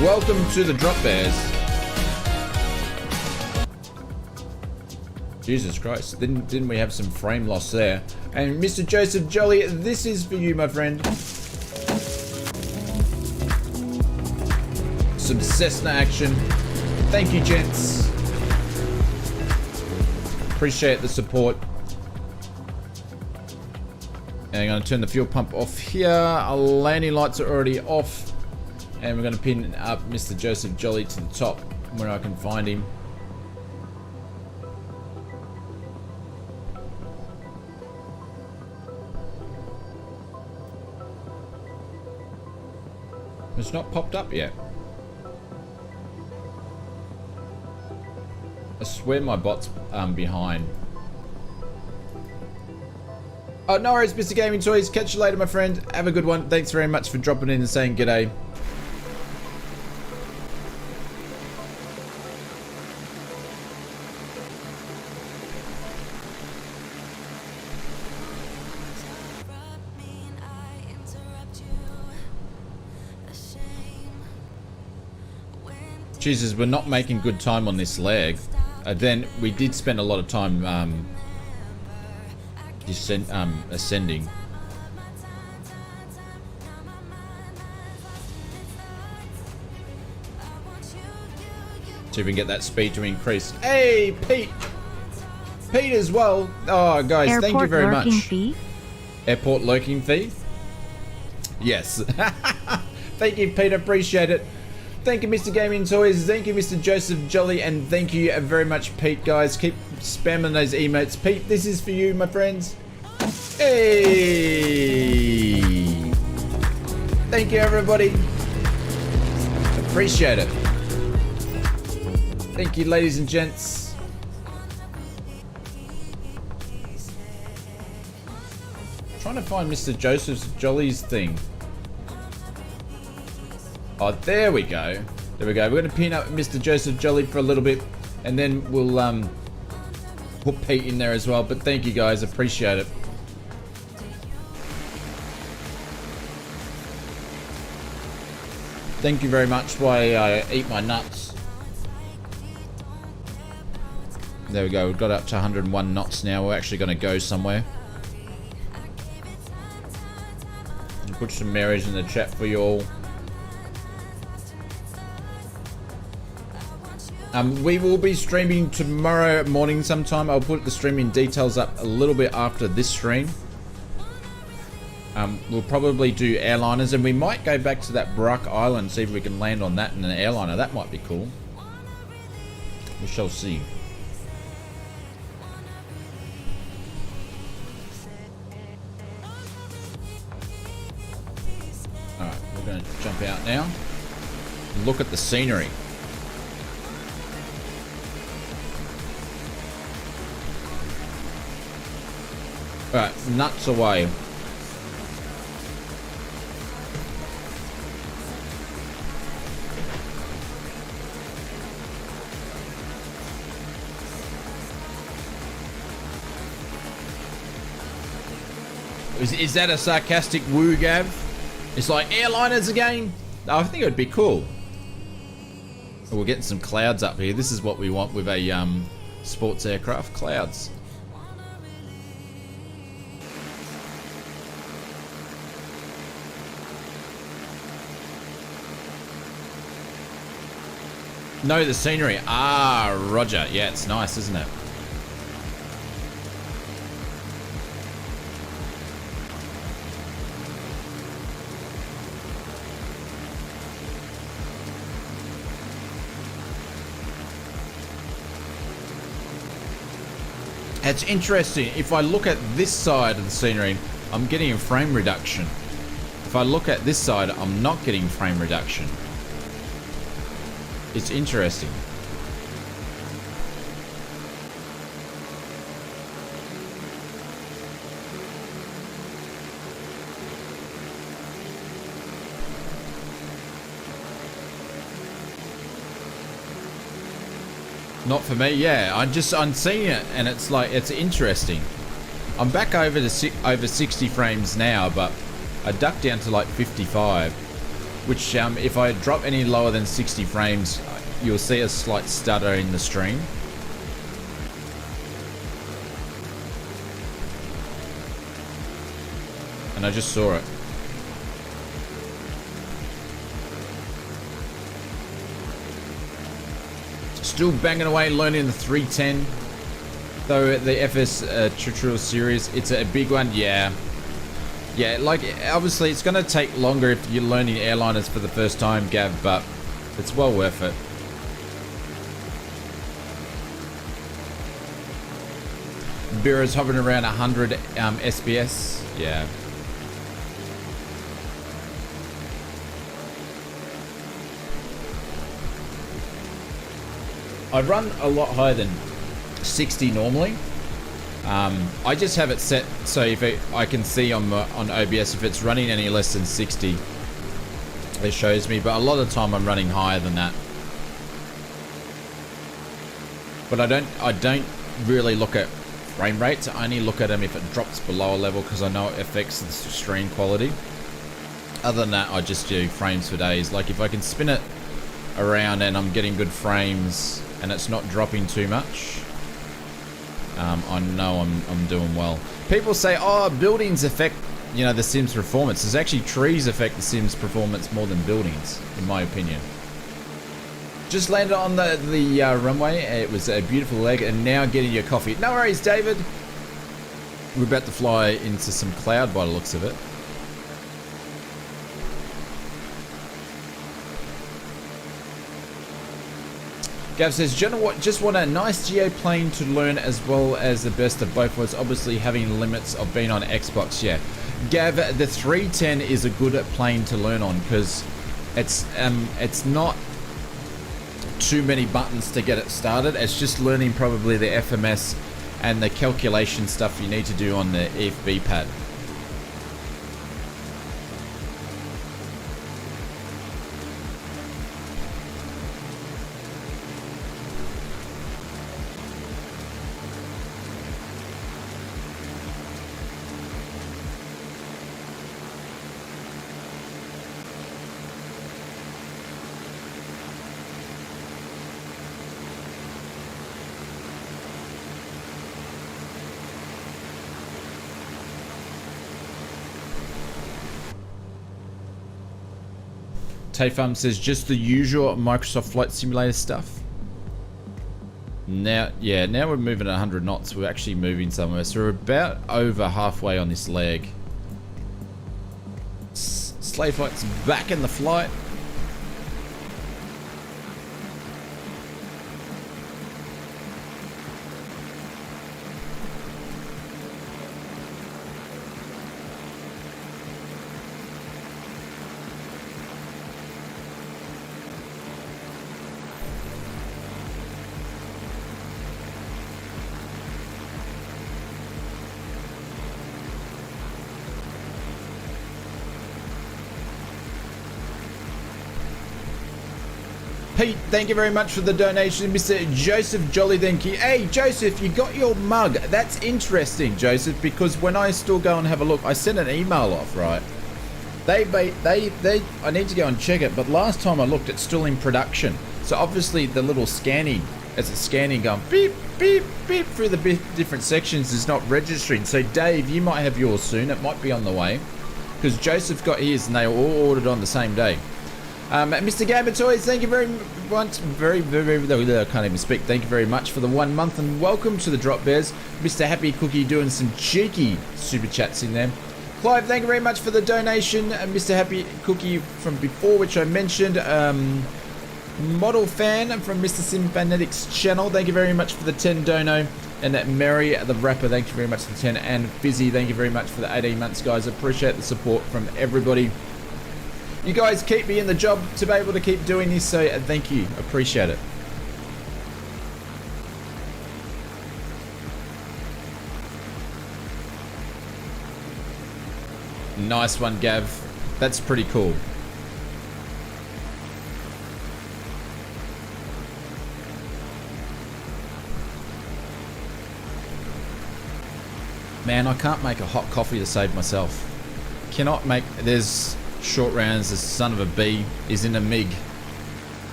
Welcome to the Drop Bears. Jesus Christ, didn't we have some frame loss there? And Mr. Joseph Jolly, this is for you, my friend. Some Cessna action. Thank you, gents. Appreciate the support. And I'm going to turn the fuel pump off here. Our landing lights are already off. And we're going to pin up Mr. Joseph Jolly to the top where I can find him. It's not popped up yet. I swear my bot's behind. Oh, no worries, Mr. Gaming Toys. Catch you later, my friend. Have a good one. Thanks very much for dropping in and saying g'day. Jesus, we're not making good time on this leg. Then we did spend a lot of time ascending. See if we can get that speed to increase. Hey, Pete! Pete as well. Oh, guys, thank you very much. Airport lurking fee? Airport lurking fee? Yes. Thank you, Pete. Appreciate it. Thank you, Mr. Gaming Toys. Thank you, Mr. Joseph Jolly. And thank you very much, Pete, guys. Keep spamming those emotes. Pete, this is for you, my friends. Hey! Thank you, everybody. Appreciate it. Thank you, ladies and gents. Trying to find Mr. Joseph Jolly's thing. Oh, there we go. There we go. We're going to pin up Mr. Joseph Jolly for a little bit, and then we'll put Pete in there as well. But thank you, guys. Appreciate it. Thank you very much while I eat my nuts. There we go. We've got up to 101 knots now. We're actually going to go somewhere. I'll put some marriage in the chat for you all. We will be streaming tomorrow morning sometime. I'll put the streaming details up a little bit after this stream. We'll probably do airliners, and we might go back to that Barak Island, see if we can land on that in an airliner. That might be cool. We shall see. Alright, we're going to jump out now. Look at the scenery. Alright, nuts away. Is that a sarcastic woo, Gav? It's like airliners again? I think it would be cool. We're getting some clouds up here. This is what we want with a sports aircraft. Clouds. No, the scenery. Ah, roger. Yeah, it's nice, isn't it? It's interesting. If I look at this side of the scenery, I'm getting a frame reduction. If I look at this side, I'm not getting frame reduction. It's interesting. Not for me, yeah. I'm seeing it, and it's like, it's interesting. I'm back over to over 60 frames now, but I ducked down to like 55, which if I drop any lower than 60 frames, you'll see a slight stutter in the stream. And I just saw it. Still banging away, learning the 310. Though the FS tutorial series, it's a big one, yeah. Yeah, like, obviously it's going to take longer if you're learning airliners for the first time, Gav, but it's well worth it. Bureau's hovering around 100 SPS, yeah. I run a lot higher than 60 normally. I just have it set so if I can see on OBS if it's running any less than 60, it shows me. But a lot of the time I'm running higher than that. But I don't really look at frame rates. I only look at them if it drops below a level because I know it affects the stream quality. Other than that, I just do frames for days. Like if I can spin it around and I'm getting good frames and it's not dropping too much, I know I'm doing well. People say, oh, buildings affect, you know, the Sims performance. There's actually trees affect the Sims performance more than buildings, in my opinion. Just landed on the runway. It was a beautiful leg, and now getting your coffee. No worries, David. We're about to fly into some cloud by the looks of it. Gav says, just want a nice GA plane to learn as well as the best of both worlds. Obviously, having limits of being on Xbox, yeah. Gav, the 310 is a good plane to learn on because it's not too many buttons to get it started. It's just learning probably the FMS and the calculation stuff you need to do on the EFB pad. Tayfum says just the usual Microsoft Flight Simulator stuff. Now, yeah, now we're moving at 100 knots. We're actually moving somewhere. So we're about over halfway on this leg. Slave Flight's back in the flight. Pete, thank you very much for the donation. Mr. Joseph Jolly, thank you. Hey, Joseph, you got your mug. That's interesting, Joseph, because when I still go and have a look, I sent an email off, right? I need to go and check it, but last time I looked, it's still in production. So obviously the little scanning, as it's scanning going beep, beep, beep through the different sections is not registering. So Dave, you might have yours soon. It might be on the way. Because Joseph got his and they were all ordered on the same day. Mr. Gamer Toys, thank you very much. I can't even speak. Thank you very much for the 1 month and welcome to the Drop Bears. Mr. Happy Cookie doing some cheeky super chats in there. Clive, thank you very much for the donation. Mr. Happy Cookie from before, which I mentioned. Model Fan from Mr. Symphonetic's channel, thank you very much for the 10 dono. And that Mary the Rapper, thank you very much for the 10. And Fizzy, thank you very much for the 18 months, guys. Appreciate the support from everybody. You guys keep me in the job to be able to keep doing this, so thank you. Appreciate it. Nice one, Gav. That's pretty cool. Man, I can't make a hot coffee to save myself. Cannot make... There's short rounds. The son of a bee is in a MiG.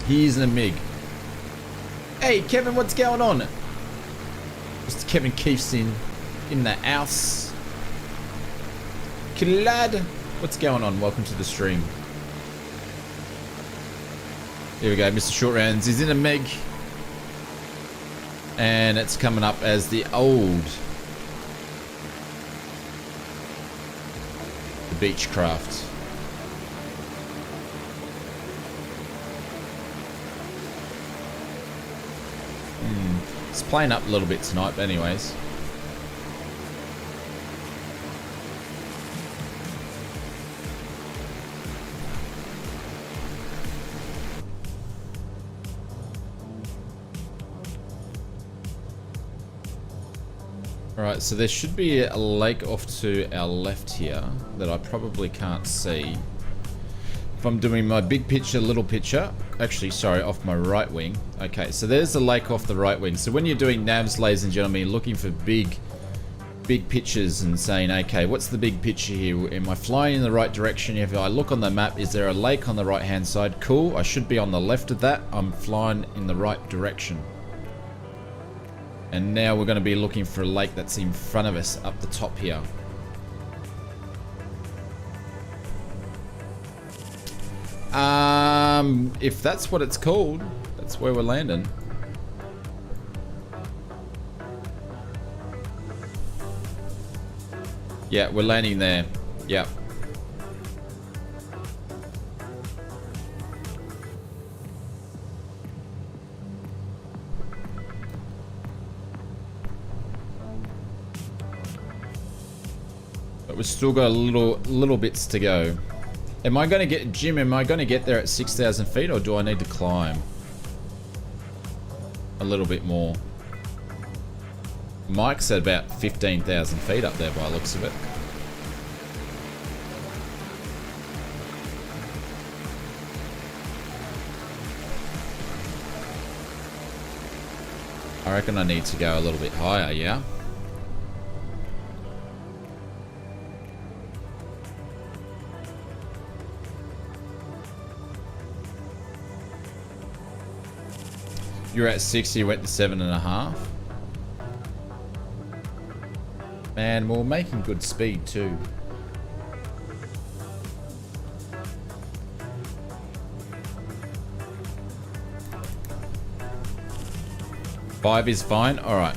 He is in a MiG. Hey, Kevin, what's going on? Mr. Kevin Keefe's in the house. Clad, what's going on? Welcome to the stream. Here we go. Mr. Short Rounds is in a MiG. And it's coming up as the old... Beechcraft. It's playing up a little bit tonight, but anyways. Alright, so there should be a lake off to our left here that I probably can't see. If I'm doing my big picture, little picture, actually, sorry, off my right wing. Okay, so there's the lake off the right wing. So when you're doing navs, ladies and gentlemen, you're looking for big pictures and saying, okay, what's the big picture here? Am I flying in the right direction? If I look on the map, is there a lake on the right hand side? Cool, I should be on the left of that. I'm flying in the right direction. And now we're going to be looking for a lake that's in front of us up the top here. If that's what it's called, That's where we're landing. Yeah, we're landing there. Yep. But we've still got a little bits to go. Am I going to get, Jim, am I going to get there at 6,000 feet or do I need to climb a little bit more? Mike said about 15,000 feet up there by the looks of it. I reckon I need to go a little bit higher, yeah? You're at 60, you went to 7.5. Man, we're making good speed too. Five is fine. All right.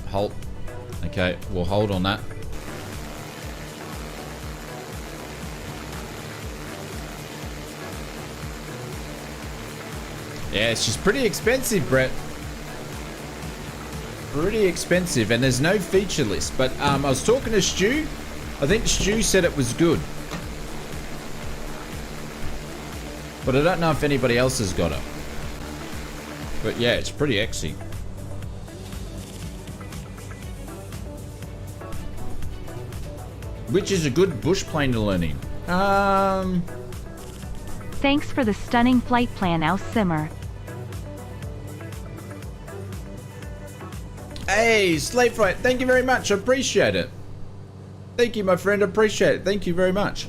Halt. Okay, we'll hold on that. Yeah, it's just pretty expensive, Brett. Pretty expensive, and there's no feature list. But I was talking to Stu. I think Stu said it was good. But I don't know if anybody else has got it. But yeah, it's pretty exy. Which is a good bush plane to learn in. Thanks for the stunning flight plan, ausflightsimmer. Hey, Slave Fright, thank you very much. I appreciate it. Thank you, my friend. I appreciate it. Thank you very much.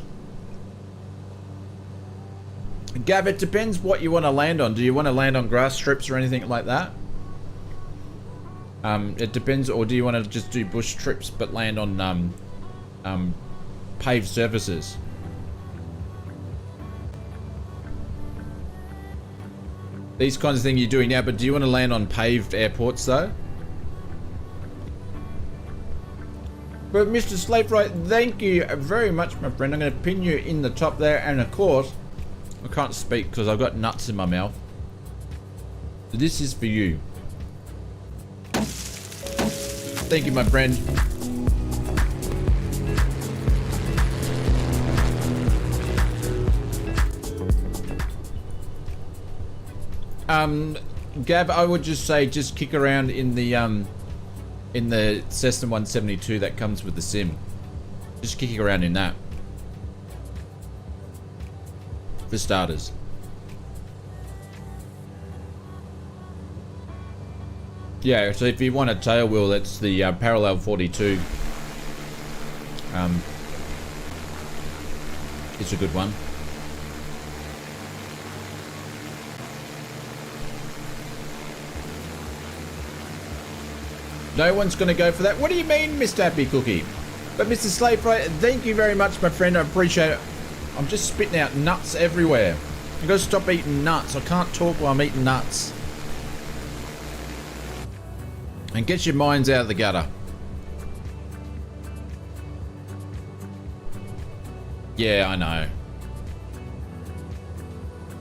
Gav, it depends what you want to land on. Do you want to land on grass strips or anything like that? It depends, or do you want to just do bush trips but land on paved surfaces? These kinds of things you're doing now, but do you want to land on paved airports though? But Mr. Slave Right, thank you very much, my friend. I'm going to pin you in the top there, and of course, I can't speak because I've got nuts in my mouth. This is for you. Thank you, my friend. Gab, I would just say just kick around in the Cessna 172 that comes with the sim. Just kicking around in that. For starters. Yeah, so if you want a tail wheel, that's the Parallel 42. It's a good one. No one's going to go for that. What do you mean, Mr. Happy Cookie? But Mr. Slave Right, thank you very much, my friend. I appreciate it. I'm just spitting out nuts everywhere. I've got to stop eating nuts. I can't talk while I'm eating nuts. And get your minds out of the gutter. Yeah, I know.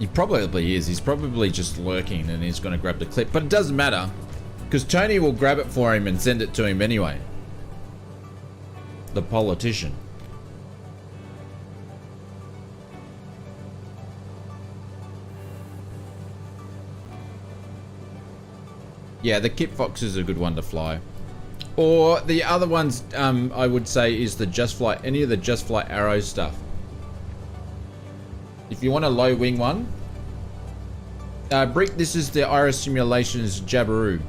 He probably is. He's probably just lurking and he's going to grab the clip. But it doesn't matter. Because Tony will grab it for him and send it to him anyway. The politician. Yeah, the Kit Fox is a good one to fly. Or the other ones, I would say, is the Just Flight, any of the Just Flight Arrow stuff. If you want a low wing one, Brick, this is the Iris Simulations Jabiru.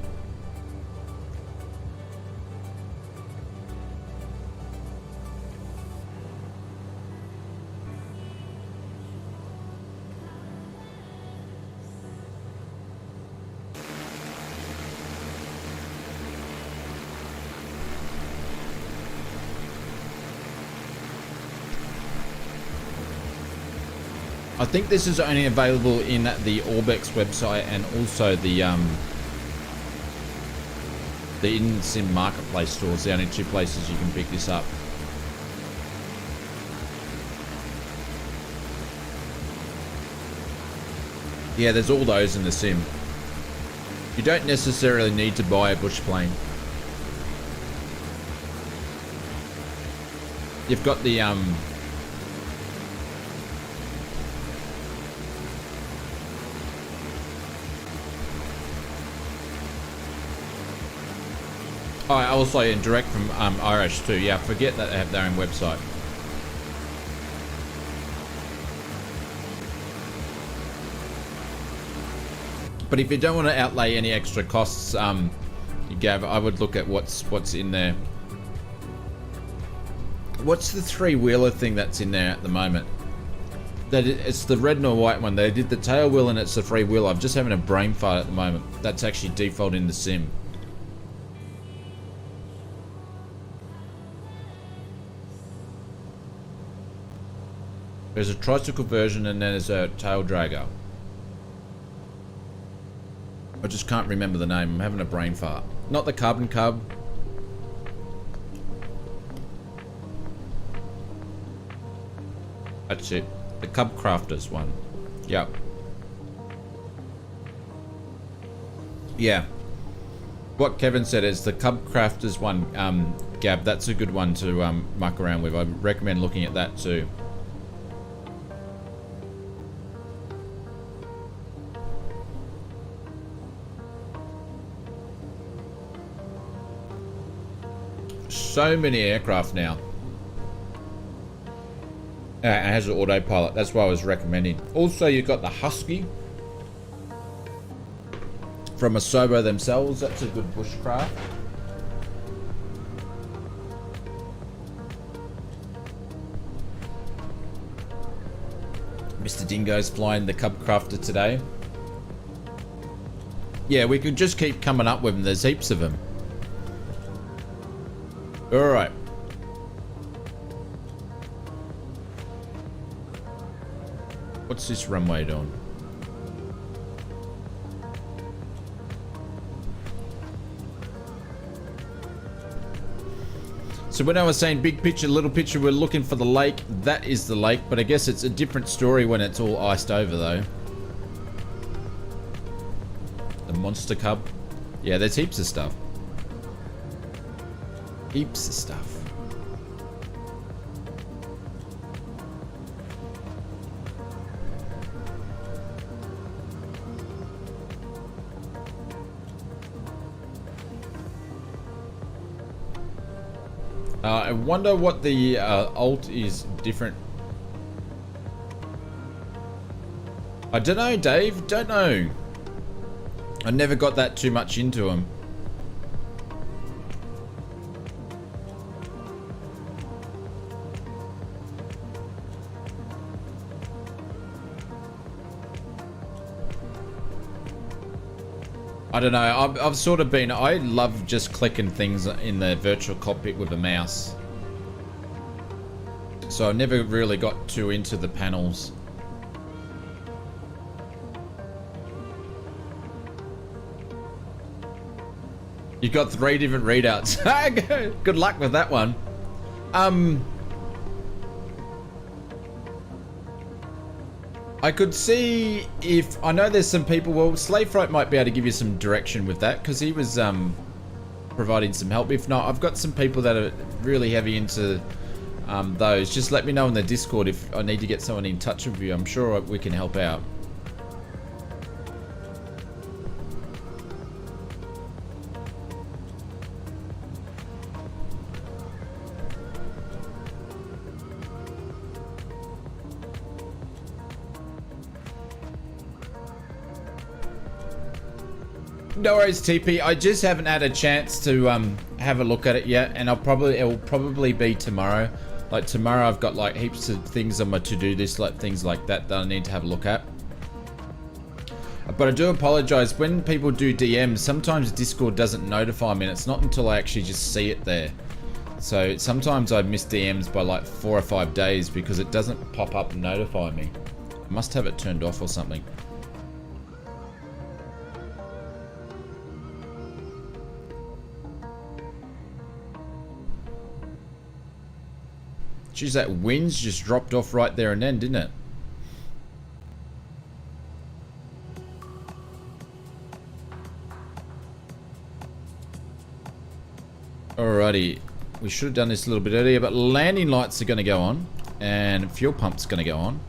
I think this is only available in the Orbex website and also the in-sim marketplace stores. The only two places you can pick this up. Yeah, there's all those in the sim. You don't necessarily need to buy a bush plane. You've got the Oh, also in direct from Irish too. Yeah, forget that they have their own website. But if you don't want to outlay any extra costs, Gav, I would look at what's in there. What's the three-wheeler thing that's in there at the moment? It's the red and white one. They did the tail wheel and it's the three-wheeler. I'm just having a brain fart at the moment. That's actually default in the sim. There's a tricycle version and then there's a tail dragger. I just can't remember the name. I'm having a brain fart. Not the Carbon Cub. That's it. The Cub Crafters one. Yep. Yeah. What Kevin said is the Cub Crafters one, Gab, that's a good one to muck around with. I recommend looking at that too. So many aircraft now. It has an autopilot. That's why I was recommending. Also, you've got the Husky from Asobo themselves. That's a good bushcraft. Mr. Dingo's flying the Cub Crafter today. Yeah, we could just keep coming up with them. There's heaps of them. Alright. What's this runway doing? So when I was saying big picture, little picture, we're looking for the lake. That is the lake, but I guess it's a different story when it's all iced over though. The Monster Cub. Yeah, there's heaps of stuff. Heaps of stuff. I wonder what the alt is different. I don't know, Dave. Don't know. I never got that too much into them. I don't know, I've sort of been, I love just clicking things in the virtual cockpit with a mouse. So I never really got too into the panels. You got 3 different readouts. Good luck with that one. I could see if, I know there's some people, well, Slave Fright might be able to give you some direction with that, because he was providing some help. If not, I've got some people that are really heavy into those. Just let me know in the Discord if I need to get someone in touch with you. I'm sure we can help out. No worries, TP. I just haven't had a chance to have a look at it yet, and it will probably be tomorrow. Like tomorrow, I've got like heaps of things on my to-do list, like things like that I need to have a look at. But I do apologize when people do DMs. Sometimes Discord doesn't notify me, and it's not until I actually just see it there. So sometimes I miss DMs by like 4 or 5 days because it doesn't pop up and notify me. Must have it turned off or something. Geez, that wind's just dropped off right there and then, didn't it? Alrighty. We should have done this a little bit earlier, but landing lights are going to go on. And fuel pump's going to go on.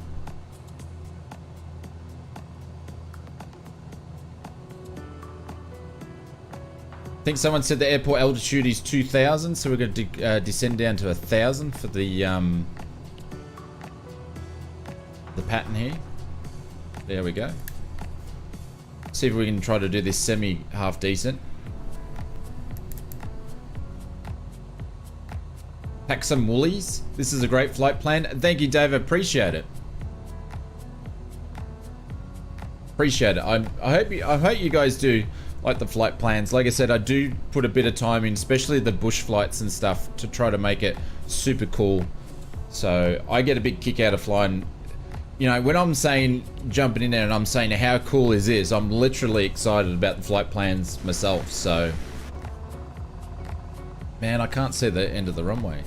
I think someone said the airport altitude is 2,000, so we're going to descend down to 1,000 for the pattern here. There we go. See if we can try to do this semi-half decent. Pack some woolies. This is a great flight plan. Thank you, Dave. I appreciate it. Appreciate it. I hope you guys do like the flight plans. Like I said, I do put a bit of time in, especially the bush flights and stuff, to try to make it super cool. So I get a big kick out of flying. You know, when I'm saying jumping in there and I'm saying how cool is this, I'm literally excited about the flight plans myself. So, man, I can't see the end of the runway.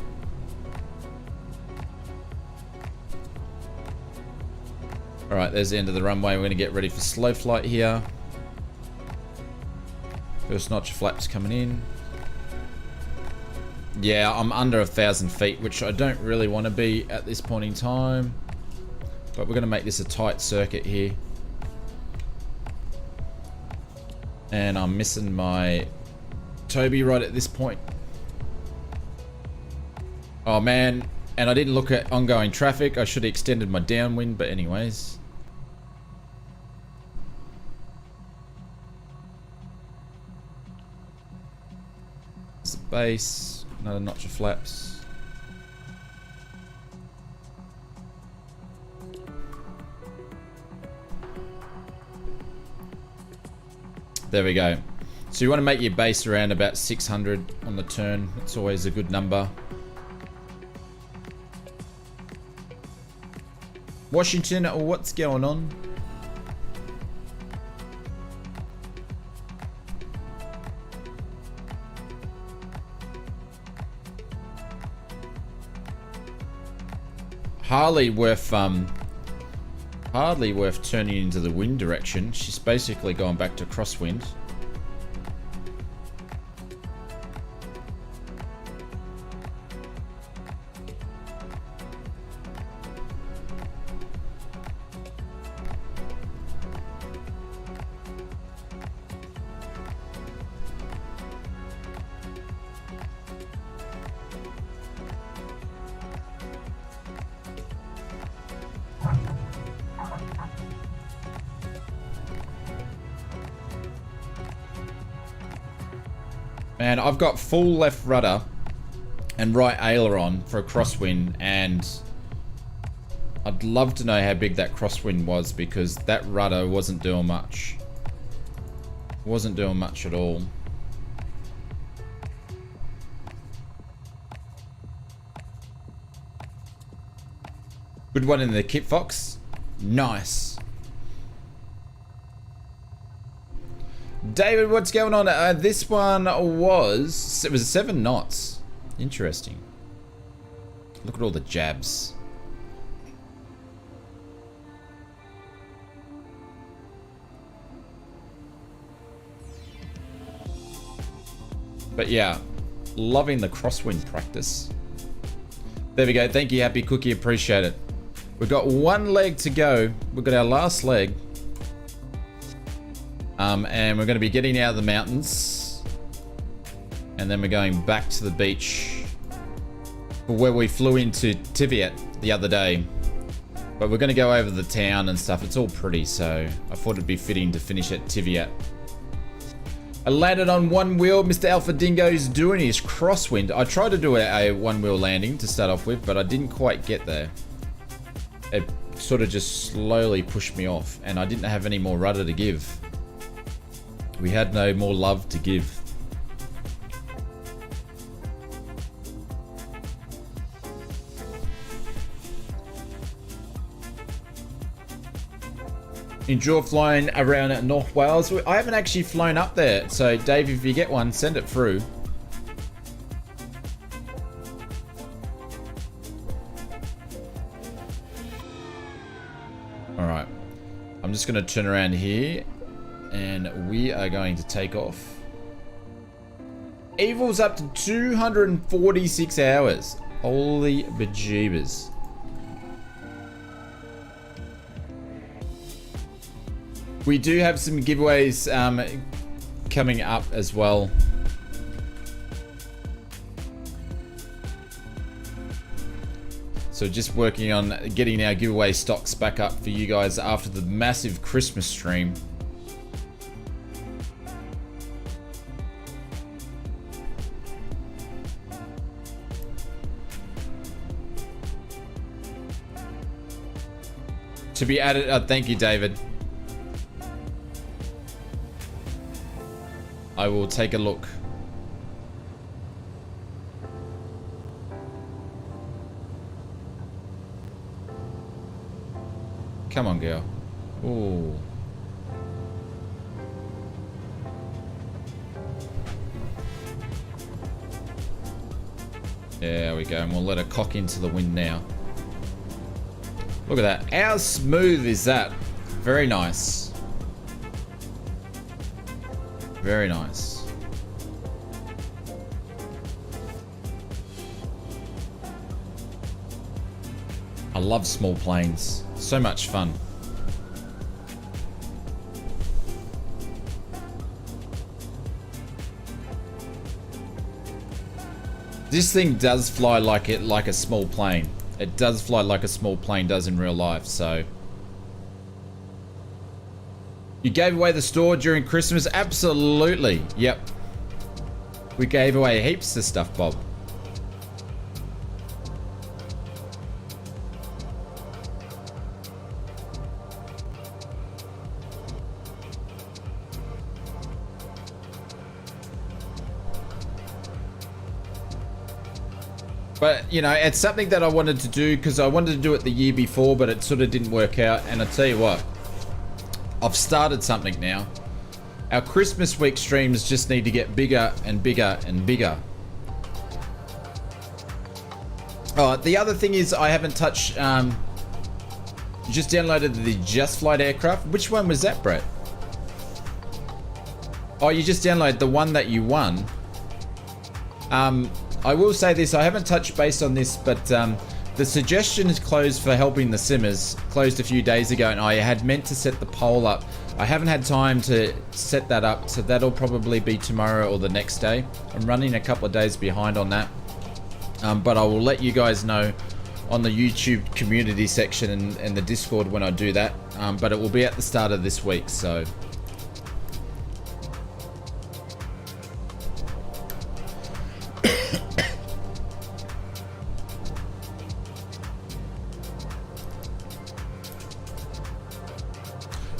All right, there's the end of the runway. We're going to get ready for slow flight here. First notch of flaps coming in. Yeah, I'm under 1,000 feet, which I don't really want to be at this point in time. But we're going to make this a tight circuit here. And I'm missing my Toby right at this point. Oh man, and I didn't look at ongoing traffic. I should have extended my downwind, but anyways. It's the base, another notch of flaps. There we go. So you want to make your base around about 600 on the turn. It's always a good number. Washington, what's going on? Hardly worth turning into the wind direction. She's basically going back to crosswind. And I've got full left rudder and right aileron for a crosswind, and I'd love to know how big that crosswind was, because that rudder wasn't doing much. Wasn't doing much at all. Good one in the Kit Fox. Nice. David, what's going on? This one was... It was 7 knots. Interesting. Look at all the jabs. But yeah, loving the crosswind practice. There we go. Thank you, Happy Cookie. Appreciate it. We've got one leg to go. We've got our last leg. And we're going to be getting out of the mountains, and then we're going back to the beach for where we flew into Tiviat the other day. But we're going to go over the town and stuff. It's all pretty, so I thought it'd be fitting to finish at Tiviat. I landed on one wheel. Mr. Alpha Dingo's doing his crosswind. I tried to do a one wheel landing to start off with, but I didn't quite get there. It sort of just slowly pushed me off, and I didn't have any more rudder to give. We had no more love to give. Enjoy flying around at North Wales. I haven't actually flown up there, so Dave, if you get one, send it through. Alright, I'm just going to turn around here and we are going to take off. Evil's up to 246 hours. Holy bejeebers. We do have some giveaways coming up as well. So just working on getting our giveaway stocks back up for you guys after the massive Christmas stream. To be added, thank you, David. I will take a look. Come on, girl. Ooh. There we go, and we'll let her cock into the wind now. Look at that. How smooth is that? Very nice. Very nice. I love small planes. So much fun. This thing does fly like a small plane. It does fly like a small plane does in real life, so. You gave away the store during Christmas? Absolutely. Yep. We gave away heaps of stuff, Bob. But, you know, it's something that I wanted to do because I wanted to do it the year before, but it sort of didn't work out. And I tell you what, I've started something now. Our Christmas week streams just need to get bigger and bigger and bigger. Oh, the other thing is I haven't touched, just downloaded the Just Flight aircraft. Which one was that, Brett? Oh, you just downloaded the one that you won. I will say this, I haven't touched base on this, but the suggestion is closed for helping the simmers, closed a few days ago, and I had meant to set the poll up. I haven't had time to set that up, so that'll probably be tomorrow or the next day. I'm running a couple of days behind on that, but I will let you guys know on the YouTube community section and the Discord when I do that, but it will be at the start of this week, so.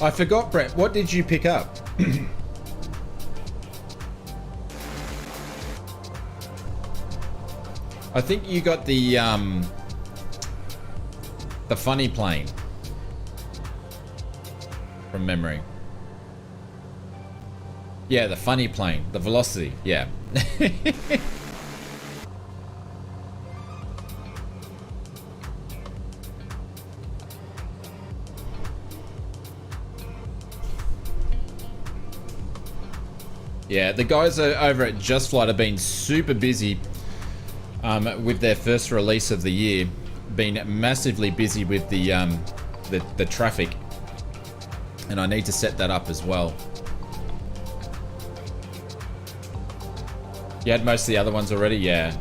I forgot, Brett. What did you pick up? I think you got the funny plane from memory. Yeah, the funny plane, the Velocity. Yeah. Yeah, the guys over at Just Flight have been super busy with their first release of the year. Been massively busy with the traffic, and I need to set that up as well. You had most of the other ones already? Yeah.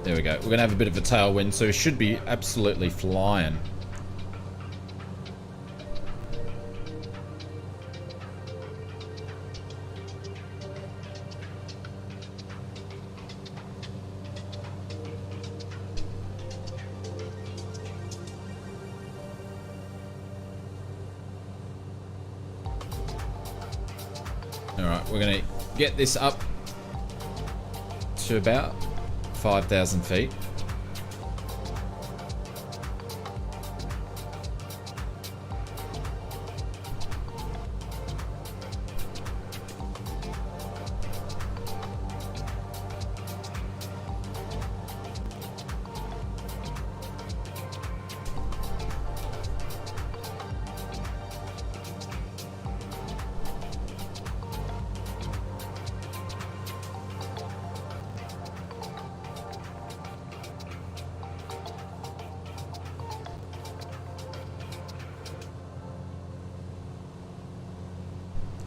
There we go. We're going to have a bit of a tailwind, so we should be absolutely flying. Alright, we're gonna get this up to about 5,000 feet.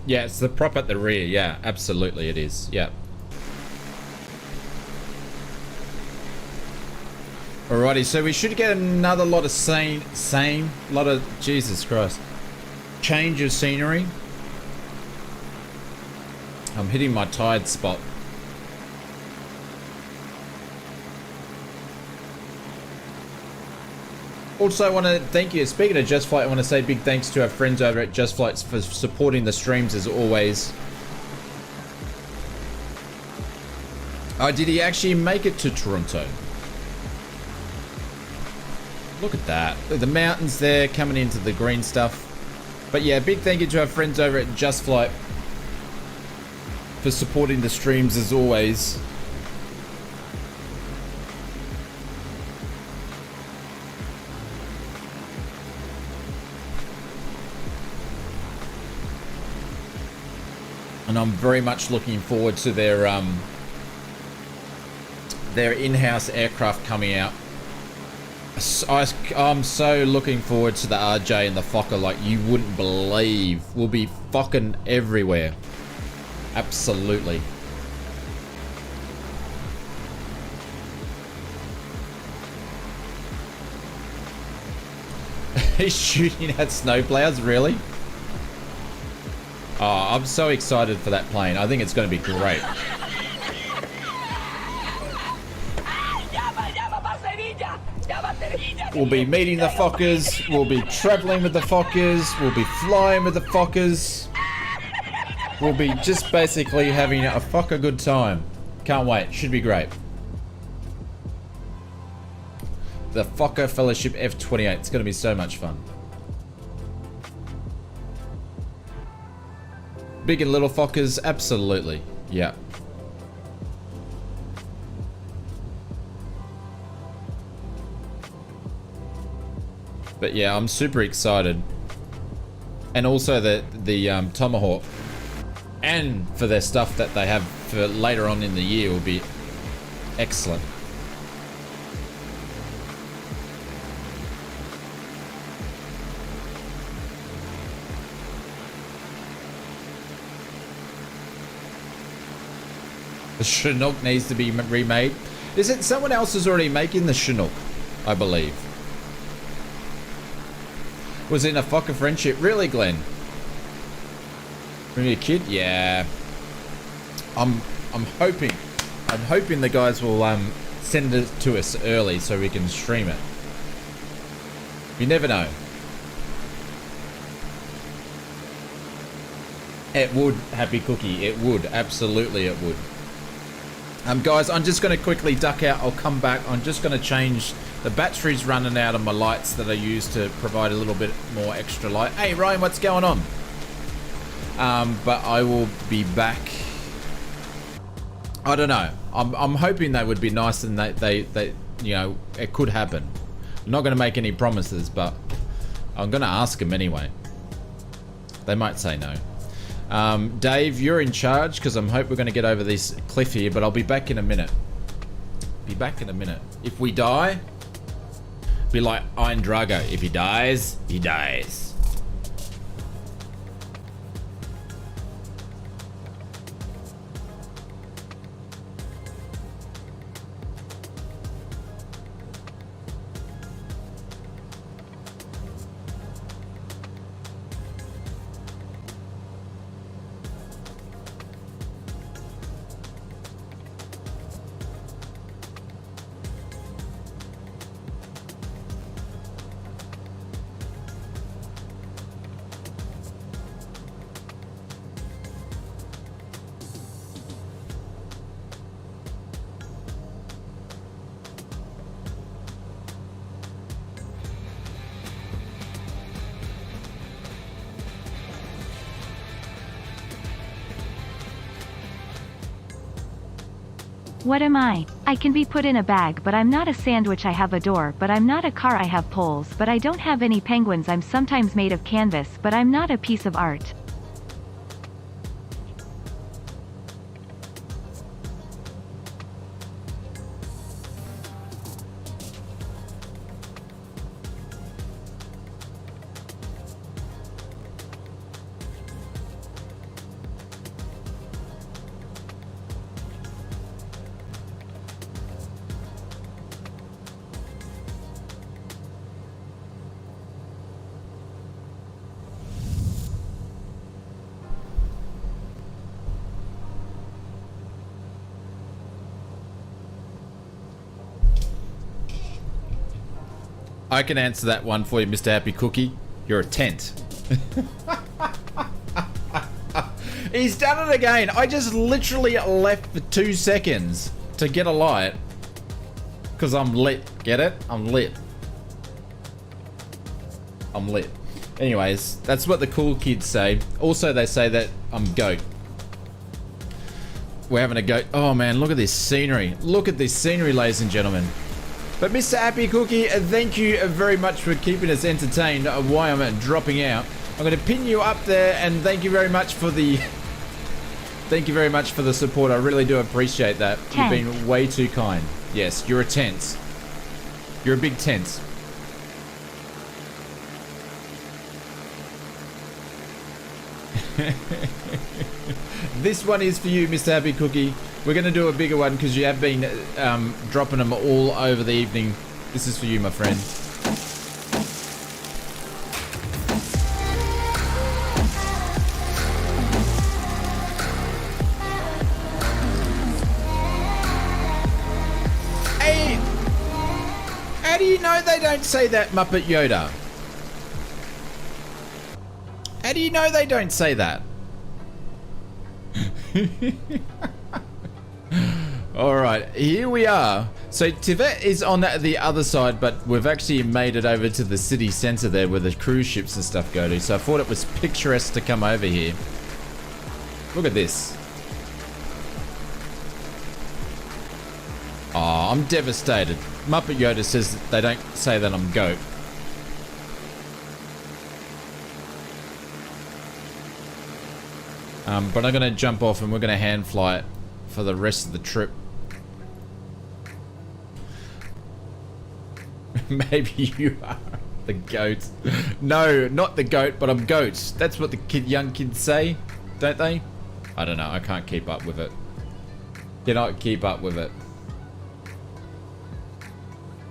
Yeah, it's the prop at the rear. Yeah, absolutely it is. Yeah. Alrighty, so we should get another lot of Jesus Christ. Change of scenery. I'm hitting my tired spot. Also, I want to thank you. Speaking of Just Flight, I want to say big thanks to our friends over at Just Flight for supporting the streams as always. Oh, did he actually make it to Toronto? Look at that. The mountains there coming into the green stuff. But yeah, big thank you to our friends over at Just Flight for supporting the streams as always. And I'm very much looking forward to their in-house aircraft coming out. I'm so looking forward to the RJ and the Fokker like you wouldn't believe. We'll be fucking everywhere. Absolutely. He's shooting at snowplows, really? Oh, I'm so excited for that plane. I think it's going to be great. We'll be meeting the Fokkers. We'll be traveling with the Fokkers. We'll be flying with the Fokkers. We'll be just basically having a Fokker good time. Can't wait. Should be great. The Fokker Fellowship F-28. It's going to be so much fun. Big and little Fokkers, absolutely. Yeah. But yeah, I'm super excited. And also the Tomahawk. And for their stuff that they have for later on in the year will be excellent. The Chinook needs to be remade. Is it someone else is already making the Chinook? I believe. Was in a Fokker friendship, really, Glenn? When you're a kid, yeah. I'm hoping the guys will send it to us early so we can stream it. You never know. It would, Happy Cookie. It would, absolutely, it would. Guys, I'm just going to quickly duck out. I'll come back. I'm just going to change. The battery's running out of my lights that I use to provide a little bit more extra light. Hey, Ryan, what's going on? But I will be back. I don't know. I'm hoping they would be nice and they you know, it could happen. I'm not going to make any promises, but I'm going to ask them anyway. They might say no. Dave, you're in charge because I'm hope we're going to get over this cliff here, but I'll be back in a minute. Be back in a minute. If we die, be like Iron Drago. If he dies, he dies. What am I? I can be put in a bag, but I'm not a sandwich. I have a door, but I'm not a car. I have poles, but I don't have any penguins. I'm sometimes made of canvas, but I'm not a piece of art. I can answer that one for you, Mr. Happy Cookie. You're a tent. He's done it again. I just literally left for 2 seconds to get a light. Because I'm lit. Get it? I'm lit. I'm lit. Anyways, that's what the cool kids say. Also, they say that I'm goat. We're having a goat. Oh man, look at this scenery. Look at this scenery, ladies and gentlemen. But Mr. Happy Cookie, thank you very much for keeping us entertained while I'm dropping out. I'm going to pin you up there, and thank you very much for the support. I really do appreciate that. You've been way too kind. Yes, you're a tent. You're a big tent. This one is for you, Mr. Happy Cookie. We're going to do a bigger one because you have been dropping them all over the evening. This is for you, my friend. Hey! How do you know they don't say that, Muppet Yoda? How do you know they don't say that? Alright, here we are. So Tibet is on the other side, but we've actually made it over to the city centre there where the cruise ships and stuff go to. So I thought it was picturesque to come over here. Look at this. Oh, I'm devastated. Muppet Yoda says they don't say that I'm goat. But I'm going to jump off and we're going to hand fly it for the rest of the trip. Maybe you are the goat. No, not the goat, but I'm goat. That's what the young kids say, don't they? I don't know. I can't keep up with it. Cannot keep up with it.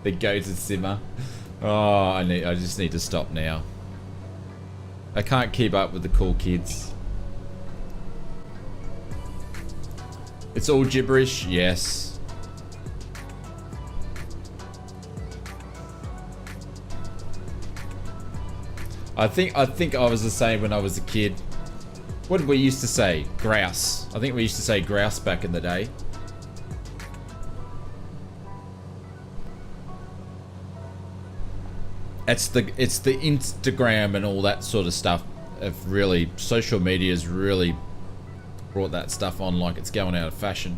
The goated simmer. Oh, I just need to stop now. I can't keep up with the cool kids. It's all gibberish, yes. I think I was the same when I was a kid. What did we used to say? Grouse. I think we used to say grouse back in the day. It's the Instagram and all that sort of stuff. Of really, social media's really brought that stuff on like it's going out of fashion.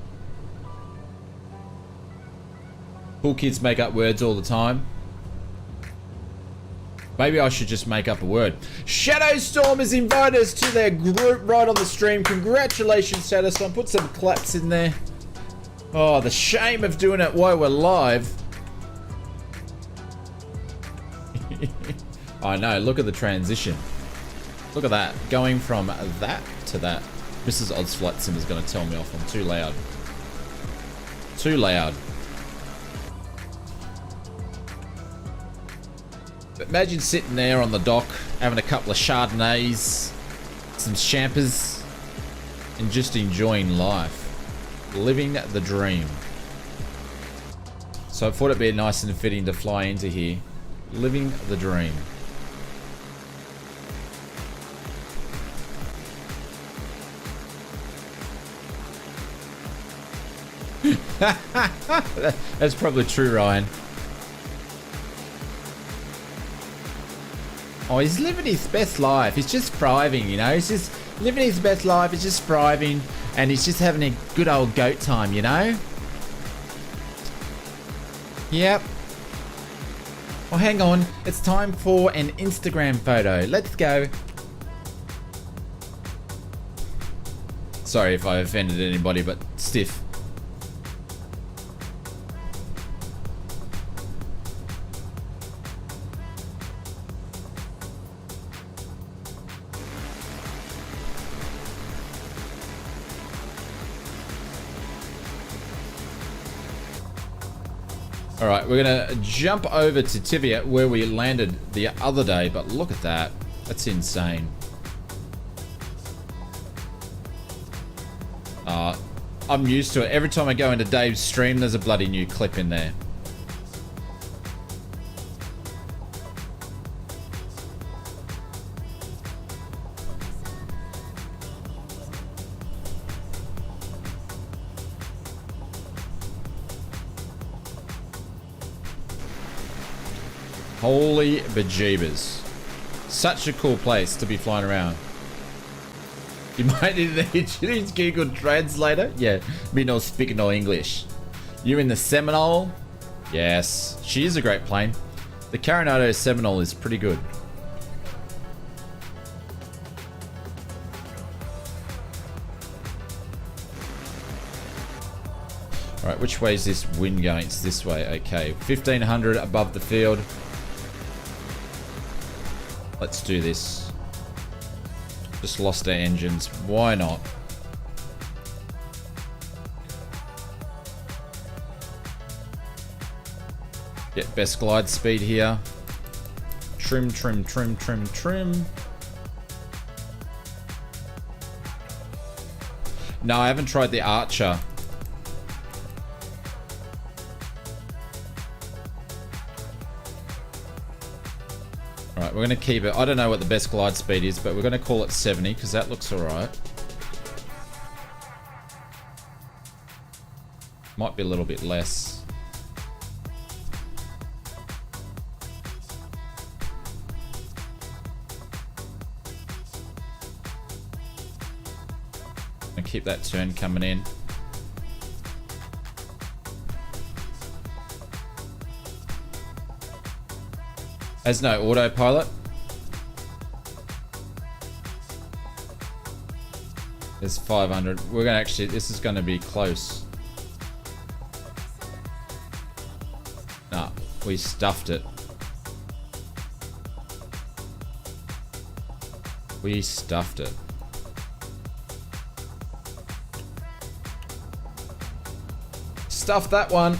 Cool kids make up words all the time. Maybe I should just make up a word. Shadowstorm has invited us to their group right on the stream. Congratulations, Shadowstorm. Put some claps in there. Oh, the shame of doing it while we're live. I know, look at the transition. Look at that. Going from that to that. Mrs. ausflightsimmer is going to tell me off. I'm too loud. Too loud. But imagine sitting there on the dock, having a couple of Chardonnays, some champers, and just enjoying life. Living the dream. So I thought it'd be nice and fitting to fly into here. Living the dream. That's probably true, Ryan. Oh, he's living his best life. He's just thriving, you know. He's just living his best life. He's just thriving, and he's just having a good old goat time, you know. Yep. Well, hang on. It's time for an Instagram photo. Let's go. Sorry if I offended anybody, but stiff. Alright, we're gonna jump over to Tivia where we landed the other day, but look at that. That's insane. I'm used to it. Every time I go into Dave's stream, there's a bloody new clip in there. Holy bejeebers. Such a cool place to be flying around. You might need the Google Translator. Yeah, me no speak no English. You in the Seminole? Yes, she is a great plane. The Coronado Seminole is pretty good. Alright, which way is this wind going? It's this way, okay. 1500 above the field. Let's do this. Just lost our engines. Why not? Get best glide speed here. Trim, trim, trim, trim, trim. No, I haven't tried the Archer. Alright, we're going to keep it. I don't know what the best glide speed is, but we're going to call it 70 because that looks alright. Might be a little bit less. And keep that turn coming in. Has no autopilot. There's 500. We're gonna actually, this is gonna be close. Nah, we stuffed it. We stuffed it. Stuffed that one.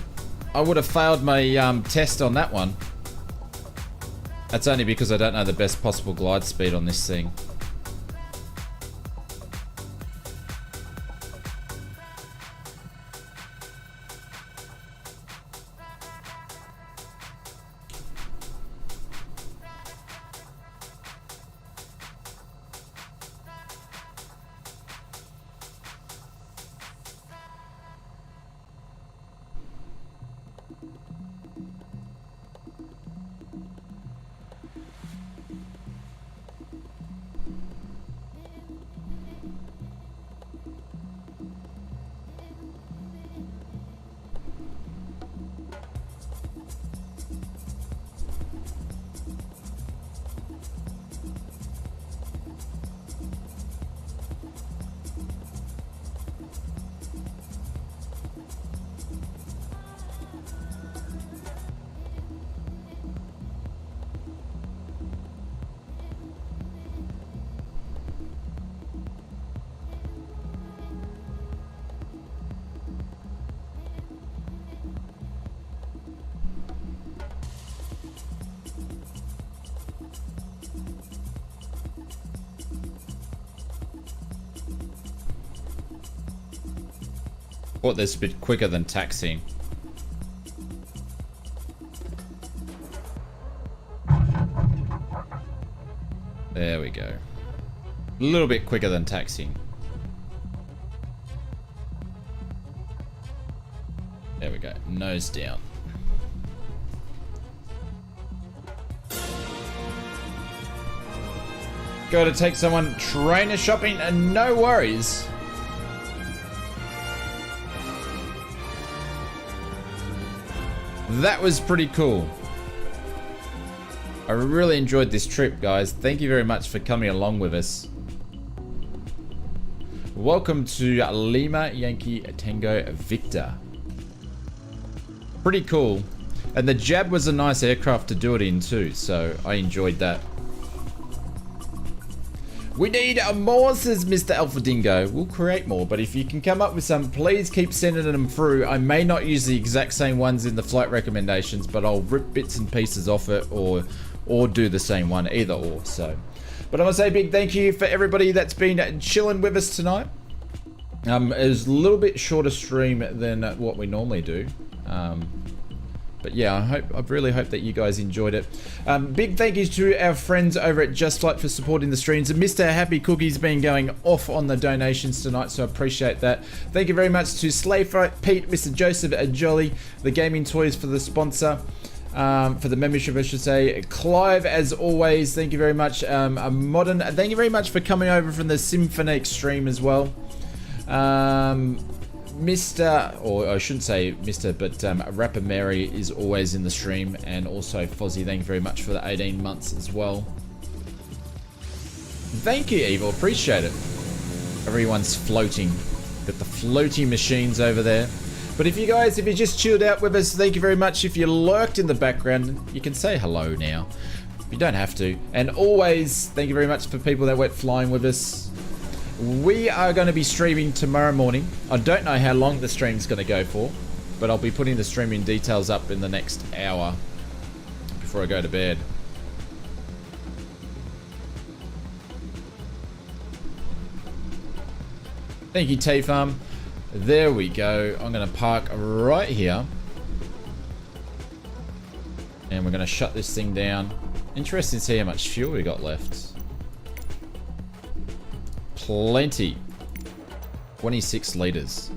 I would have failed my test on that one. That's only because I don't know the best possible glide speed on this thing. Thought this a bit quicker than taxiing. There we go. A little bit quicker than taxiing. There we go. Nose down. Go to take someone trainer shopping and no worries. That was pretty cool. I really enjoyed this trip, guys. Thank you very much for coming along with us. Welcome to Lima Yankee Tango Victor. Pretty cool. And the Jab was a nice aircraft to do it in too, so I enjoyed that. We need more, says Mr. Alpha Dingo. We'll create more, but if you can come up with some, please keep sending them through. I may not use the exact same ones in the flight recommendations, but I'll rip bits and pieces off it or do the same one, either or. So, but I want to say a big thank you for everybody that's been chilling with us tonight. It was a little bit shorter stream than what we normally do. But yeah, I really hope that you guys enjoyed it. Big thank you to our friends over at Just Flight for supporting the streams. And Mr. Happy Cookie's been going off on the donations tonight, so I appreciate that. Thank you very much to Slayfright Pete, Mr. Joseph Jolly, the Gaming Toys for the sponsor, for the membership, I should say. Clive, as always, thank you very much. Modern, thank you very much for coming over from the Symphonic stream as well. Mr. or I shouldn't say Mr. but Rapper Mary is always in the stream, and also Fozzie, thank you very much for the 18 months as well. Thank you, Evil, appreciate it. Everyone's floating. Got the floating machines over there. But if you just chilled out with us, thank you very much. If you lurked in the background, you can say hello now. You don't have to. And always, thank you very much for people that went flying with us. We are going to be streaming tomorrow morning. I don't know how long the stream's going to go for, but I'll be putting the streaming details up in the next hour before I go to bed. Thank you, T-Farm. There we go. I'm going to park right here. And we're going to shut this thing down. Interesting to see how much fuel we got left. Plenty. 26 litres.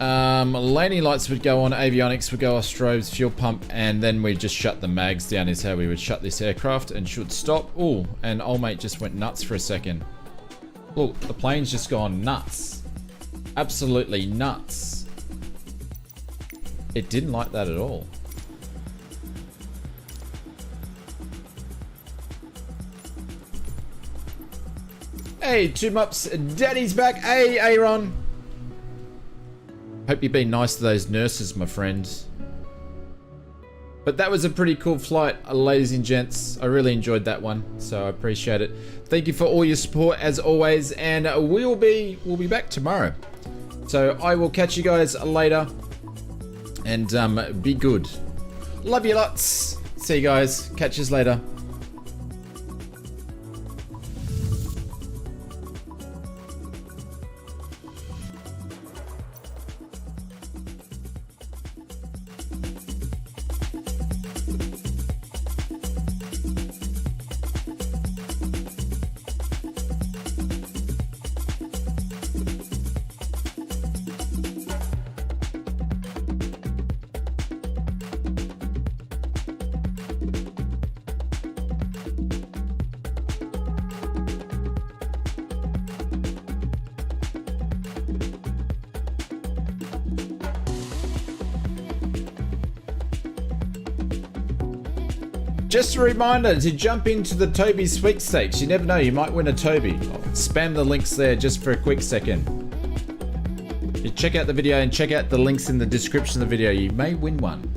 Landing lights would go on, avionics would go off, strobes, fuel pump, and then we'd just shut the mags down is how we would shut this aircraft and should stop. Oh, and old mate just went nuts for a second. Look, the plane's just gone nuts. Absolutely nuts. It didn't like that at all. Hey, 2 Mups, Daddy's back. Hey, Aaron. Hope you've been nice to those nurses, my friend. But that was a pretty cool flight, ladies and gents. I really enjoyed that one, so I appreciate it. Thank you for all your support, as always, and we'll be back tomorrow. So I will catch you guys later, and be good. Love you lots. See you guys. Catch us later. Just a reminder to jump into the Toby sweepstakes. You never know, you might win a Toby. I'll spam the links there just for a quick second. You check out the video and check out the links in the description of the video. You may win one.